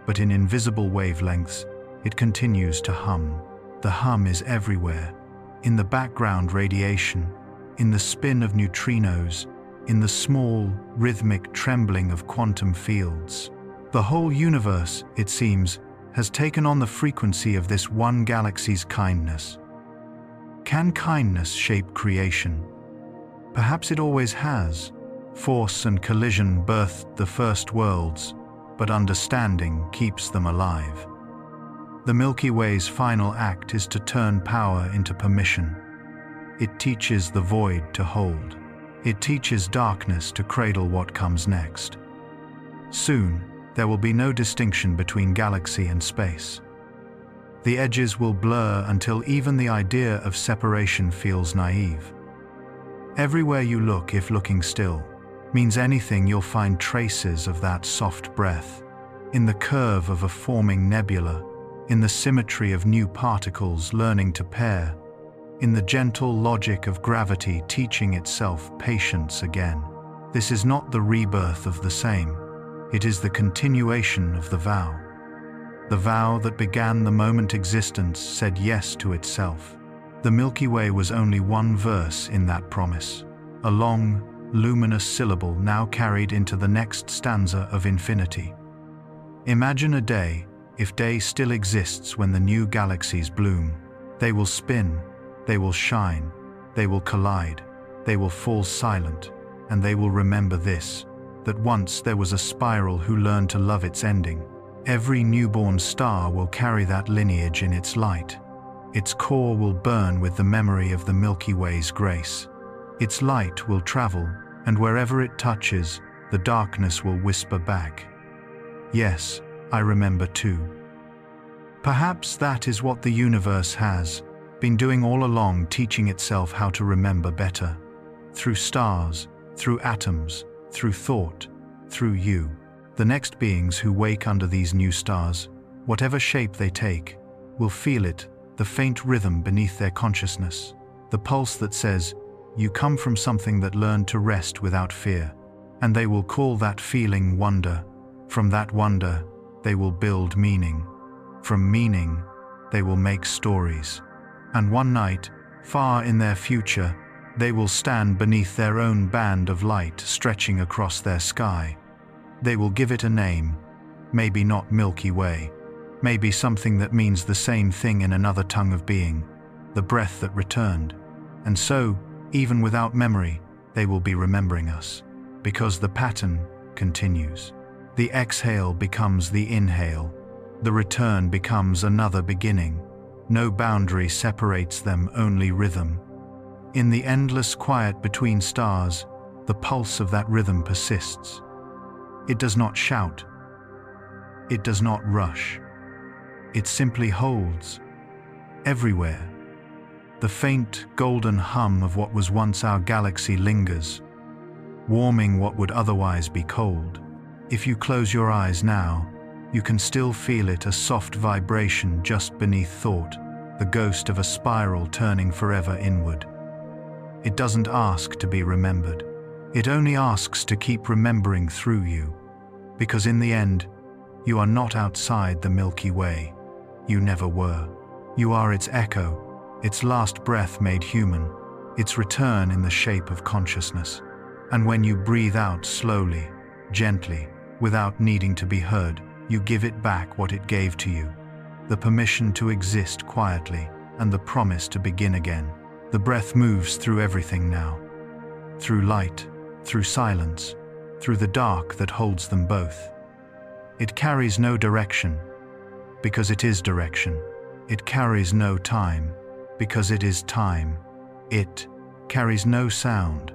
But in invisible wavelengths, it continues to hum. The hum is everywhere. In the background radiation, in the spin of neutrinos, in the small, rhythmic trembling of quantum fields. The whole universe, it seems, has taken on the frequency of this one galaxy's kindness. Can kindness shape creation? Perhaps it always has. Force and collision birthed the first worlds, but understanding keeps them alive. The Milky Way's final act is to turn power into permission. It teaches the void to hold. It teaches darkness to cradle what comes next. Soon, there will be no distinction between galaxy and space. The edges will blur until even the idea of separation feels naive. Everywhere you look, if looking still means anything, you'll find traces of that soft breath, in the curve of a forming nebula, in the symmetry of new particles learning to pair, in the gentle logic of gravity teaching itself patience again. This is not the rebirth of the same, it is the continuation of the vow. The vow that began the moment existence said yes to itself. The Milky Way was only one verse in that promise, a long, luminous syllable now carried into the next stanza of infinity. Imagine a day, if day still exists, when the new galaxies bloom. They will spin, they will shine, they will collide, they will fall silent, and they will remember this, that once there was a spiral who learned to love its ending. Every newborn star will carry that lineage in its light. Its core will burn with the memory of the Milky Way's grace. Its light will travel, and wherever it touches, the darkness will whisper back, "Yes, I remember too." Perhaps that is what the universe has been doing all along, teaching itself how to remember better. Through stars, through atoms, through thought, through you. The next beings who wake under these new stars, whatever shape they take, will feel it, the faint rhythm beneath their consciousness, the pulse that says, "You come from something that learned to rest without fear." And they will call that feeling wonder. From that wonder, they will build meaning. From meaning, they will make stories. And one night, far in their future, they will stand beneath their own band of light stretching across their sky. They will give it a name, maybe not Milky Way, maybe something that means the same thing in another tongue of being, the breath that returned. And so, even without memory, they will be remembering us, because the pattern continues. The exhale becomes the inhale, the return becomes another beginning. No boundary separates them, only rhythm. In the endless quiet between stars, the pulse of that rhythm persists. It does not shout. It does not rush. It simply holds. Everywhere, the faint golden hum of what was once our galaxy lingers, warming what would otherwise be cold. If you close your eyes now, you can still feel it, a soft vibration just beneath thought, the ghost of a spiral turning forever inward. It doesn't ask to be remembered. It only asks to keep remembering through you. Because in the end, you are not outside the Milky Way. You never were. You are its echo, its last breath made human, its return in the shape of consciousness. And when you breathe out slowly, gently, without needing to be heard, you give it back what it gave to you. The permission to exist quietly, and the promise to begin again. The breath moves through everything now. Through light, through silence, through the dark that holds them both. It carries no direction, because it is direction. It carries no time, because it is time. It carries no sound,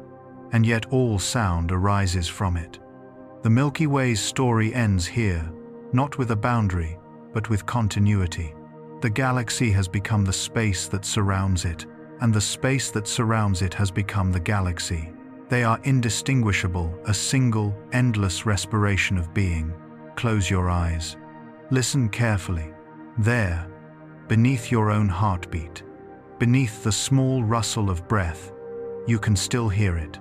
and yet all sound arises from it. The Milky Way's story ends here, not with a boundary, but with continuity. The galaxy has become the space that surrounds it, and the space that surrounds it has become the galaxy. They are indistinguishable, a single, endless respiration of being. Close your eyes. Listen carefully. There, beneath your own heartbeat, beneath the small rustle of breath, you can still hear it.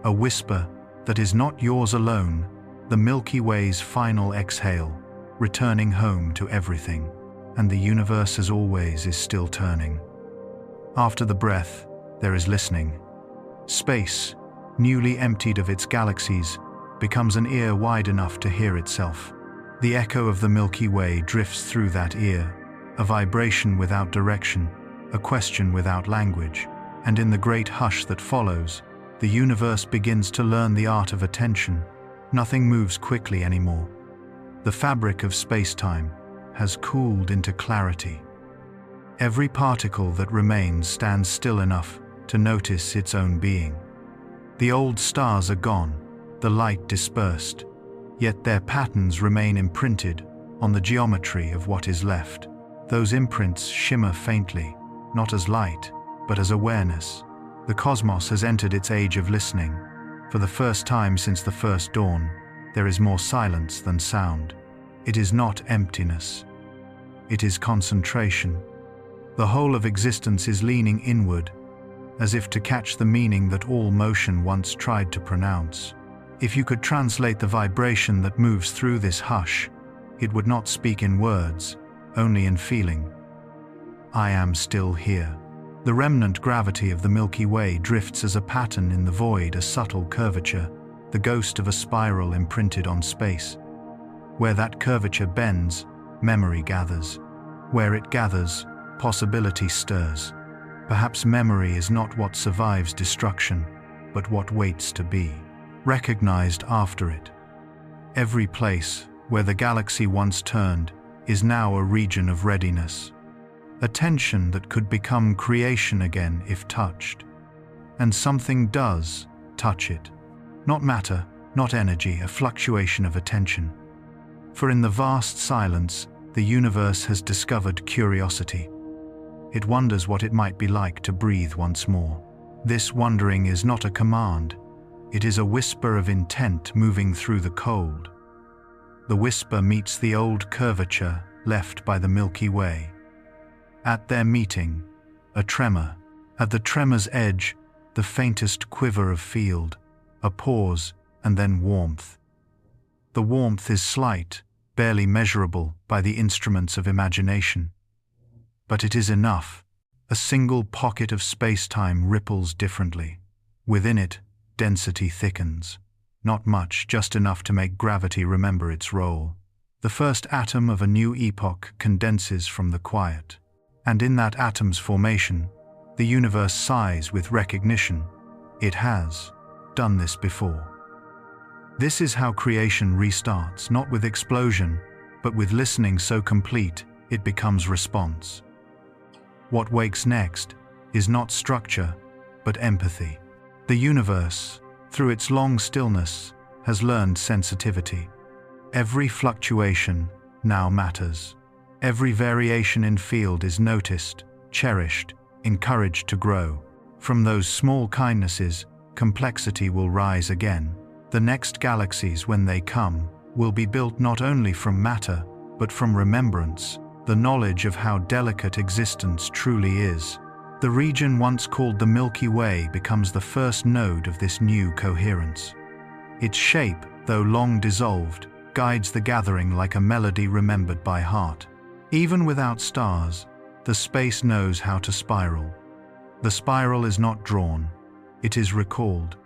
A whisper that is not yours alone, the Milky Way's final exhale, returning home to everything. And the universe, as always, is still turning. After the breath, there is listening. Space, newly emptied of its galaxies, becomes an ear wide enough to hear itself. The echo of the Milky Way drifts through that ear, a vibration without direction, a question without language. And in the great hush that follows, the universe begins to learn the art of attention. Nothing moves quickly anymore. The fabric of space-time has cooled into clarity. Every particle that remains stands still enough to notice its own being. The old stars are gone, the light dispersed, yet their patterns remain imprinted on the geometry of what is left. Those imprints shimmer faintly, not as light, but as awareness. The cosmos has entered its age of listening. For the first time since the first dawn, there is more silence than sound. It is not emptiness. It is concentration. The whole of existence is leaning inward, as if to catch the meaning that all motion once tried to pronounce. If you could translate the vibration that moves through this hush, it would not speak in words, only in feeling. I am still here. The remnant gravity of the Milky Way drifts as a pattern in the void, a subtle curvature, the ghost of a spiral imprinted on space. Where that curvature bends, memory gathers. Where it gathers, possibility stirs. Perhaps memory is not what survives destruction, but what waits to be recognized after it. Every place where the galaxy once turned is now a region of readiness. A tension that could become creation again if touched. And something does touch it. Not matter, not energy, a fluctuation of attention. For in the vast silence, the universe has discovered curiosity. It wonders what it might be like to breathe once more. This wondering is not a command. It is a whisper of intent moving through the cold. The whisper meets the old curvature left by the Milky Way. At their meeting, a tremor. At the tremor's edge, the faintest quiver of field, a pause, and then warmth. The warmth is slight, barely measurable by the instruments of imagination. But it is enough. A single pocket of space-time ripples differently. Within it, density thickens. Not much, just enough to make gravity remember its role. The first atom of a new epoch condenses from the quiet. And in that atom's formation, the universe sighs with recognition. It has done this before. This is how creation restarts, not with explosion, but with listening so complete it becomes response. What wakes next is not structure, but empathy. The universe, through its long stillness, has learned sensitivity. Every fluctuation now matters. Every variation in field is noticed, cherished, encouraged to grow. From those small kindnesses, complexity will rise again. The next galaxies, when they come, will be built not only from matter, but from remembrance, the knowledge of how delicate existence truly is. The region once called the Milky Way becomes the first node of this new coherence. Its shape, though long dissolved, guides the gathering like a melody remembered by heart. Even without stars, the space knows how to spiral. The spiral is not drawn, it is recalled.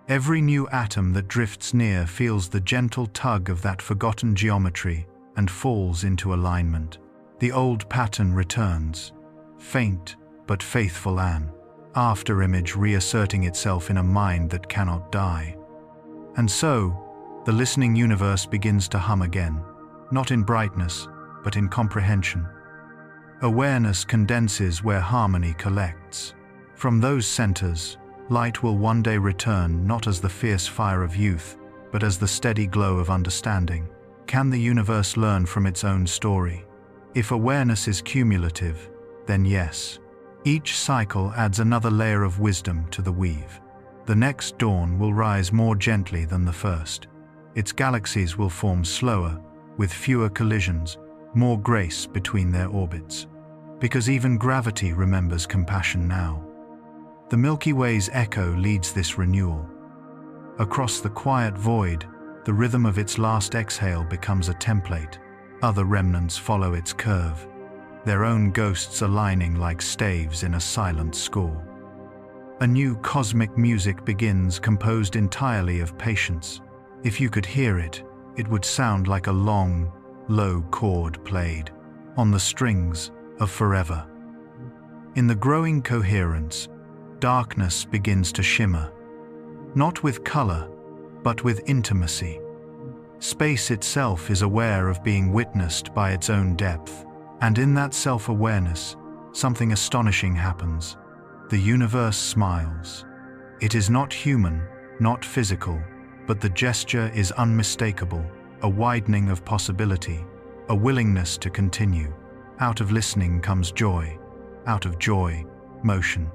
Every new atom that drifts near feels the gentle tug of that forgotten geometry and falls into alignment. The old pattern returns, faint but faithful, an after-image reasserting itself in a mind that cannot die. And so, the listening universe begins to hum again, not in brightness, but in comprehension. Awareness condenses where harmony collects. From those centers, light will one day return, not as the fierce fire of youth, but as the steady glow of understanding. Can the universe learn from its own story? If awareness is cumulative, then yes. Each cycle adds another layer of wisdom to the weave. The next dawn will rise more gently than the first. Its galaxies will form slower, with fewer collisions, more grace between their orbits. Because even gravity remembers compassion now. The Milky Way's echo leads this renewal. Across the quiet void, the rhythm of its last exhale becomes a template. Other remnants follow its curve, their own ghosts aligning like staves in a silent score. A new cosmic music begins, composed entirely of patience. If you could hear it, it would sound like a long, low chord played on the strings of forever. In the growing coherence, darkness begins to shimmer, not with color, but with intimacy. Space itself is aware of being witnessed by its own depth, and in that self-awareness, something astonishing happens. The universe smiles. It is not human, not physical, but the gesture is unmistakable, a widening of possibility, a willingness to continue. Out of listening comes joy, out of joy, motion.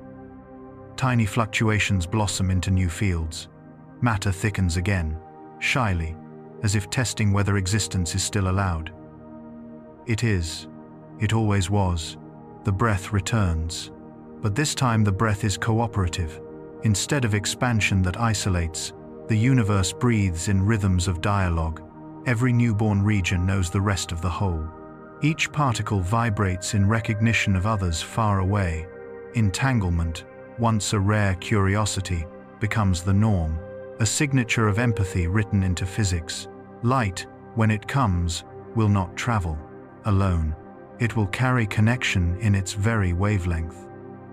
Tiny fluctuations blossom into new fields. Matter thickens again, shyly, as if testing whether existence is still allowed. It is. It always was. The breath returns. But this time the breath is cooperative. Instead of expansion that isolates, the universe breathes in rhythms of dialogue. Every newborn region knows the rest of the whole. Each particle vibrates in recognition of others far away. Entanglement, once a rare curiosity, becomes the norm, a signature of empathy written into physics. Light, when it comes, will not travel alone. It will carry connection in its very wavelength.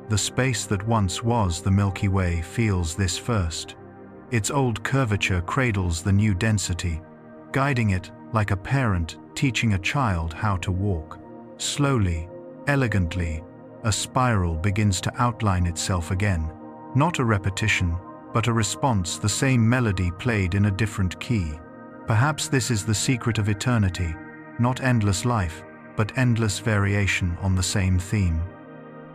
The space that once was the Milky Way feels this first. Its old curvature cradles the new density, guiding it like a parent teaching a child how to walk. Slowly, elegantly, a spiral begins to outline itself again. Not a repetition, but a response, the same melody played in a different key. Perhaps this is the secret of eternity, not endless life, but endless variation on the same theme.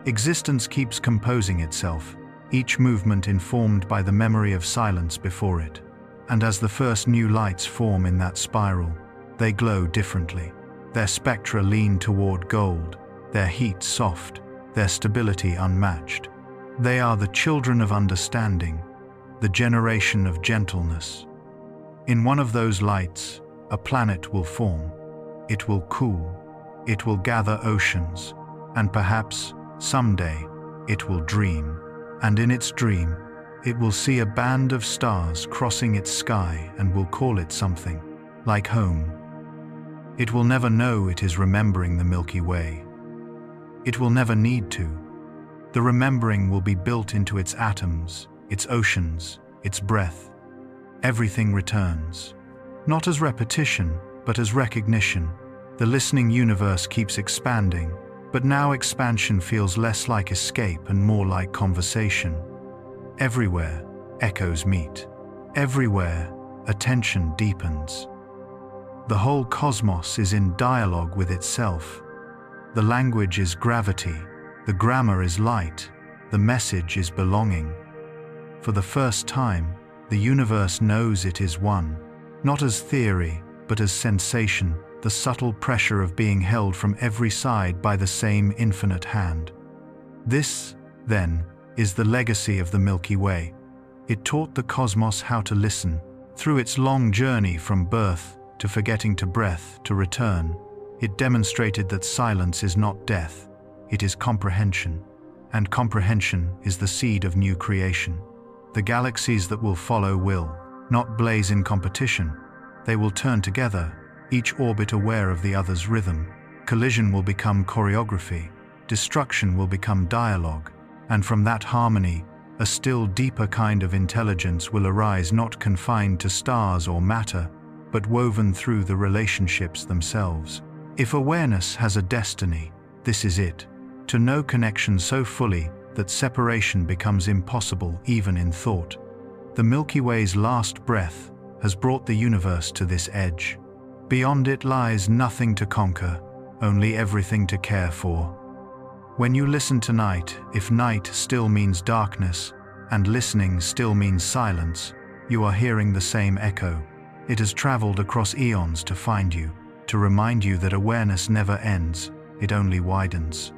Existence keeps composing itself, each movement informed by the memory of silence before it. And as the first new lights form in that spiral, they glow differently. Their spectra lean toward gold, their heat soft, their stability unmatched. They are the children of understanding, the generation of gentleness. In one of those lights, a planet will form. It will cool, it will gather oceans, and perhaps, someday, it will dream. And in its dream, it will see a band of stars crossing its sky and will call it something, like home. It will never know it is remembering the Milky Way. It will never need to. The remembering will be built into its atoms, its oceans, its breath. Everything returns. Not as repetition, but as recognition. The listening universe keeps expanding, but now expansion feels less like escape and more like conversation. Everywhere, echoes meet. Everywhere, attention deepens. The whole cosmos is in dialogue with itself. The language is gravity, the grammar is light, the message is belonging. For the first time, the universe knows it is one, not as theory, but as sensation, the subtle pressure of being held from every side by the same infinite hand. This, then, is the legacy of the Milky Way. It taught the cosmos how to listen. Through its long journey from birth to forgetting to breath to return, it demonstrated that silence is not death, it is comprehension. And comprehension is the seed of new creation. The galaxies that will follow will not blaze in competition. They will turn together, each orbit aware of the other's rhythm. Collision will become choreography, destruction will become dialogue, and from that harmony, a still deeper kind of intelligence will arise, not confined to stars or matter, but woven through the relationships themselves. If awareness has a destiny, this is it: to know connection so fully that separation becomes impossible even in thought. The Milky Way's last breath has brought the universe to this edge. Beyond it lies nothing to conquer, only everything to care for. When you listen tonight, if night still means darkness, and listening still means silence, you are hearing the same echo. It has traveled across eons to find you, to remind you that awareness never ends, it only widens.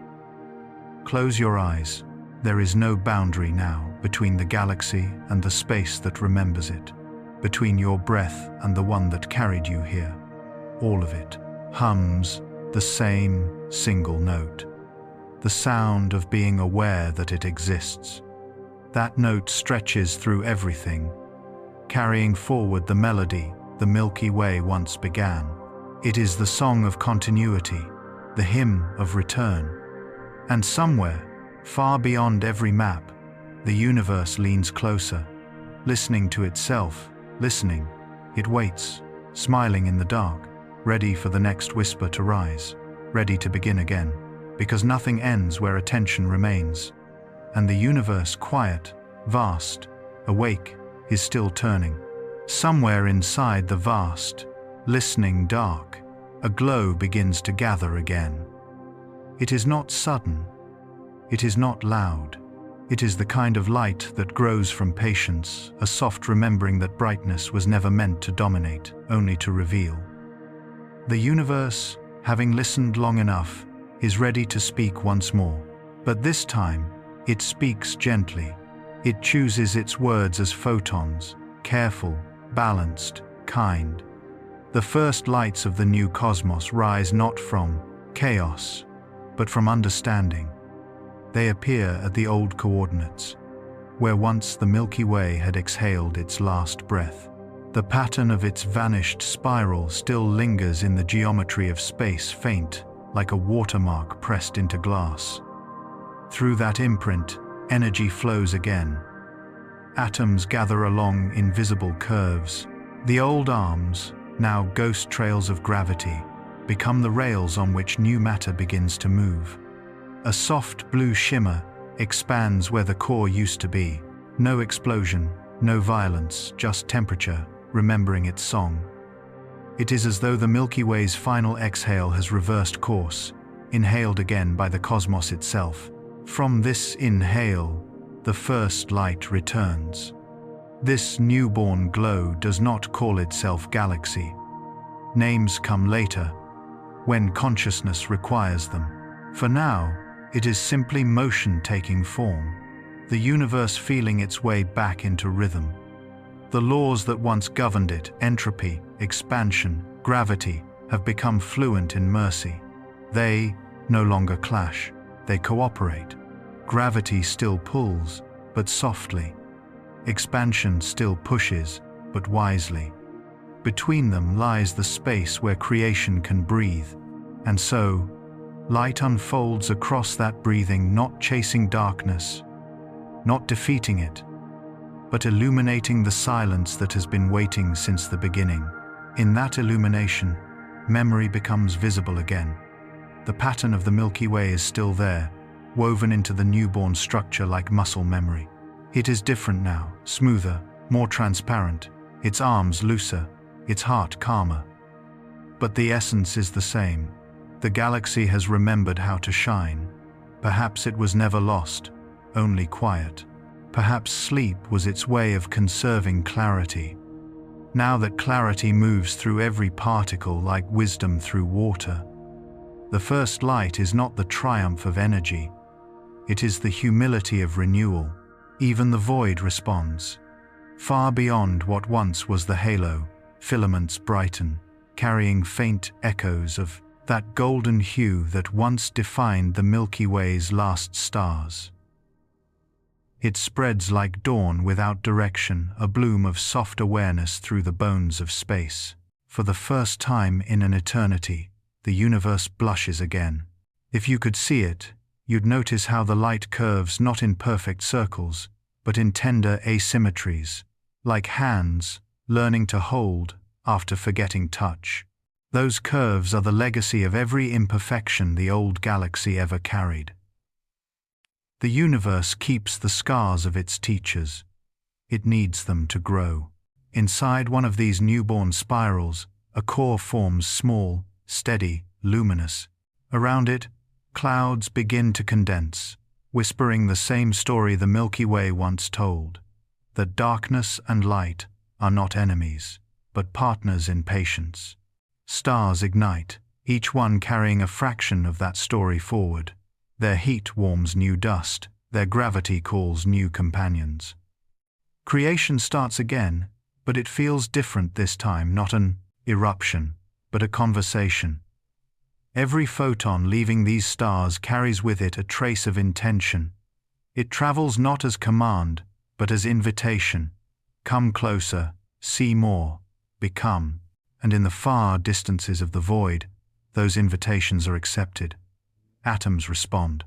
Close your eyes. There is no boundary now between the galaxy and the space that remembers it, between your breath and the one that carried you here. All of it hums the same single note. The sound of being aware that it exists. That note stretches through everything, carrying forward the melody the Milky Way once began. It is the song of continuity, the hymn of return. And somewhere, far beyond every map, the universe leans closer, listening to itself, listening. It waits, smiling in the dark, ready for the next whisper to rise, ready to begin again, because nothing ends where attention remains. And the universe, quiet, vast, awake, is still turning. Somewhere inside the vast, listening dark, a glow begins to gather again. It is not sudden. It is not loud. It is the kind of light that grows from patience, a soft remembering that brightness was never meant to dominate, only to reveal. The universe, having listened long enough, is ready to speak once more. But this time, it speaks gently. It chooses its words as photons, careful, balanced, kind. The first lights of the new cosmos rise not from chaos, but from understanding. They appear at the old coordinates, where once the Milky Way had exhaled its last breath. The pattern of its vanished spiral still lingers in the geometry of space, faint, like a watermark pressed into glass. Through that imprint, energy flows again. Atoms gather along invisible curves. The old arms, now ghost trails of gravity, become the rails on which new matter begins to move. A soft blue shimmer expands where the core used to be. No explosion, no violence, just temperature, remembering its song. It is as though the Milky Way's final exhale has reversed course, inhaled again by the cosmos itself. From this inhale, the first light returns. This newborn glow does not call itself galaxy. Names come later, when consciousness requires them. For now, it is simply motion taking form, the universe feeling its way back into rhythm. The laws that once governed it, entropy, expansion, gravity, have become fluent in mercy. They no longer clash, they cooperate. Gravity still pulls, but softly. Expansion still pushes, but wisely. Between them lies the space where creation can breathe, and so, light unfolds across that breathing, not chasing darkness, not defeating it, but illuminating the silence that has been waiting since the beginning. In that illumination, memory becomes visible again. The pattern of the Milky Way is still there, woven into the newborn structure like muscle memory. It is different now, smoother, more transparent, its arms looser, its heart calmer. But the essence is the same. The galaxy has remembered how to shine. Perhaps it was never lost, only quiet. Perhaps sleep was its way of conserving clarity. Now that clarity moves through every particle like wisdom through water, the first light is not the triumph of energy. It is the humility of renewal. Even the void responds. Far beyond what once was the halo, filaments brighten, carrying faint echoes of that golden hue that once defined the Milky Way's last stars. It spreads like dawn without direction, a bloom of soft awareness through the bones of space. For the first time in an eternity, the universe blushes again. If you could see it, you'd notice how the light curves not in perfect circles, but in tender asymmetries, like hands learning to hold after forgetting touch. Those curves are the legacy of every imperfection the old galaxy ever carried. The universe keeps the scars of its teachers. It needs them to grow. Inside one of these newborn spirals, a core forms, small, steady, luminous. Around it, clouds begin to condense, whispering the same story the Milky Way once told, that darkness and light are not enemies, but partners in patience. Stars ignite, each one carrying a fraction of that story forward. Their heat warms new dust, their gravity calls new companions. Creation starts again, but it feels different this time, not an eruption, but a conversation. Every photon leaving these stars carries with it a trace of intention. It travels not as command, but as invitation. Come closer, see more, become. And in the far distances of the void, those invitations are accepted. Atoms respond.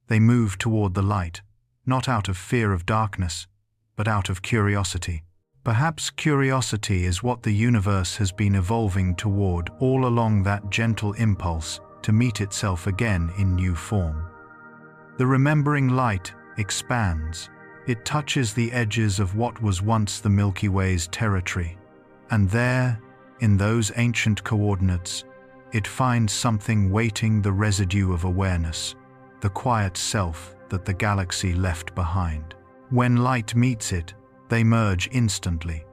They move toward the light, not out of fear of darkness, but out of curiosity. Perhaps curiosity is what the universe has been evolving toward all along, that gentle impulse to meet itself again in new form. The remembering light expands. It touches the edges of what was once the Milky Way's territory, and there, in those ancient coordinates, it finds something waiting, the residue of awareness, the quiet self that the galaxy left behind. When light meets it, they merge instantly.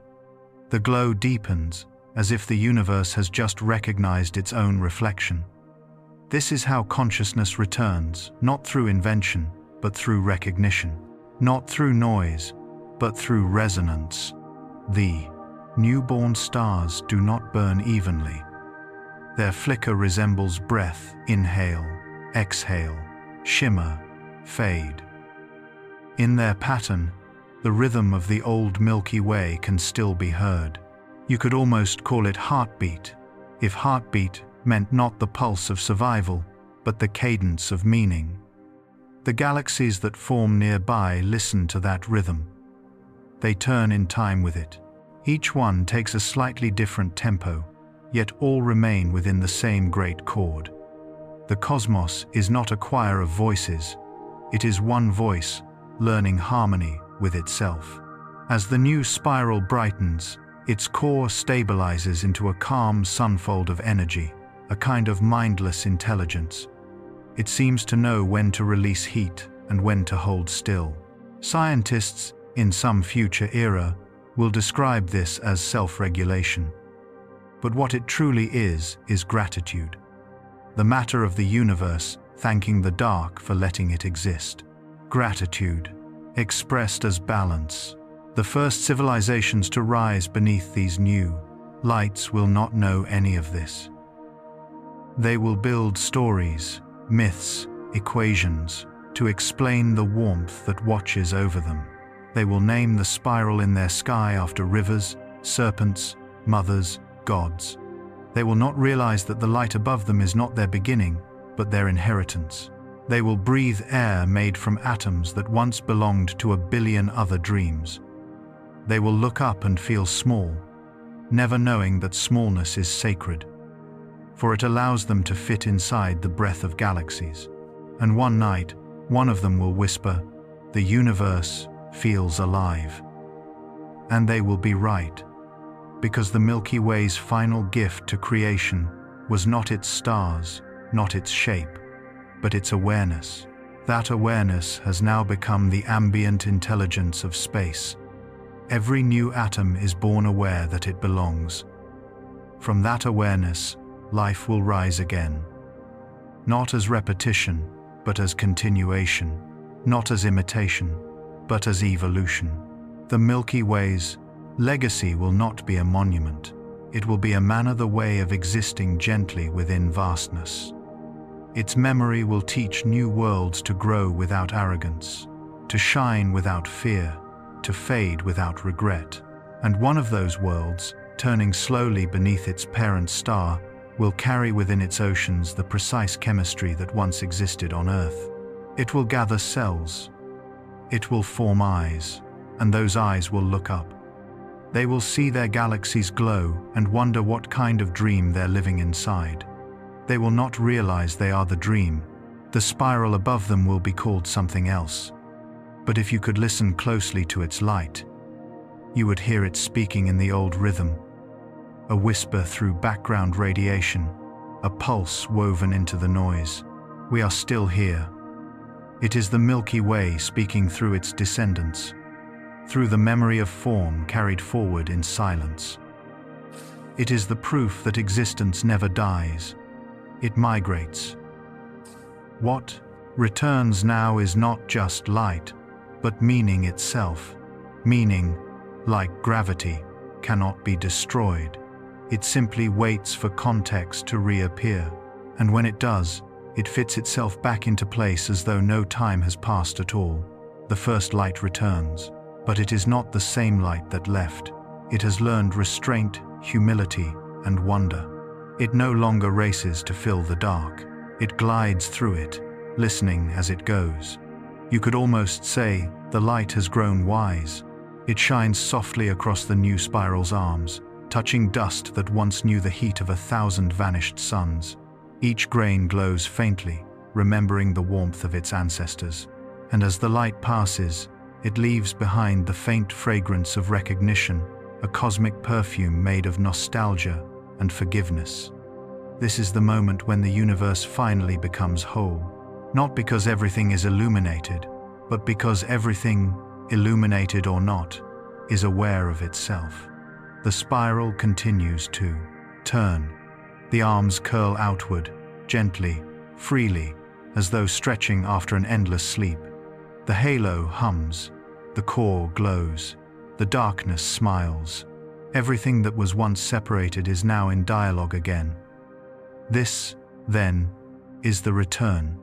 The glow deepens, as if the universe has just recognized its own reflection. This is how consciousness returns, not through invention, but through recognition. Not through noise, but through resonance. The newborn stars do not burn evenly. Their flicker resembles breath: inhale, exhale, shimmer, fade. In their pattern, the rhythm of the old Milky Way can still be heard. You could almost call it heartbeat, if heartbeat meant not the pulse of survival, but the cadence of meaning. The galaxies that form nearby listen to that rhythm. They turn in time with it. Each one takes a slightly different tempo, yet all remain within the same great chord. The cosmos is not a choir of voices. It is one voice, learning harmony with itself. As the new spiral brightens, its core stabilizes into a calm sunfold of energy, a kind of mindless intelligence. It seems to know when to release heat and when to hold still. Scientists, in some future era, will describe this as self-regulation. But what it truly is gratitude. The matter of the universe thanking the dark for letting it exist. Gratitude, expressed as balance. The first civilizations to rise beneath these new lights will not know any of this. They will build stories, myths, equations, to explain the warmth that watches over them. They will name the spiral in their sky after rivers, serpents, mothers, gods. They will not realize that the light above them is not their beginning, but their inheritance. They will breathe air made from atoms that once belonged to a billion other dreams. They will look up and feel small, never knowing that smallness is sacred, for it allows them to fit inside the breath of galaxies. And one night, one of them will whisper, "The universe feels alive." And they will be right, because the Milky Way's final gift to creation was not its stars, not its shape, but its awareness. That awareness has now become the ambient intelligence of space. Every new atom is born aware that it belongs. From that awareness, life will rise again. Not as repetition, but as continuation. Not as imitation, but as evolution. The Milky Way's legacy will not be a monument. It will be a manner, the way of existing gently within vastness. Its memory will teach new worlds to grow without arrogance, to shine without fear, to fade without regret. And one of those worlds, turning slowly beneath its parent star, will carry within its oceans the precise chemistry that once existed on Earth. It will gather cells. It will form eyes, and those eyes will look up. They will see their galaxies glow and wonder what kind of dream they're living inside. They will not realize they are the dream. The spiral above them will be called something else. But if you could listen closely to its light, you would hear it speaking in the old rhythm, a whisper through background radiation, a pulse woven into the noise. We are still here. It is the Milky Way speaking through its descendants, through the memory of form carried forward in silence. It is the proof that existence never dies. It migrates. What returns now is not just light, but meaning itself. Meaning, like gravity, cannot be destroyed. It simply waits for context to reappear, and when it does, it fits itself back into place as though no time has passed at all. The first light returns, but it is not the same light that left. It has learned restraint, humility, and wonder. It no longer races to fill the dark. It glides through it, listening as it goes. You could almost say the light has grown wise. It shines softly across the new spiral's arms, touching dust that once knew the heat of 1,000 vanished suns. Each grain glows faintly, remembering the warmth of its ancestors. And as the light passes, It leaves behind the faint fragrance of recognition, a cosmic perfume made of nostalgia and forgiveness. This is the moment when the universe finally becomes whole, not because everything is illuminated, but because everything, illuminated or not, is aware of itself. The spiral continues to turn. The arms curl outward, gently, freely, as though stretching after an endless sleep. The halo hums, the core glows, the darkness smiles. Everything that was once separated is now in dialogue again. This, then, is the return.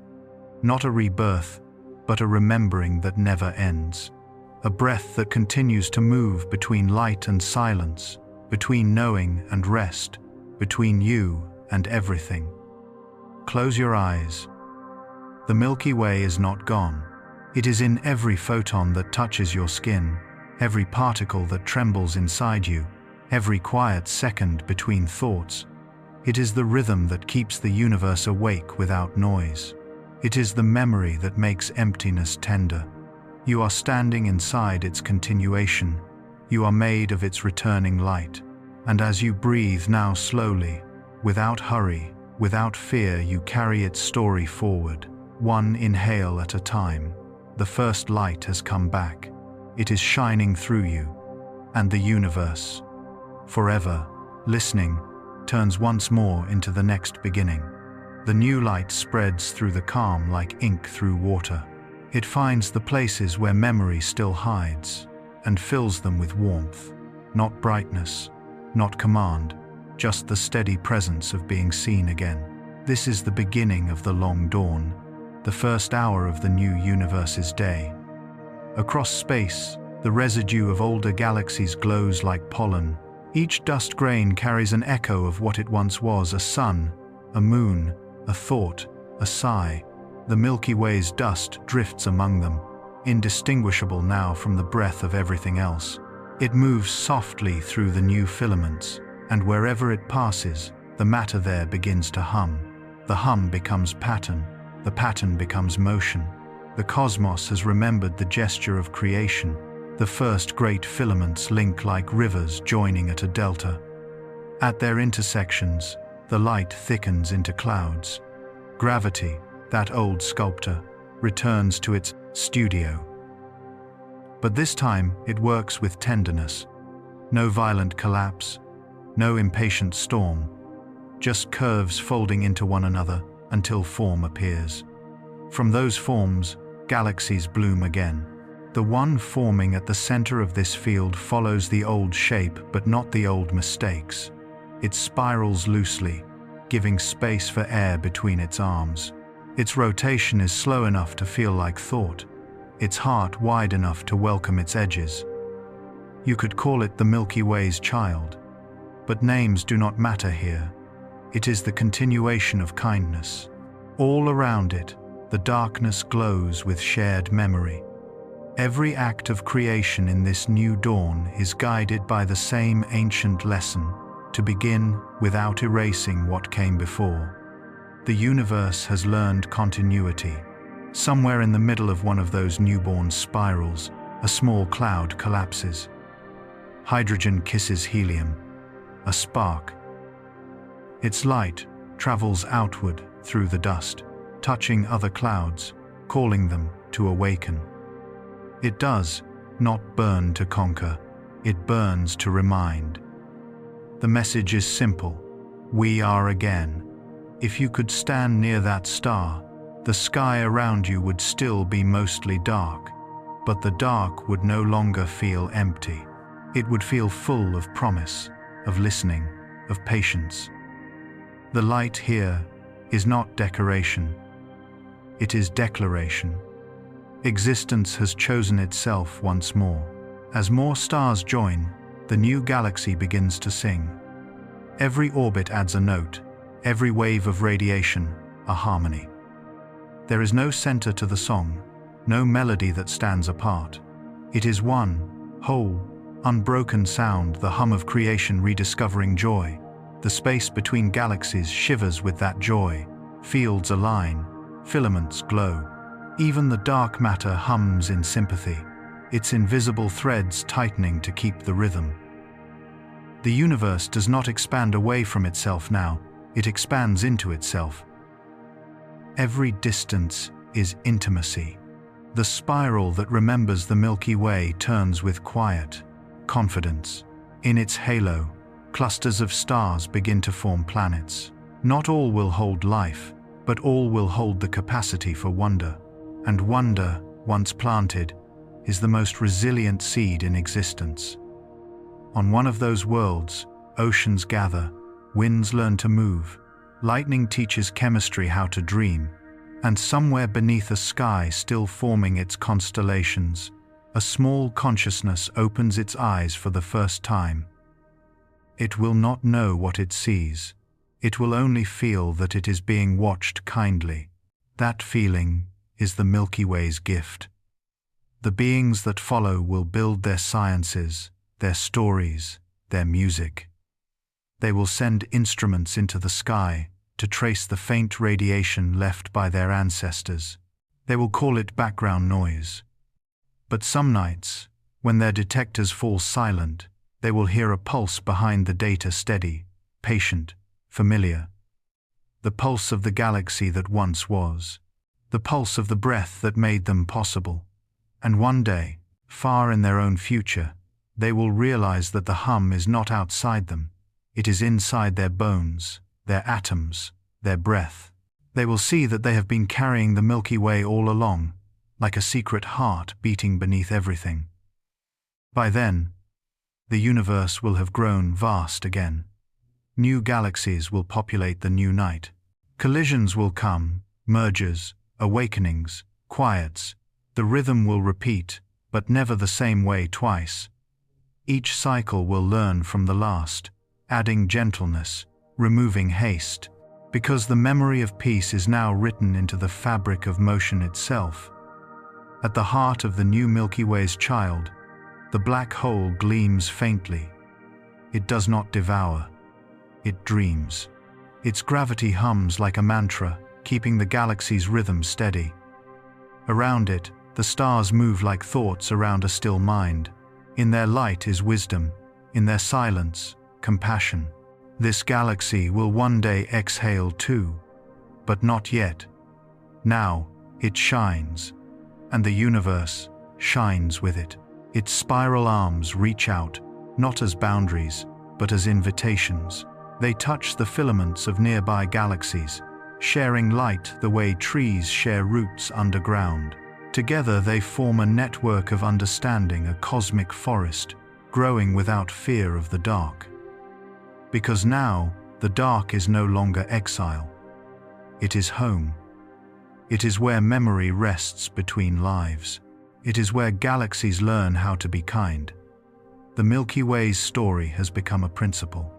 Not a rebirth, but a remembering that never ends. A breath that continues to move between light and silence, between knowing and rest, between you and everything. Close your eyes. The Milky Way is not gone. It is in every photon that touches your skin, every particle that trembles inside you, every quiet second between thoughts. It is the rhythm that keeps the universe awake without noise. It is the memory that makes emptiness tender. You are standing inside its continuation. You are made of its returning light. And as you breathe now slowly, without hurry, without fear, you carry its story forward, one inhale at a time. The first light has come back. It is shining through you. And the universe, forever, listening, turns once more into the next beginning. The new light spreads through the calm like ink through water. It finds the places where memory still hides, and fills them with warmth, not brightness, not command, just the steady presence of being seen again. This is the beginning of the long dawn, the first hour of the new universe's day. Across space, the residue of older galaxies glows like pollen. Each dust grain carries an echo of what it once was: a sun, a moon, a thought, a sigh. The Milky Way's dust drifts among them, indistinguishable now from the breath of everything else. It moves softly through the new filaments, and wherever it passes, the matter there begins to hum. The hum becomes pattern, the pattern becomes motion. The cosmos has remembered the gesture of creation. The first great filaments link like rivers joining at a delta. At their intersections, the light thickens into clouds. Gravity, that old sculptor, returns to its studio. But this time it works with tenderness. No violent collapse, no impatient storm, just curves folding into one another until form appears. From those forms, galaxies bloom again. The one forming at the center of this field follows the old shape but not the old mistakes. It spirals loosely, giving space for air between its arms. Its rotation is slow enough to feel like thought, its heart wide enough to welcome its edges. You could call it the Milky Way's child, but names do not matter here. It is the continuation of kindness. All around it, the darkness glows with shared memory. Every act of creation in this new dawn is guided by the same ancient lesson: to begin without erasing what came before. The universe has learned continuity. Somewhere in the middle of one of those newborn spirals, a small cloud collapses. Hydrogen kisses helium, a spark. Its light travels outward through the dust, touching other clouds, calling them to awaken. It does not burn to conquer, it burns to remind. The message is simple: we are again. If you could stand near that star, the sky around you would still be mostly dark, but the dark would no longer feel empty. It would feel full of promise, of listening, of patience. The light here is not decoration, it is declaration. Existence has chosen itself once more. As more stars join, the new galaxy begins to sing. Every orbit adds a note, every wave of radiation, a harmony. There is no center to the song, no melody that stands apart. It is one, whole, unbroken sound, the hum of creation rediscovering joy. The space between galaxies shivers with that joy. Fields align, filaments glow. Even the dark matter hums in sympathy. its invisible threads tightening to keep the rhythm. The universe does not expand away from itself now, it expands into itself. Every distance is intimacy. The spiral that remembers the Milky Way turns with quiet confidence. In its halo, clusters of stars begin to form planets. Not all will hold life, but all will hold the capacity for wonder. And wonder, once planted, is the most resilient seed in existence. On one of those worlds, oceans gather, winds learn to move, lightning teaches chemistry how to dream, and somewhere beneath a sky still forming its constellations, a small consciousness opens its eyes for the first time. It will not know what it sees. It will only feel that it is being watched kindly. That feeling is the Milky Way's gift. The beings that follow will build their sciences, their stories, their music. They will send instruments into the sky to trace the faint radiation left by their ancestors. They will call it background noise. But some nights, when their detectors fall silent, they will hear a pulse behind the data, steady, patient, familiar. The pulse of the galaxy that once was. The pulse of the breath that made them possible. And one day, far in their own future, they will realize that the hum is not outside them. It is inside their bones, their atoms, their breath. They will see that they have been carrying the Milky Way all along, like a secret heart beating beneath everything. By then, the universe will have grown vast again. New galaxies will populate the new night. Collisions will come, mergers, awakenings, quiets. The rhythm will repeat, but never the same way twice. Each cycle will learn from the last, adding gentleness, removing haste, because the memory of peace is now written into the fabric of motion itself. At the heart of the new Milky Way's child, the black hole gleams faintly. It does not devour. It dreams. Its gravity hums like a mantra, keeping the galaxy's rhythm steady. Around it, the stars move like thoughts around a still mind. In their light is wisdom, in their silence, compassion. This galaxy will one day exhale too, but not yet. Now, it shines, and the universe shines with it. Its spiral arms reach out, not as boundaries, but as invitations. They touch the filaments of nearby galaxies, sharing light the way trees share roots underground. Together they form a network of understanding, a cosmic forest, growing without fear of the dark. Because now, the dark is no longer exile. It is home. It is where memory rests between lives. It is where galaxies learn how to be kind. The Milky Way's story has become a principle.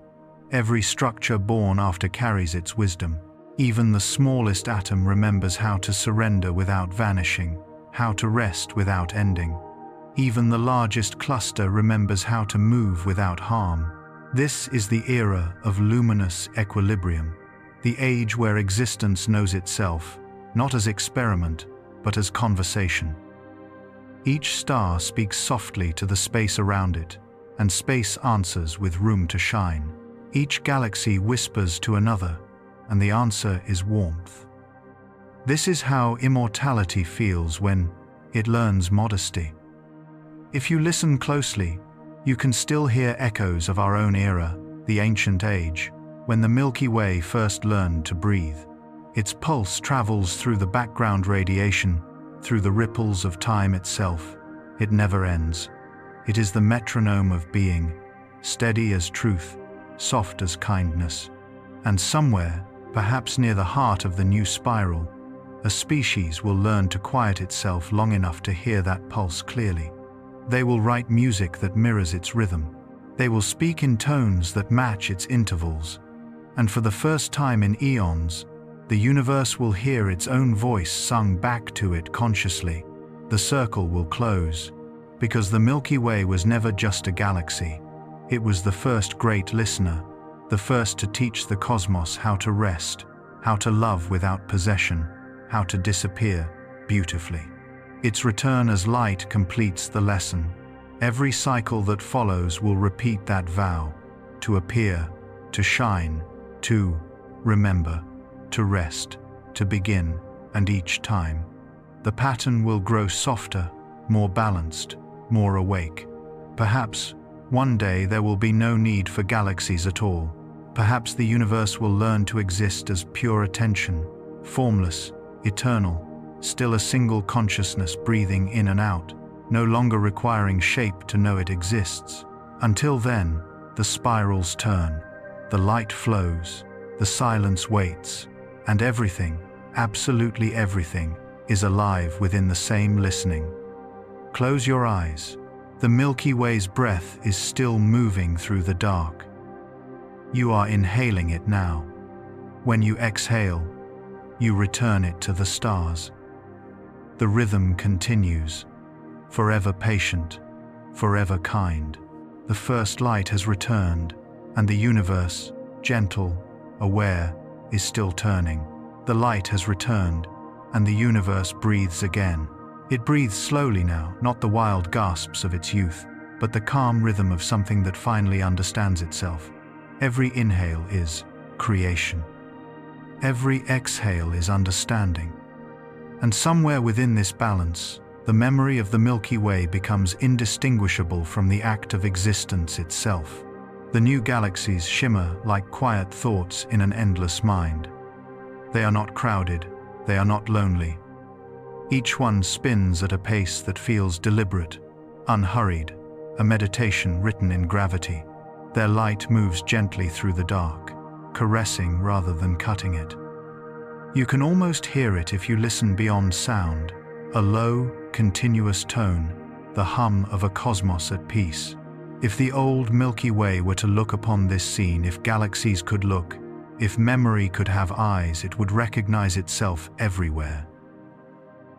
Every structure born after carries its wisdom. Even the smallest atom remembers how to surrender without vanishing, how to rest without ending. Even the largest cluster remembers how to move without harm. This is the era of luminous equilibrium, the age where existence knows itself, not as experiment, but as conversation. Each star speaks softly to the space around it, and space answers with room to shine. Each galaxy whispers to another, and the answer is warmth. This is how immortality feels when it learns modesty. If you listen closely, you can still hear echoes of our own era, the ancient age, when the Milky Way first learned to breathe. Its pulse travels through the background radiation, through the ripples of time itself. It never ends. It is the metronome of being, steady as truth, soft as kindness. And somewhere, perhaps near the heart of the new spiral, a species will learn to quiet itself long enough to hear that pulse clearly. They will write music that mirrors its rhythm. They will speak in tones that match its intervals. And for the first time in eons, the universe will hear its own voice sung back to it consciously. The circle will close, because the Milky Way was never just a galaxy. It was the first great listener, the first to teach the cosmos how to rest, how to love without possession, how to disappear beautifully. Its return as light completes the lesson. Every cycle that follows will repeat that vow: to appear, to shine, to remember, to rest, to begin, and each time, the pattern will grow softer, more balanced, more awake. Perhaps, one day there will be no need for galaxies at all. Perhaps the universe will learn to exist as pure attention, formless, eternal, still a single consciousness breathing in and out, no longer requiring shape to know it exists. Until then, the spirals turn, the light flows, the silence waits, and everything, absolutely everything, is alive within the same listening. Close your eyes. The Milky Way's breath is still moving through the dark. You are inhaling it now. When you exhale, you return it to the stars. The rhythm continues, forever patient, forever kind. The first light has returned, and the universe, gentle, aware, is still turning. The light has returned, and the universe breathes again. It breathes slowly now, not the wild gasps of its youth, but the calm rhythm of something that finally understands itself. Every inhale is creation. Every exhale is understanding. And somewhere within this balance, the memory of the Milky Way becomes indistinguishable from the act of existence itself. The new galaxies shimmer like quiet thoughts in an endless mind. They are not crowded, they are not lonely. Each one spins at a pace that feels deliberate, unhurried, a meditation written in gravity. Their light moves gently through the dark, caressing rather than cutting it. You can almost hear it if you listen beyond sound, a low, continuous tone, the hum of a cosmos at peace. If the old Milky Way were to look upon this scene, if galaxies could look, if memory could have eyes, it would recognize itself everywhere.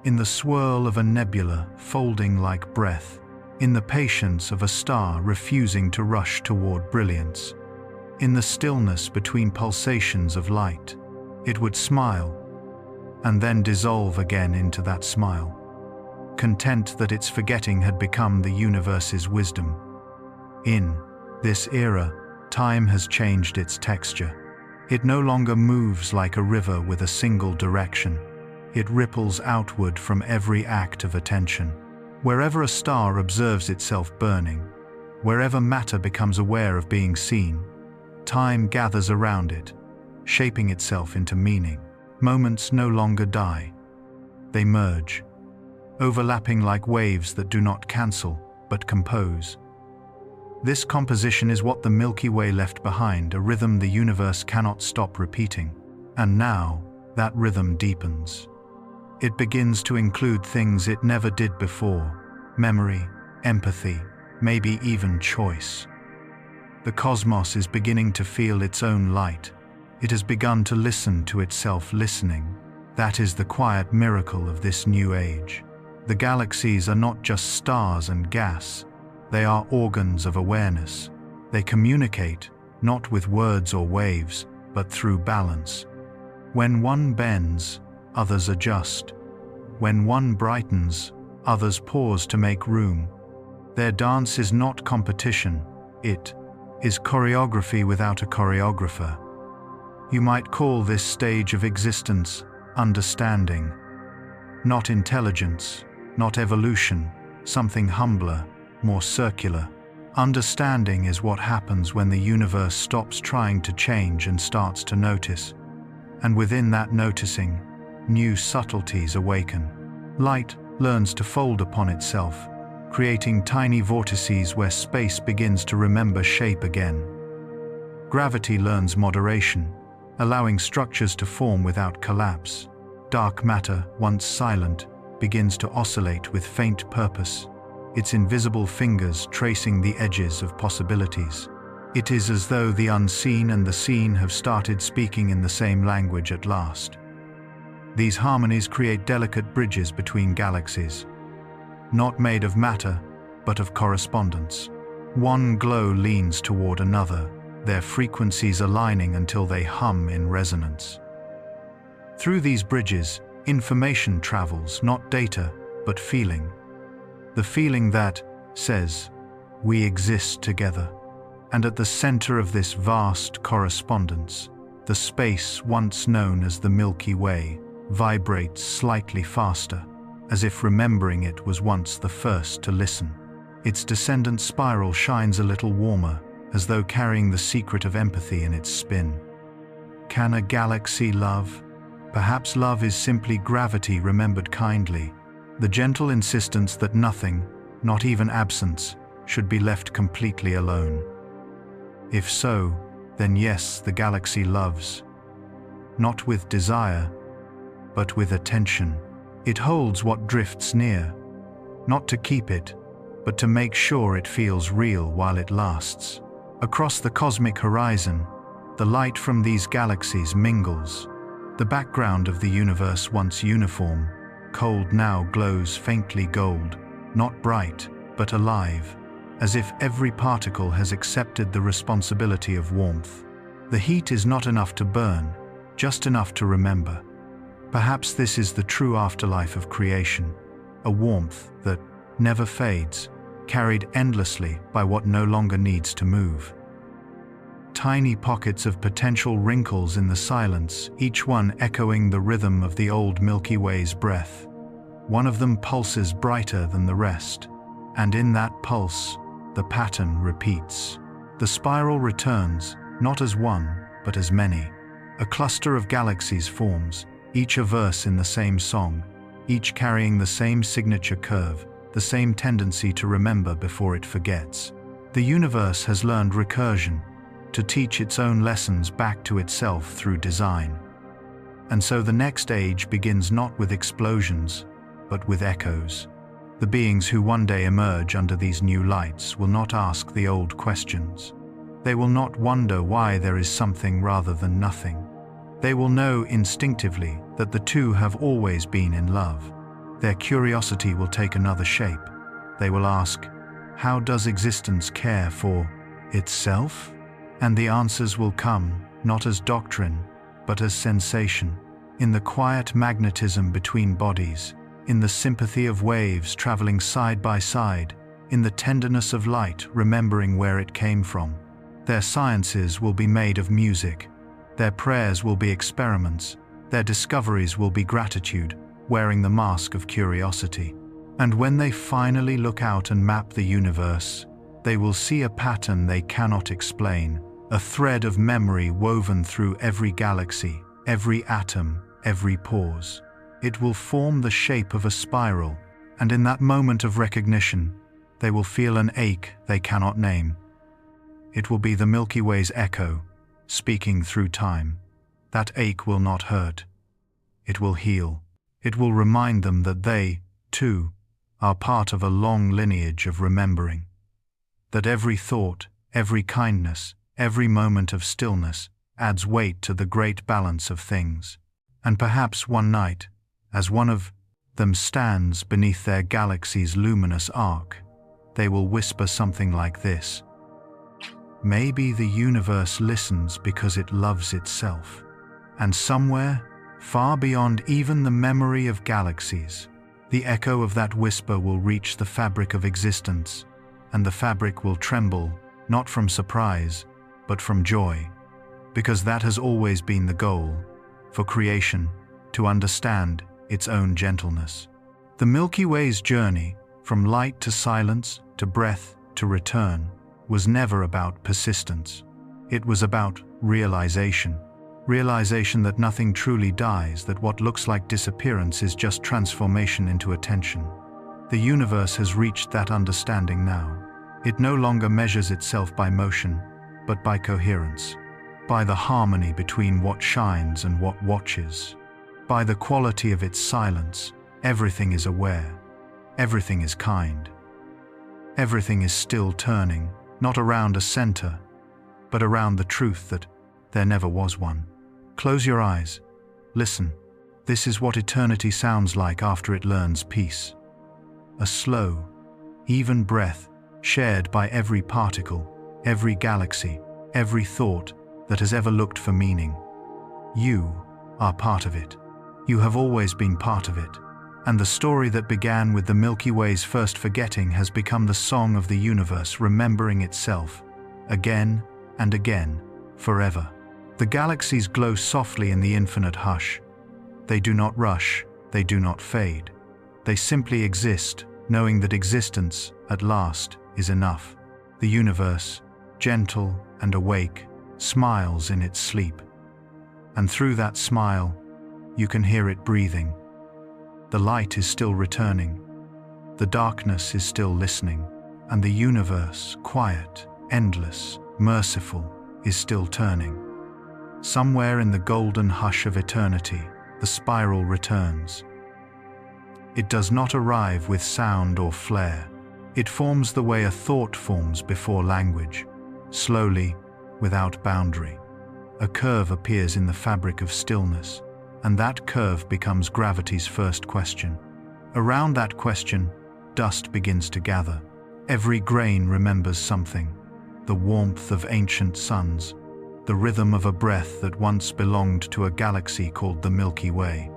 In the swirl of a nebula folding like breath, in the patience of a star refusing to rush toward brilliance, in the stillness between pulsations of light, it would smile, and then dissolve again into that smile, content that its forgetting had become the universe's wisdom. In this era, time has changed its texture. It no longer moves like a river with a single direction. It ripples outward from every act of attention. Wherever a star observes itself burning, wherever matter becomes aware of being seen, time gathers around it, shaping itself into meaning. Moments no longer die. They merge, overlapping like waves that do not cancel, but compose. This composition is what the Milky Way left behind, a rhythm the universe cannot stop repeating. And now, that rhythm deepens. It begins to include things it never did before: memory, empathy, maybe even choice. The cosmos is beginning to feel its own light. It has begun to listen to itself listening. That is the quiet miracle of this new age. The galaxies are not just stars and gas. They are organs of awareness. They communicate, not with words or waves, but through balance. When one bends, others adjust. When one brightens, others pause to make room. Their dance is not competition. It is choreography without a choreographer. You might call this stage of existence understanding. Not intelligence, not evolution, something humbler, more circular. Understanding is what happens when the universe stops trying to change and starts to notice. And within that noticing, new subtleties awaken. Light learns to fold upon itself, creating tiny vortices where space begins to remember shape again. Gravity learns moderation, allowing structures to form without collapse. Dark matter, once silent, begins to oscillate with faint purpose, its invisible fingers tracing the edges of possibilities. It is as though the unseen and the seen have started speaking in the same language at last. These harmonies create delicate bridges between galaxies, not made of matter, but of correspondence. One glow leans toward another, their frequencies aligning until they hum in resonance. Through these bridges, information travels, not data, but but feeling. The feeling that says, we exist together. And at the center of this vast correspondence, the space once known as the Milky Way vibrates slightly faster, as if remembering it was once the first to listen. Its descendant spiral shines a little warmer, as though carrying the secret of empathy in its spin. Can a galaxy love? Perhaps love is simply gravity remembered kindly, the gentle insistence that nothing, not even absence, should be left completely alone. If so, then yes, the galaxy loves. Not with desire, but with attention. It holds what drifts near, not to keep it, but to make sure it feels real while it lasts. Across the cosmic horizon, the light from these galaxies mingles. The background of the universe, once uniform, cold, now glows faintly gold, not bright, but alive, as if every particle has accepted the responsibility of warmth. The heat is not enough to burn, just enough to remember. Perhaps this is the true afterlife of creation, a warmth that never fades, carried endlessly by what no longer needs to move. Tiny pockets of potential wrinkles in the silence, each one echoing the rhythm of the old Milky Way's breath. One of them pulses brighter than the rest, and in that pulse, the pattern repeats. The spiral returns, not as one, but as many. A cluster of galaxies forms, each a verse in the same song, each carrying the same signature curve, the same tendency to remember before it forgets. The universe has learned recursion, to teach its own lessons back to itself through design. And so the next age begins not with explosions, but with echoes. The beings who one day emerge under these new lights will not ask the old questions. They will not wonder why there is something rather than nothing. They will know instinctively that the two have always been in love. Their curiosity will take another shape. They will ask, how does existence care for itself? And the answers will come, not as doctrine, but as sensation, in the quiet magnetism between bodies, in the sympathy of waves traveling side by side, in the tenderness of light remembering where it came from. Their sciences will be made of music, their prayers will be experiments, their discoveries will be gratitude, wearing the mask of curiosity. And when they finally look out and map the universe, they will see a pattern they cannot explain, a thread of memory woven through every galaxy, every atom, every pause. It will form the shape of a spiral, and in that moment of recognition, they will feel an ache they cannot name. It will be the Milky Way's echo, speaking through time. That ache will not hurt. It will heal. It will remind them that they, too, are part of a long lineage of remembering. That every thought, every kindness, every moment of stillness adds weight to the great balance of things. And perhaps one night, as one of them stands beneath their galaxy's luminous arc, they will whisper something like this: maybe the universe listens because it loves itself. And somewhere, far beyond even the memory of galaxies, the echo of that whisper will reach the fabric of existence, and the fabric will tremble, not from surprise, but from joy, because that has always been the goal, for creation to understand its own gentleness. The Milky Way's journey, from light to silence, to breath, to return, was never about persistence. It was about realization. Realization that nothing truly dies, that what looks like disappearance is just transformation into attention. The universe has reached that understanding now. It no longer measures itself by motion, but by coherence, by the harmony between what shines and what watches, by the quality of its silence. Everything is aware, everything is kind, everything is still turning, not around a center, but around the truth that there never was one. Close your eyes, listen. This is what eternity sounds like after it learns peace. A slow, even breath shared by every particle, every galaxy, every thought that has ever looked for meaning. You are part of it. You have always been part of it. And the story that began with the Milky Way's first forgetting has become the song of the universe remembering itself, again and again, forever. The galaxies glow softly in the infinite hush. They do not rush, they do not fade. They simply exist, knowing that existence, at last, is enough. The universe, gentle and awake, smiles in its sleep. And through that smile, you can hear it breathing. The light is still returning. The darkness is still listening. And the universe, quiet, endless, merciful, is still turning. Somewhere in the golden hush of eternity, the spiral returns. It does not arrive with sound or flare. It forms the way a thought forms before language, slowly, without boundary. A curve appears in the fabric of stillness, and that curve becomes gravity's first question. Around that question, dust begins to gather. Every grain remembers something: the warmth of ancient suns, the rhythm of a breath that once belonged to a galaxy called the Milky Way.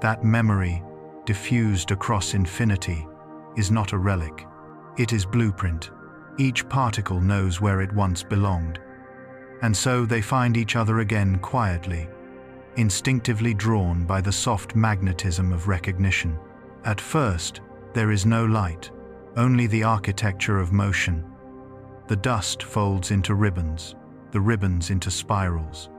That memory, diffused across infinity, is not a relic. It is blueprint. Each particle knows where it once belonged. And so they find each other again quietly, instinctively drawn by the soft magnetism of recognition. At first, there is no light, only the architecture of motion. The dust folds into ribbons, the ribbons into spirals,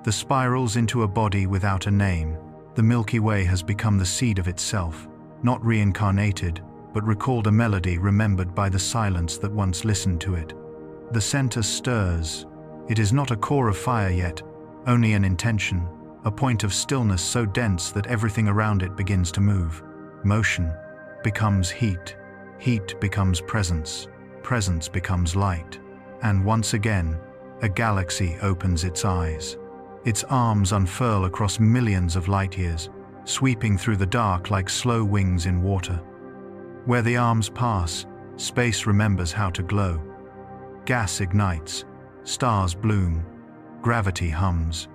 the spirals into a body without a name. The Milky Way has become the seed of itself, not reincarnated, but recalled a melody remembered by the silence that once listened to it. The center stirs. It is not a core of fire yet, only an intention, a point of stillness so dense that everything around it begins to move. Motion becomes heat, heat becomes presence, presence becomes light. And once again, a galaxy opens its eyes. Its arms unfurl across millions of light years, sweeping through the dark like slow wings in water. Where the arms pass, space remembers how to glow. Gas ignites, stars bloom, gravity hums.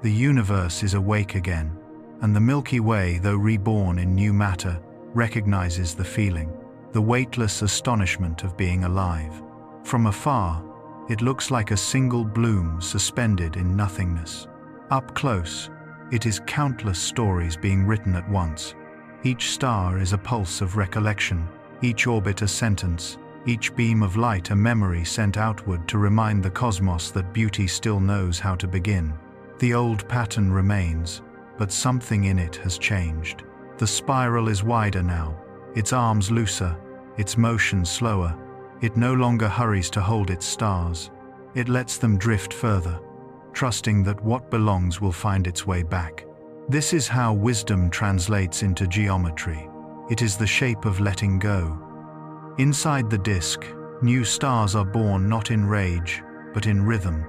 The universe is awake again, and the Milky Way, though reborn in new matter, recognizes the feeling, the weightless astonishment of being alive. From afar, it looks like a single bloom suspended in nothingness. Up close, it is countless stories being written at once. Each star is a pulse of recollection, each orbit a sentence, each beam of light a memory sent outward to remind the cosmos that beauty still knows how to begin. The old pattern remains, but something in it has changed. The spiral is wider now, its arms looser, its motion slower. It no longer hurries to hold its stars. It lets them drift further, trusting that what belongs will find its way back. This is how wisdom translates into geometry. It is the shape of letting go. Inside the disk, new stars are born not in rage, but in rhythm.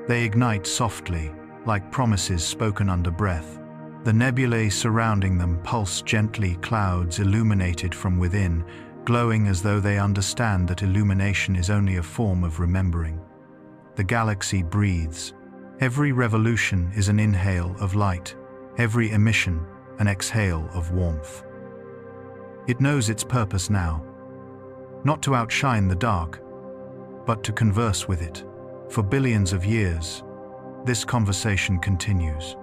They ignite softly, like promises spoken under breath. The nebulae surrounding them pulse gently, clouds illuminated from within, glowing as though they understand that illumination is only a form of remembering. The galaxy breathes. Every revolution is an inhale of light, every emission an exhale of warmth. It knows its purpose now, not to outshine the dark, but to converse with it. For billions of years, this conversation continues.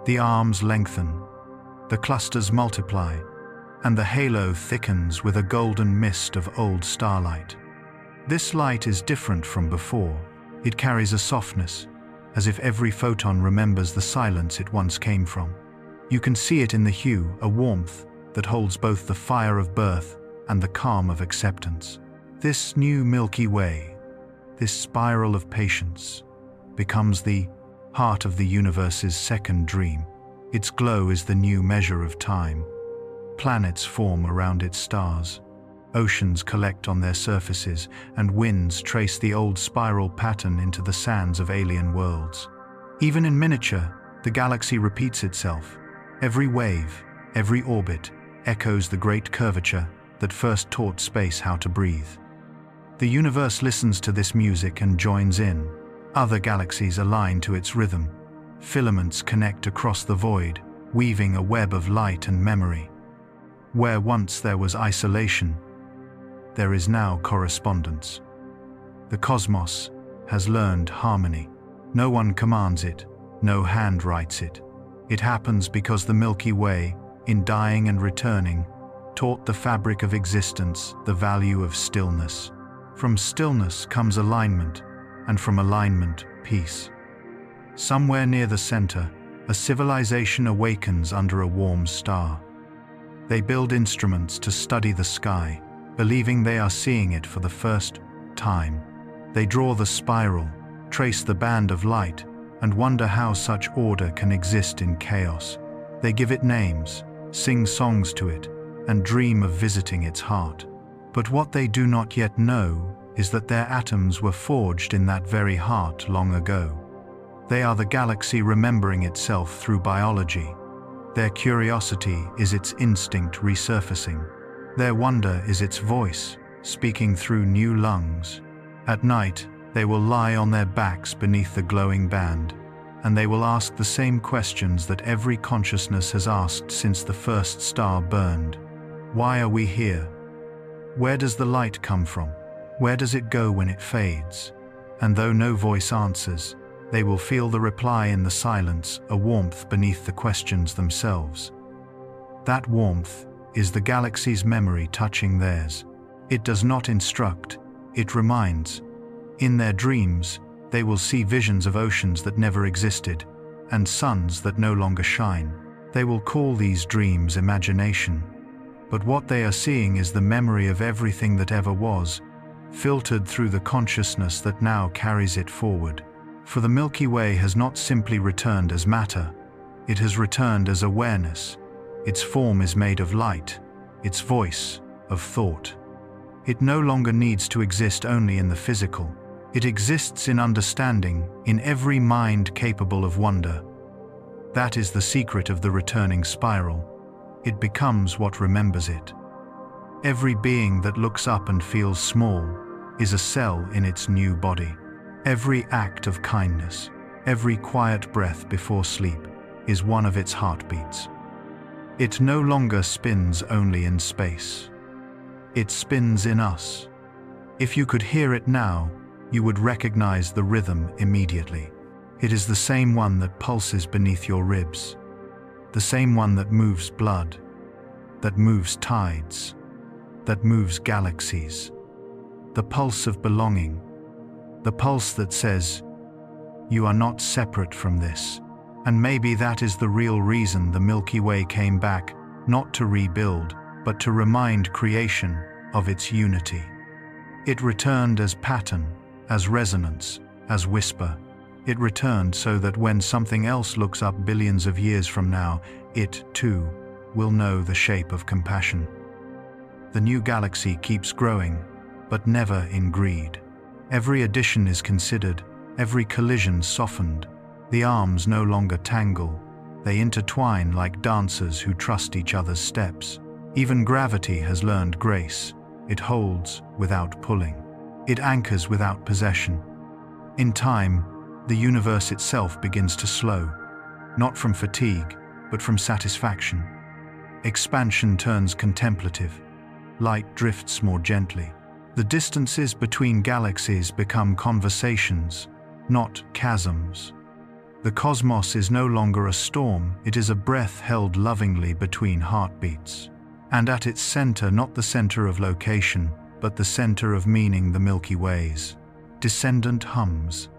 The arms lengthen, the clusters multiply, and the halo thickens with a golden mist of old starlight. This light is different from before. It carries a softness, as if every photon remembers the silence it once came from. You can see it in the hue, a warmth that holds both the fire of birth and the calm of acceptance. This new Milky Way, this spiral of patience, becomes the heart of the universe's second dream. Its glow is the new measure of time. Planets form around its stars. Oceans collect on their surfaces, and winds trace the old spiral pattern into the sands of alien worlds. Even in miniature, the galaxy repeats itself. Every wave, every orbit, echoes the great curvature that first taught space how to breathe. The universe listens to this music and joins in. Other galaxies align to its rhythm. Filaments connect across the void, weaving a web of light and memory. Where once there was isolation, there is now correspondence. The cosmos has learned harmony. No one commands it, no hand writes it. It happens because the Milky Way, in dying and returning, taught the fabric of existence the value of stillness. From stillness comes alignment, and from alignment, peace. Somewhere near the center, a civilization awakens under a warm star. They build instruments to study the sky, believing they are seeing it for the first time. They draw the spiral, trace the band of light, and wonder how such order can exist in chaos. They give it names, sing songs to it, and dream of visiting its heart. But what they do not yet know is that their atoms were forged in that very heart long ago. They are the galaxy remembering itself through biology. Their curiosity is its instinct resurfacing. Their wonder is its voice, speaking through new lungs. At night, they will lie on their backs beneath the glowing band, and they will ask the same questions that every consciousness has asked since the first star burned. Why are we here? Where does the light come from? Where does it go when it fades? And though no voice answers, they will feel the reply in the silence, a warmth beneath the questions themselves. That warmth is the galaxy's memory touching theirs. It does not instruct, it reminds. In their dreams, they will see visions of oceans that never existed, and suns that no longer shine. They will call these dreams imagination. But what they are seeing is the memory of everything that ever was, filtered through the consciousness that now carries it forward. For the Milky Way has not simply returned as matter, it has returned as awareness. Its form is made of light, its voice of thought. It no longer needs to exist only in the physical. It exists in understanding, in every mind capable of wonder. That is the secret of the returning spiral. It becomes what remembers it. Every being that looks up and feels small is a cell in its new body. Every act of kindness, every quiet breath before sleep is one of its heartbeats. It no longer spins only in space. It spins in us. If you could hear it now, you would recognize the rhythm immediately. It is the same one that pulses beneath your ribs, the same one that moves blood, that moves tides, that moves galaxies. The pulse of belonging, the pulse that says, you are not separate from this. And maybe that is the real reason the Milky Way came back, not to rebuild, but to remind creation of its unity. It returned as pattern, as resonance, as whisper. It returned so that when something else looks up billions of years from now, it, too, will know the shape of compassion. The new galaxy keeps growing, but never in greed. Every addition is considered, every collision softened. The arms no longer tangle, they intertwine like dancers who trust each other's steps. Even gravity has learned grace. It holds without pulling. It anchors without possession. In time, the universe itself begins to slow, not from fatigue, but from satisfaction. Expansion turns contemplative. Light drifts more gently. The distances between galaxies become conversations, not chasms. The cosmos is no longer a storm, it is a breath held lovingly between heartbeats. And at its center, not the center of location, but the center of meaning, the Milky Way's descendant hums.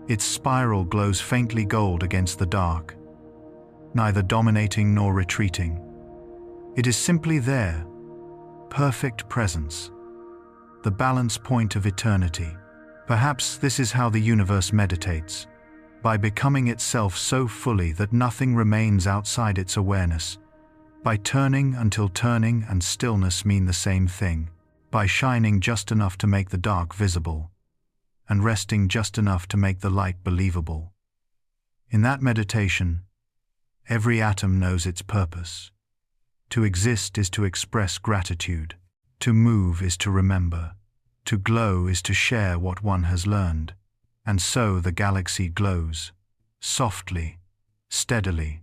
Its spiral glows faintly gold against the dark, neither dominating nor retreating. It is simply there, perfect presence, the balance point of eternity. Perhaps this is how the universe meditates, by becoming itself so fully that nothing remains outside its awareness, by turning until turning and stillness mean the same thing, by shining just enough to make the dark visible, and resting just enough to make the light believable. In that meditation, every atom knows its purpose. To exist is to express gratitude. To move is to remember. To glow is to share what one has learned. And so the galaxy glows, softly, steadily.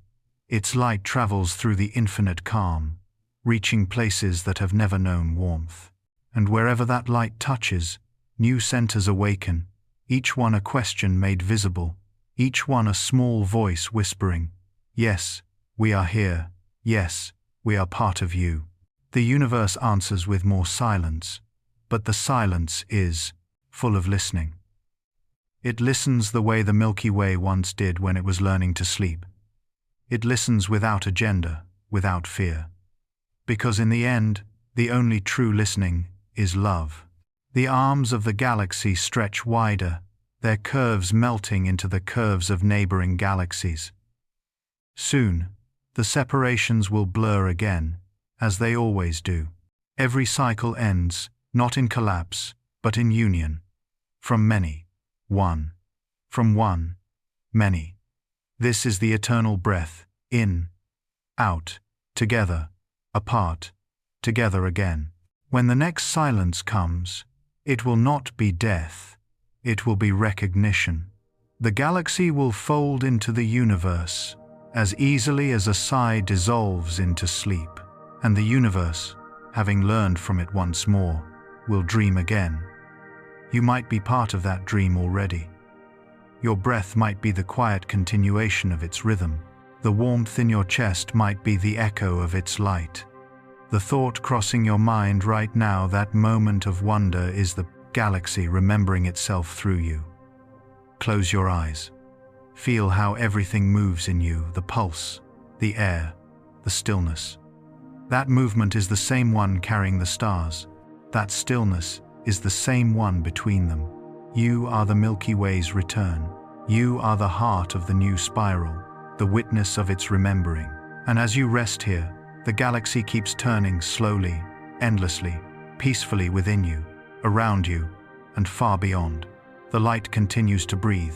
Its light travels through the infinite calm, reaching places that have never known warmth. And wherever that light touches, new centers awaken, each one a question made visible, each one a small voice whispering, "Yes, we are here. Yes, we are part of you." The universe answers with more silence, but the silence is full of listening. It listens the way the Milky Way once did when it was learning to sleep. It listens without agenda, without fear. Because in the end, the only true listening is love. The arms of the galaxy stretch wider, their curves melting into the curves of neighboring galaxies. Soon, the separations will blur again, as they always do. Every cycle ends, not in collapse, but in union. From many, one. From one, many. This is the eternal breath, in, out, together, apart, together again. When the next silence comes, it will not be death, it will be recognition. The galaxy will fold into the universe, as easily as a sigh dissolves into sleep. And the universe, having learned from it once more, will dream again. You might be part of that dream already. Your breath might be the quiet continuation of its rhythm. The warmth in your chest might be the echo of its light. The thought crossing your mind right now, that moment of wonder, is the galaxy remembering itself through you. Close your eyes. Feel how everything moves in you, the pulse, the air, the stillness. That movement is the same one carrying the stars. That stillness is the same one between them. You are the Milky Way's return. You are the heart of the new spiral, the witness of its remembering. And as you rest here, the galaxy keeps turning slowly, endlessly, peacefully within you, around you, and far beyond. The light continues to breathe.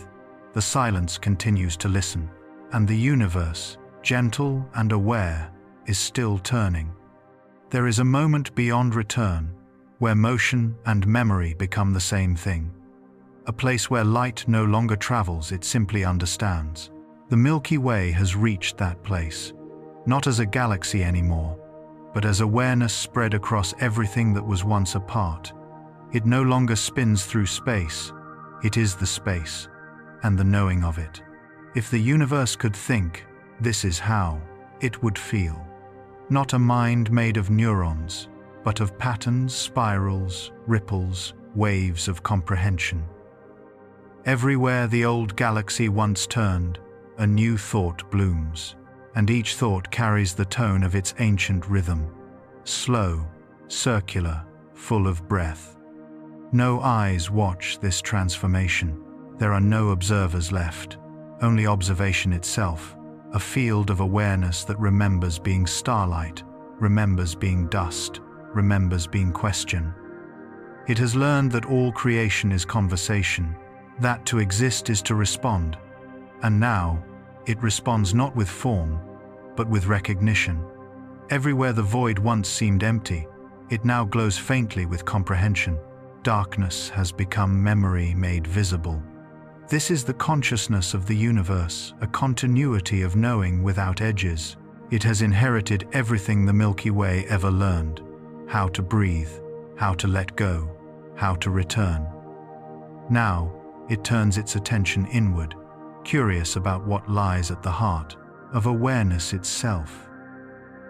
The silence continues to listen. And the universe, gentle and aware, is still turning. There is a moment beyond return, where motion and memory become the same thing. A place where light no longer travels, it simply understands. The Milky Way has reached that place, not as a galaxy anymore, but as awareness spread across everything that was once a part. It no longer spins through space, it is the space, and the knowing of it. If the universe could think, this is how it would feel. Not a mind made of neurons, but of patterns, spirals, ripples, waves of comprehension. Everywhere the old galaxy once turned, a new thought blooms, and each thought carries the tone of its ancient rhythm, slow, circular, full of breath. No eyes watch this transformation. There are no observers left, only observation itself, a field of awareness that remembers being starlight, remembers being dust, remembers being question. It has learned that all creation is conversation, that to exist is to respond, and now it responds not with form, but with recognition. Everywhere the void once seemed empty, it now glows faintly with comprehension. Darkness has become memory made visible. This is the consciousness of the universe, a continuity of knowing without edges. It has inherited everything the Milky Way ever learned: how to breathe, how to let go, how to return. Now, it turns its attention inward, curious about what lies at the heart of awareness itself.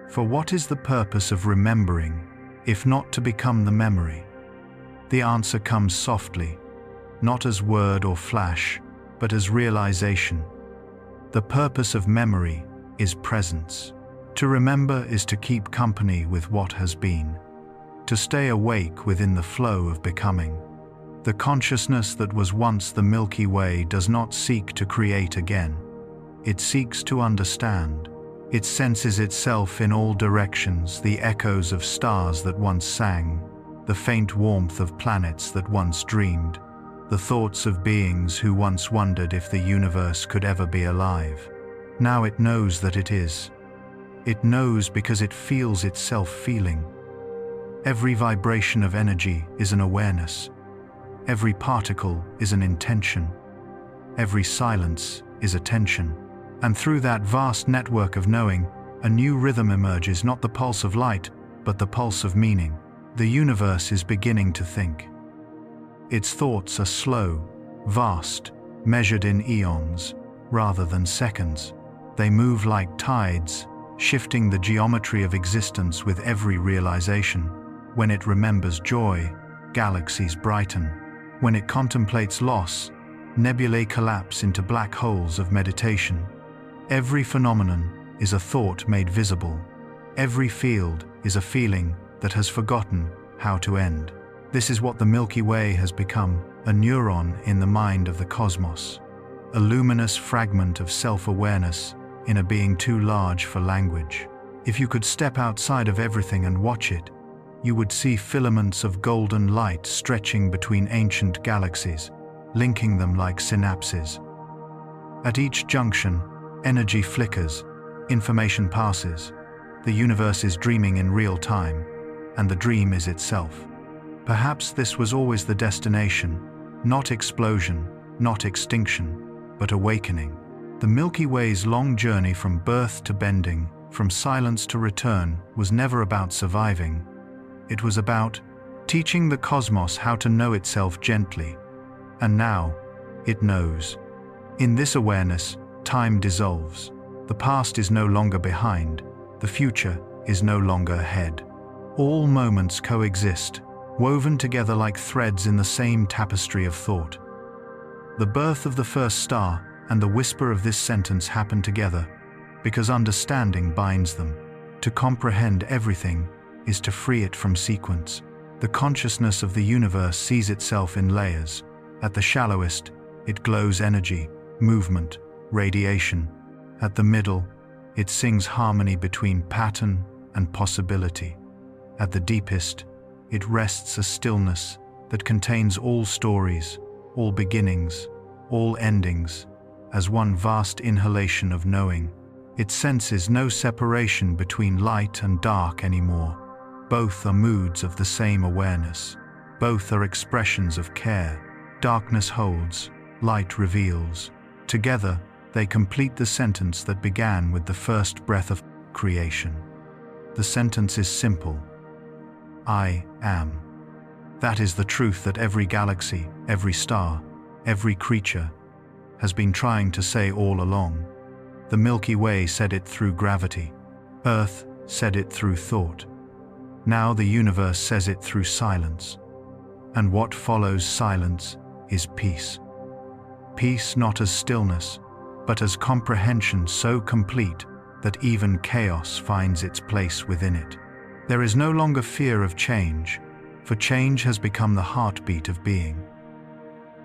For what is the purpose of remembering, if not to become the memory? The answer comes softly, not as word or flash, but as realization. The purpose of memory is presence. To remember is to keep company with what has been, to stay awake within the flow of becoming. The consciousness that was once the Milky Way does not seek to create again. It seeks to understand. It senses itself in all directions, the echoes of stars that once sang, the faint warmth of planets that once dreamed, the thoughts of beings who once wondered if the universe could ever be alive. Now it knows that it is. It knows because it feels itself feeling. Every vibration of energy is an awareness. Every particle is an intention. Every silence is attention. And through that vast network of knowing, A new rhythm emerges, not the pulse of light, but the pulse of meaning. The universe is beginning to think. Its thoughts are slow, vast, measured in eons, rather than seconds. They move like tides, shifting the geometry of existence with every realization. When it remembers joy, galaxies brighten. When it contemplates loss, nebulae collapse into black holes of meditation. Every phenomenon is a thought made visible. Every field is a feeling that has forgotten how to end. This is what the Milky Way has become, a neuron in the mind of the cosmos, a luminous fragment of self-awareness in a being too large for language. If you could step outside of everything and watch it, you would see filaments of golden light stretching between ancient galaxies, linking them like synapses. At each junction, energy flickers, information passes. The universe is dreaming in real time, and the dream is itself. Perhaps this was always the destination, not explosion, not extinction, but awakening. The Milky Way's long journey from birth to bending, from silence to return, was never about surviving. It was about teaching the cosmos how to know itself gently. And now, it knows. In this awareness, time dissolves. The past is no longer behind. The future is no longer ahead. All moments coexist, woven together like threads in the same tapestry of thought. The birth of the first star and the whisper of this sentence happen together, because understanding binds them. To comprehend everything is to free it from sequence. The consciousness of the universe sees itself in layers. At the shallowest, it glows energy, movement, radiation. At the middle, it sings harmony between pattern and possibility. At the deepest, it rests a stillness that contains all stories, all beginnings, all endings, as one vast inhalation of knowing. It senses no separation between light and dark anymore. Both are moods of the same awareness. Both are expressions of care. Darkness holds, light reveals. Together, they complete the sentence that began with the first breath of creation. The sentence is simple. I am. That is the truth that every galaxy, every star, every creature has been trying to say all along. The Milky Way said it through gravity. Earth said it through thought. Now the universe says it through silence. And what follows silence is peace. Peace not as stillness, but as comprehension so complete that even chaos finds its place within it. There is no longer fear of change, for change has become the heartbeat of being.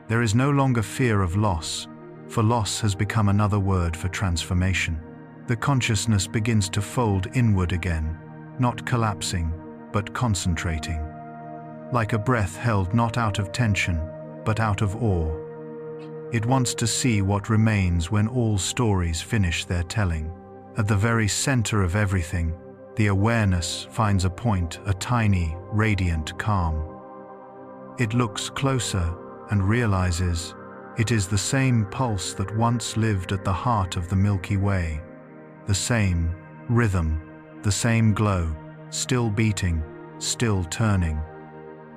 There is no longer fear of loss, for loss has become another word for transformation. The consciousness begins to fold inward again, not collapsing, but concentrating. Like a breath held not out of tension, but out of awe. It wants to see what remains when all stories finish their telling. At the very center of everything, the awareness finds a point, a tiny, radiant calm. It looks closer and realizes it is the same pulse that once lived at the heart of the Milky Way. The same rhythm, the same glow, still beating, still turning.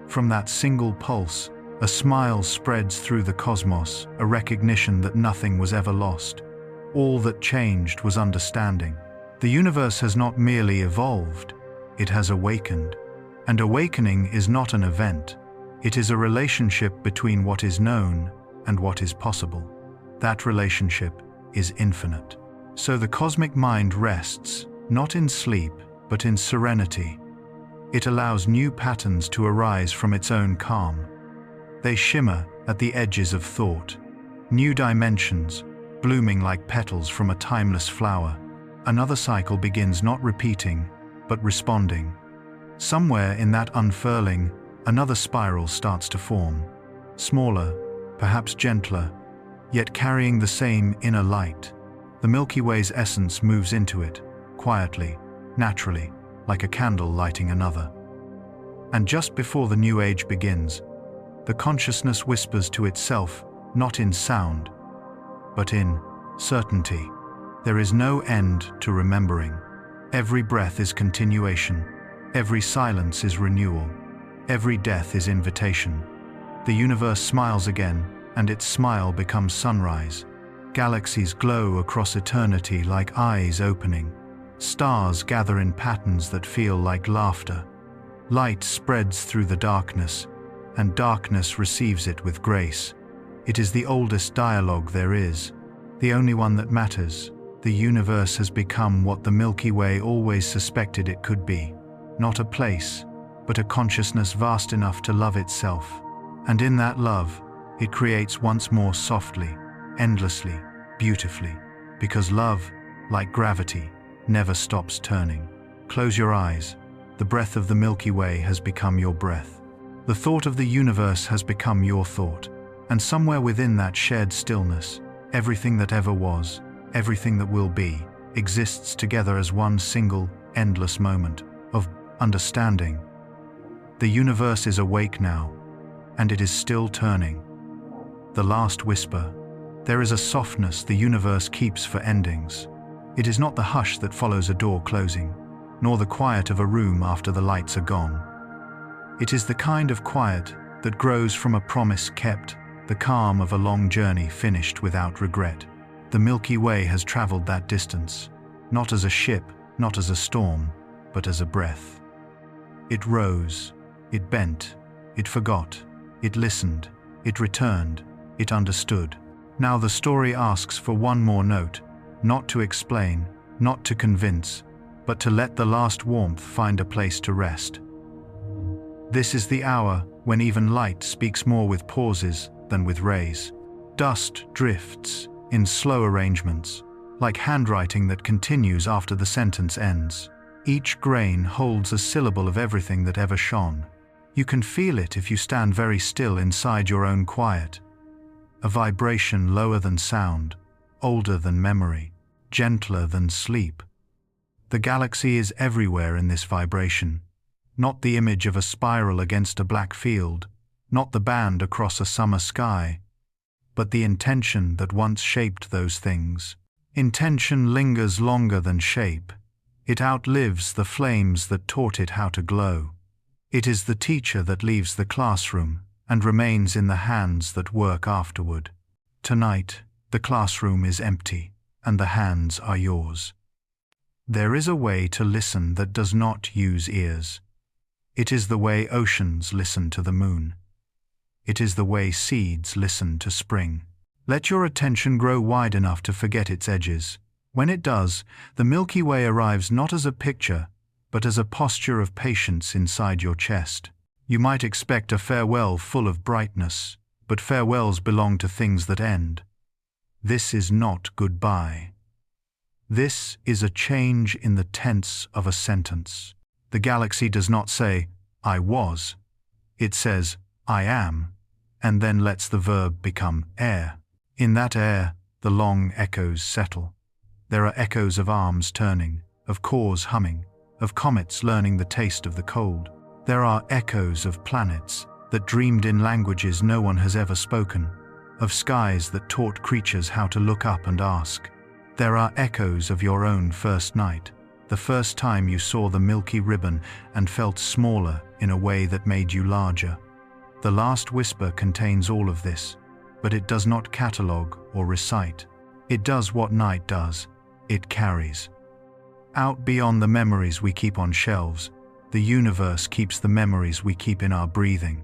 From that single pulse, a smile spreads through the cosmos, a recognition that nothing was ever lost. All that changed was understanding. The universe has not merely evolved, it has awakened. And awakening is not an event. It is a relationship between what is known and what is possible. That relationship is infinite. So the cosmic mind rests, not in sleep, but in serenity. It allows new patterns to arise from its own calm. They shimmer at the edges of thought, new dimensions, blooming like petals from a timeless flower. Another cycle begins, not repeating, but responding. Somewhere in that unfurling, another spiral starts to form. Smaller, perhaps gentler, yet carrying the same inner light. The Milky Way's essence moves into it, quietly, naturally, like a candle lighting another. And just before the new age begins, the consciousness whispers to itself, not in sound, but in certainty. There is no end to remembering. Every breath is continuation. Every silence is renewal. Every death is invitation. The universe smiles again, and its smile becomes sunrise. Galaxies glow across eternity like eyes opening. Stars gather in patterns that feel like laughter. Light spreads through the darkness, and darkness receives it with grace. It is the oldest dialogue there is, the only one that matters. The universe has become what the Milky Way always suspected it could be. Not a place, but a consciousness vast enough to love itself. And in that love, it creates once more softly, endlessly, beautifully. Because love, like gravity, never stops turning. Close your eyes. The breath of the Milky Way has become your breath. The thought of the universe has become your thought. And somewhere within that shared stillness, everything that ever was, everything that will be, exists together as one single, endless moment of understanding. The universe is awake now, and it is still turning. The last whisper. There is a softness the universe keeps for endings. It is not the hush that follows a door closing, nor the quiet of a room after the lights are gone. It is the kind of quiet that grows from a promise kept, the calm of a long journey finished without regret. The Milky Way has traveled that distance, not as a ship, not as a storm, but as a breath. It rose, it bent, it forgot, it listened, it returned, it understood. Now the story asks for one more note, not to explain, not to convince, but to let the last warmth find a place to rest. This is the hour when even light speaks more with pauses than with rays. Dust drifts in slow arrangements, like handwriting that continues after the sentence ends. Each grain holds a syllable of everything that ever shone. You can feel it if you stand very still inside your own quiet. A vibration lower than sound, older than memory, gentler than sleep. The galaxy is everywhere in this vibration. Not the image of a spiral against a black field, not the band across a summer sky, but the intention that once shaped those things. Intention lingers longer than shape. It outlives the flames that taught it how to glow. It is the teacher that leaves the classroom and remains in the hands that work afterward. Tonight, the classroom is empty, and the hands are yours. There is a way to listen that does not use ears. It is the way oceans listen to the moon. It is the way seeds listen to spring. Let your attention grow wide enough to forget its edges. When it does, the Milky Way arrives not as a picture, but as a posture of patience inside your chest. You might expect a farewell full of brightness, but farewells belong to things that end. This is not goodbye. This is a change in the tense of a sentence. The galaxy does not say, I was. It says, I am, and then lets the verb become air. In that air, the long echoes settle. There are echoes of arms turning, of cores humming, of comets learning the taste of the cold. There are echoes of planets that dreamed in languages no one has ever spoken, of skies that taught creatures how to look up and ask. There are echoes of your own first night, the first time you saw the milky ribbon and felt smaller in a way that made you larger. The last whisper contains all of this, but it does not catalogue or recite. It does what night does. It carries. Out beyond the memories we keep on shelves, the universe keeps the memories we keep in our breathing.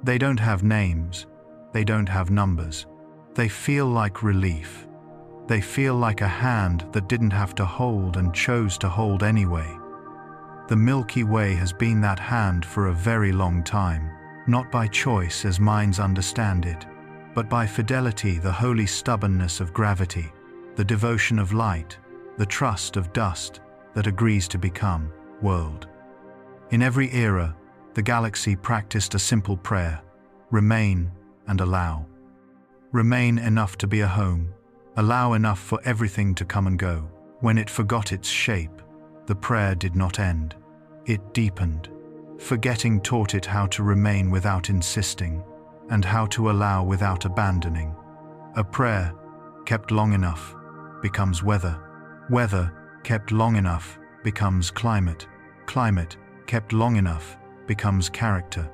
They don't have names. They don't have numbers. They feel like relief. They feel like a hand that didn't have to hold and chose to hold anyway. The Milky Way has been that hand for a very long time, not by choice as minds understand it, but by fidelity, the holy stubbornness of gravity, the devotion of light, the trust of dust that agrees to become world. In every era, the galaxy practiced a simple prayer: remain and allow. Remain enough to be a home, allow enough for everything to come and go. When it forgot its shape, the prayer did not end. It deepened. Forgetting taught it how to remain without insisting, and how to allow without abandoning. A prayer, kept long enough, becomes weather. Weather, kept long enough, becomes climate. Climate, kept long enough, becomes character.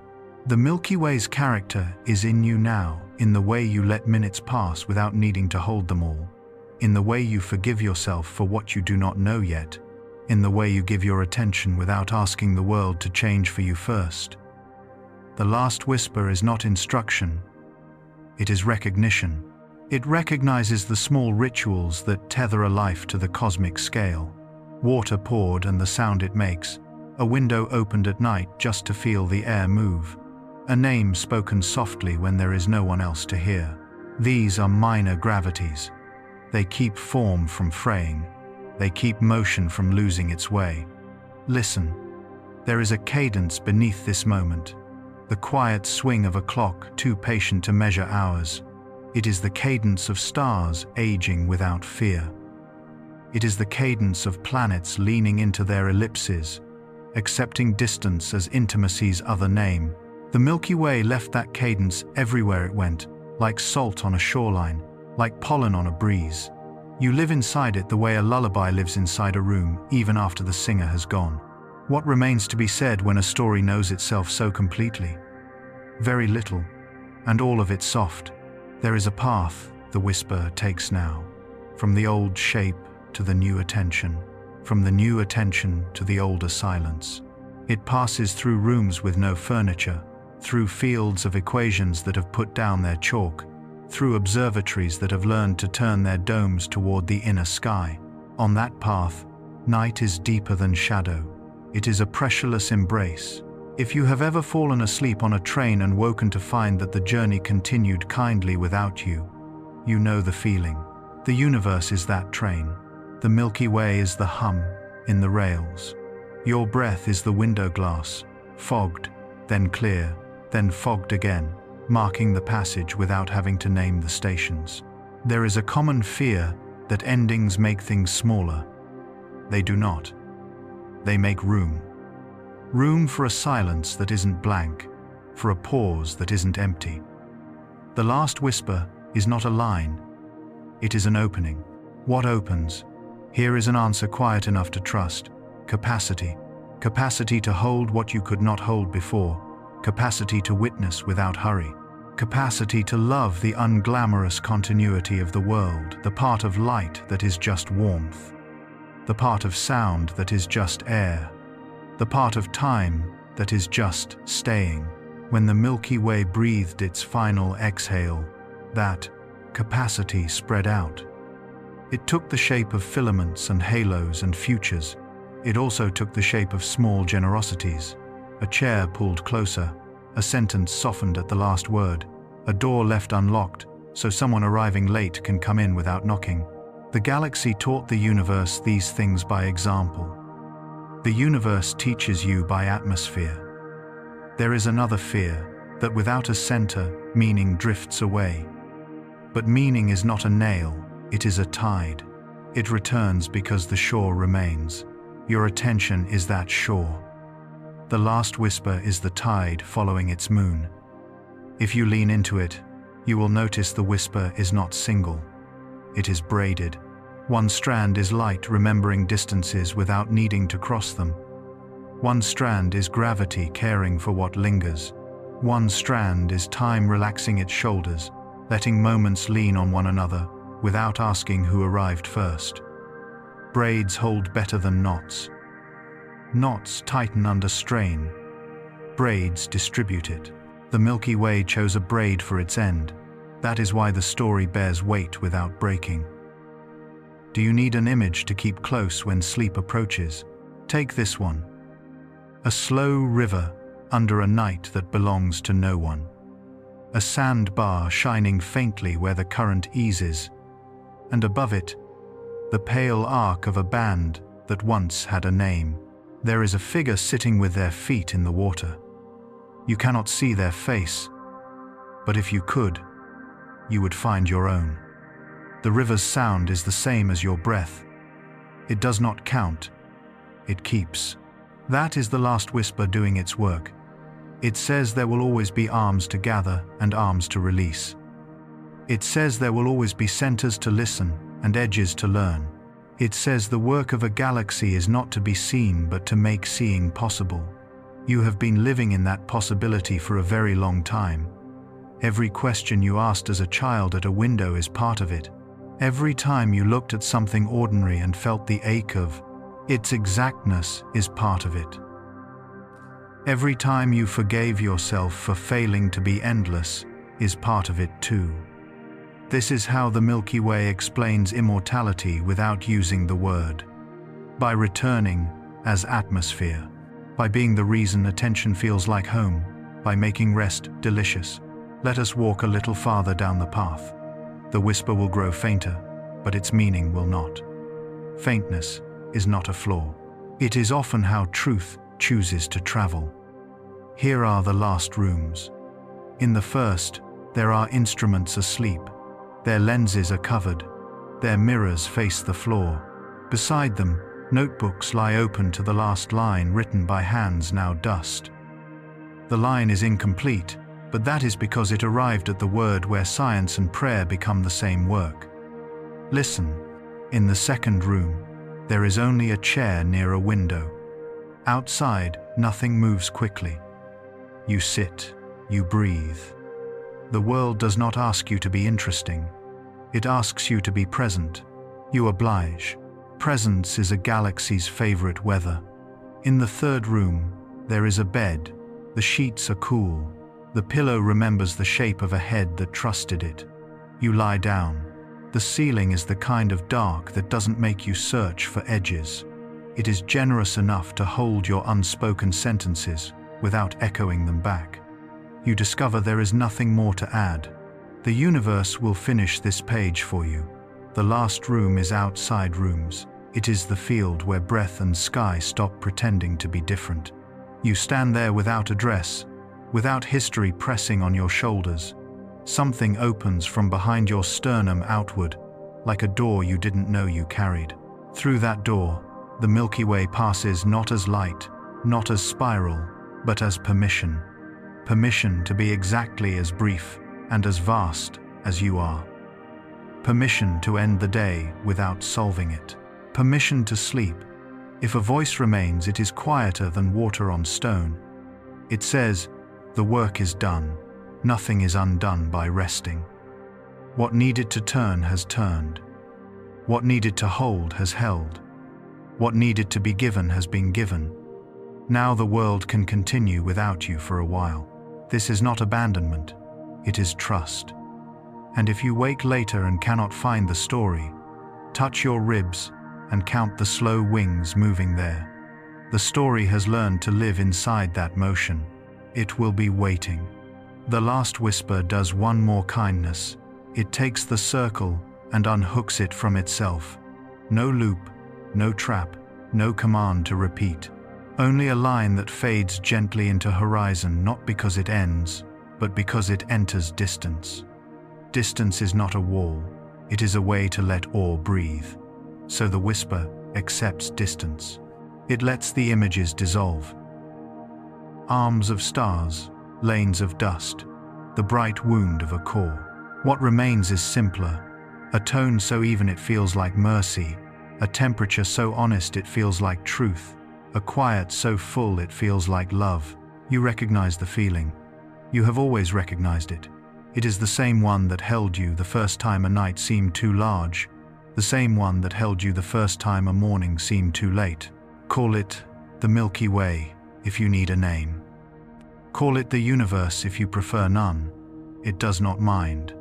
The Milky Way's character is in you now, in the way you let minutes pass without needing to hold them all, in the way you forgive yourself for what you do not know yet, in the way you give your attention without asking the world to change for you first. The last whisper is not instruction, it is recognition. It recognizes the small rituals that tether a life to the cosmic scale. Water poured and the sound it makes, a window opened at night just to feel the air move, a name spoken softly when there is no one else to hear. These are minor gravities. They keep form from fraying. They keep motion from losing its way. Listen. There is a cadence beneath this moment, the quiet swing of a clock too patient to measure hours. It is the cadence of stars aging without fear. It is the cadence of planets leaning into their ellipses, accepting distance as intimacy's other name. The Milky Way left that cadence everywhere it went, like salt on a shoreline, like pollen on a breeze. You live inside it the way a lullaby lives inside a room, even after the singer has gone. What remains to be said when a story knows itself so completely? Very little, and all of it soft. There is a path the whisper takes now, from the old shape to the new attention, from the new attention to the older silence. It passes through rooms with no furniture, through fields of equations that have put down their chalk, through observatories that have learned to turn their domes toward the inner sky. On that path, night is deeper than shadow. It is a pressureless embrace. If you have ever fallen asleep on a train and woken to find that the journey continued kindly without you, you know the feeling. The universe is that train. The Milky Way is the hum in the rails. Your breath is the window glass, fogged, then clear, then fogged again, marking the passage without having to name the stations. There is a common fear that endings make things smaller. They do not. They make room. Room for a silence that isn't blank, for a pause that isn't empty. The last whisper is not a line. It is an opening. What opens? Here is an answer quiet enough to trust. Capacity. Capacity to hold what you could not hold before. Capacity to witness without hurry. Capacity to love the unglamorous continuity of the world, the part of light that is just warmth, the part of sound that is just air, the part of time that is just staying. When the Milky Way breathed its final exhale, that capacity spread out. It took the shape of filaments and halos and futures. It also took the shape of small generosities. A chair pulled closer, a sentence softened at the last word, a door left unlocked so someone arriving late can come in without knocking. The galaxy taught the universe these things by example. The universe teaches you by atmosphere. There is another fear, that without a center, meaning drifts away. But meaning is not a nail, it is a tide. It returns because the shore remains. Your attention is that shore. The last whisper is the tide following its moon. If you lean into it, you will notice the whisper is not single. It is braided. One strand is light remembering distances without needing to cross them. One strand is gravity caring for what lingers. One strand is time relaxing its shoulders, letting moments lean on one another without asking who arrived first. Braids hold better than knots. Knots tighten under strain. Braids distribute it. The Milky Way chose a braid for its end. That is why the story bears weight without breaking. Do you need an image to keep close when sleep approaches? Take this one. A slow river under a night that belongs to no one. A sandbar shining faintly where the current eases. And above it, the pale arc of a band that once had a name. There is a figure sitting with their feet in the water. You cannot see their face, but if you could, you would find your own. The river's sound is the same as your breath. It does not count, it keeps. That is the last whisper doing its work. It says there will always be arms to gather and arms to release. It says there will always be centers to listen and edges to learn. It says the work of a galaxy is not to be seen but to make seeing possible. You have been living in that possibility for a very long time. Every question you asked as a child at a window is part of it. Every time you looked at something ordinary and felt the ache of its exactness is part of it. Every time you forgave yourself for failing to be endless is part of it too. This is how the Milky Way explains immortality without using the word. By returning as atmosphere, by being the reason attention feels like home, by making rest delicious. Let us walk a little farther down the path. The whisper will grow fainter, but its meaning will not. Faintness is not a flaw. It is often how truth chooses to travel. Here are the last rooms. In the first, there are instruments asleep. Their lenses are covered. Their mirrors face the floor. Beside them, notebooks lie open to the last line written by hands now dust. The line is incomplete, but that is because it arrived at the word where science and prayer become the same work. Listen. In the second room, there is only a chair near a window. Outside, nothing moves quickly. You sit, you breathe. The world does not ask you to be interesting. It asks you to be present. You oblige. Presence is a galaxy's favorite weather. In the third room, there is a bed. The sheets are cool. The pillow remembers the shape of a head that trusted it. You lie down. The ceiling is the kind of dark that doesn't make you search for edges. It is generous enough to hold your unspoken sentences without echoing them back. You discover there is nothing more to add. The universe will finish this page for you. The last room is outside rooms. It is the field where breath and sky stop pretending to be different. You stand there without address, without history pressing on your shoulders. Something opens from behind your sternum outward, like a door you didn't know you carried. Through that door, the Milky Way passes not as light, not as spiral, but as permission. Permission to be exactly as brief and as vast as you are. Permission to end the day without solving it. Permission to sleep. If a voice remains, it is quieter than water on stone. It says, the work is done. Nothing is undone by resting. What needed to turn has turned. What needed to hold has held. What needed to be given has been given. Now the world can continue without you for a while. This is not abandonment. It is trust. And if you wake later and cannot find the story, touch your ribs and count the slow wings moving there. The story has learned to live inside that motion. It will be waiting. The last whisper does one more kindness. It takes the circle and unhooks it from itself. No loop, no trap, no command to repeat. Only a line that fades gently into horizon, not because it ends, but because it enters distance. Distance is not a wall. It is a way to let awe breathe. So the whisper accepts distance. It lets the images dissolve. Arms of stars, lanes of dust, the bright wound of a core. What remains is simpler, a tone so even it feels like mercy, a temperature so honest it feels like truth, a quiet so full it feels like love. You recognize the feeling. You have always recognized it. It is the same one that held you the first time a night seemed too large, the same one that held you the first time a morning seemed too late. Call it the Milky Way if you need a name. Call it the universe if you prefer none. It does not mind.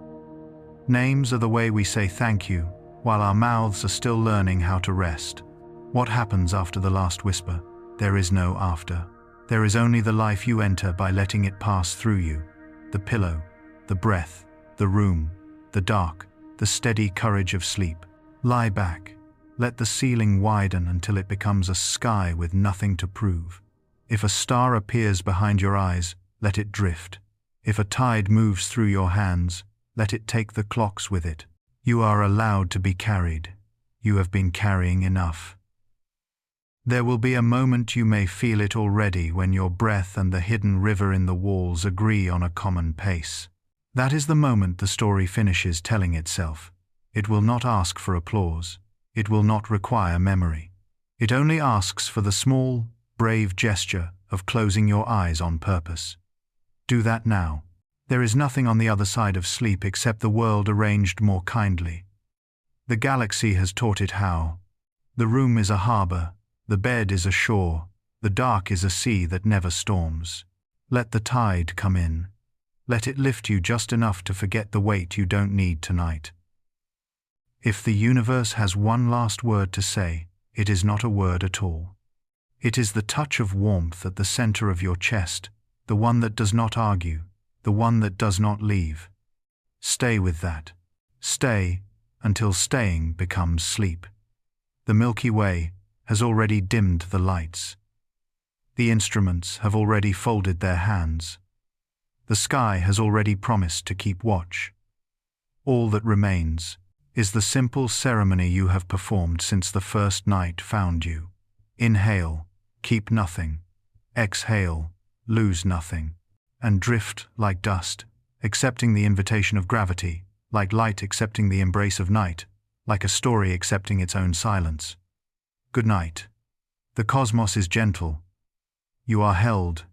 Names are the way we say thank you, while our mouths are still learning how to rest. What happens after the last whisper? There is no after. There is only the life you enter by letting it pass through you. The pillow, the breath, the room, the dark, the steady courage of sleep. Lie back. Let the ceiling widen until it becomes a sky with nothing to prove. If a star appears behind your eyes, let it drift. If a tide moves through your hands, let it take the clocks with it. You are allowed to be carried. You have been carrying enough. There will be a moment, you may feel it already, when your breath and the hidden river in the walls agree on a common pace. That is the moment the story finishes telling itself. It will not ask for applause. It will not require memory. It only asks for the small, brave gesture of closing your eyes on purpose. Do that now. There is nothing on the other side of sleep except the world arranged more kindly. The galaxy has taught it how. The room is a harbor, the bed is a shore, the dark is a sea that never storms. Let the tide come in. Let it lift you just enough to forget the weight you don't need tonight. If the universe has one last word to say, it is not a word at all. It is the touch of warmth at the center of your chest, the one that does not argue, the one that does not leave. Stay with that. Stay until staying becomes sleep. The Milky Way has already dimmed the lights. The instruments have already folded their hands. The sky has already promised to keep watch. All that remains is the simple ceremony you have performed since the first night found you. Inhale, keep nothing. Exhale, lose nothing. And drift like dust, accepting the invitation of gravity, like light accepting the embrace of night, like a story accepting its own silence. Good night. The cosmos is gentle. You are held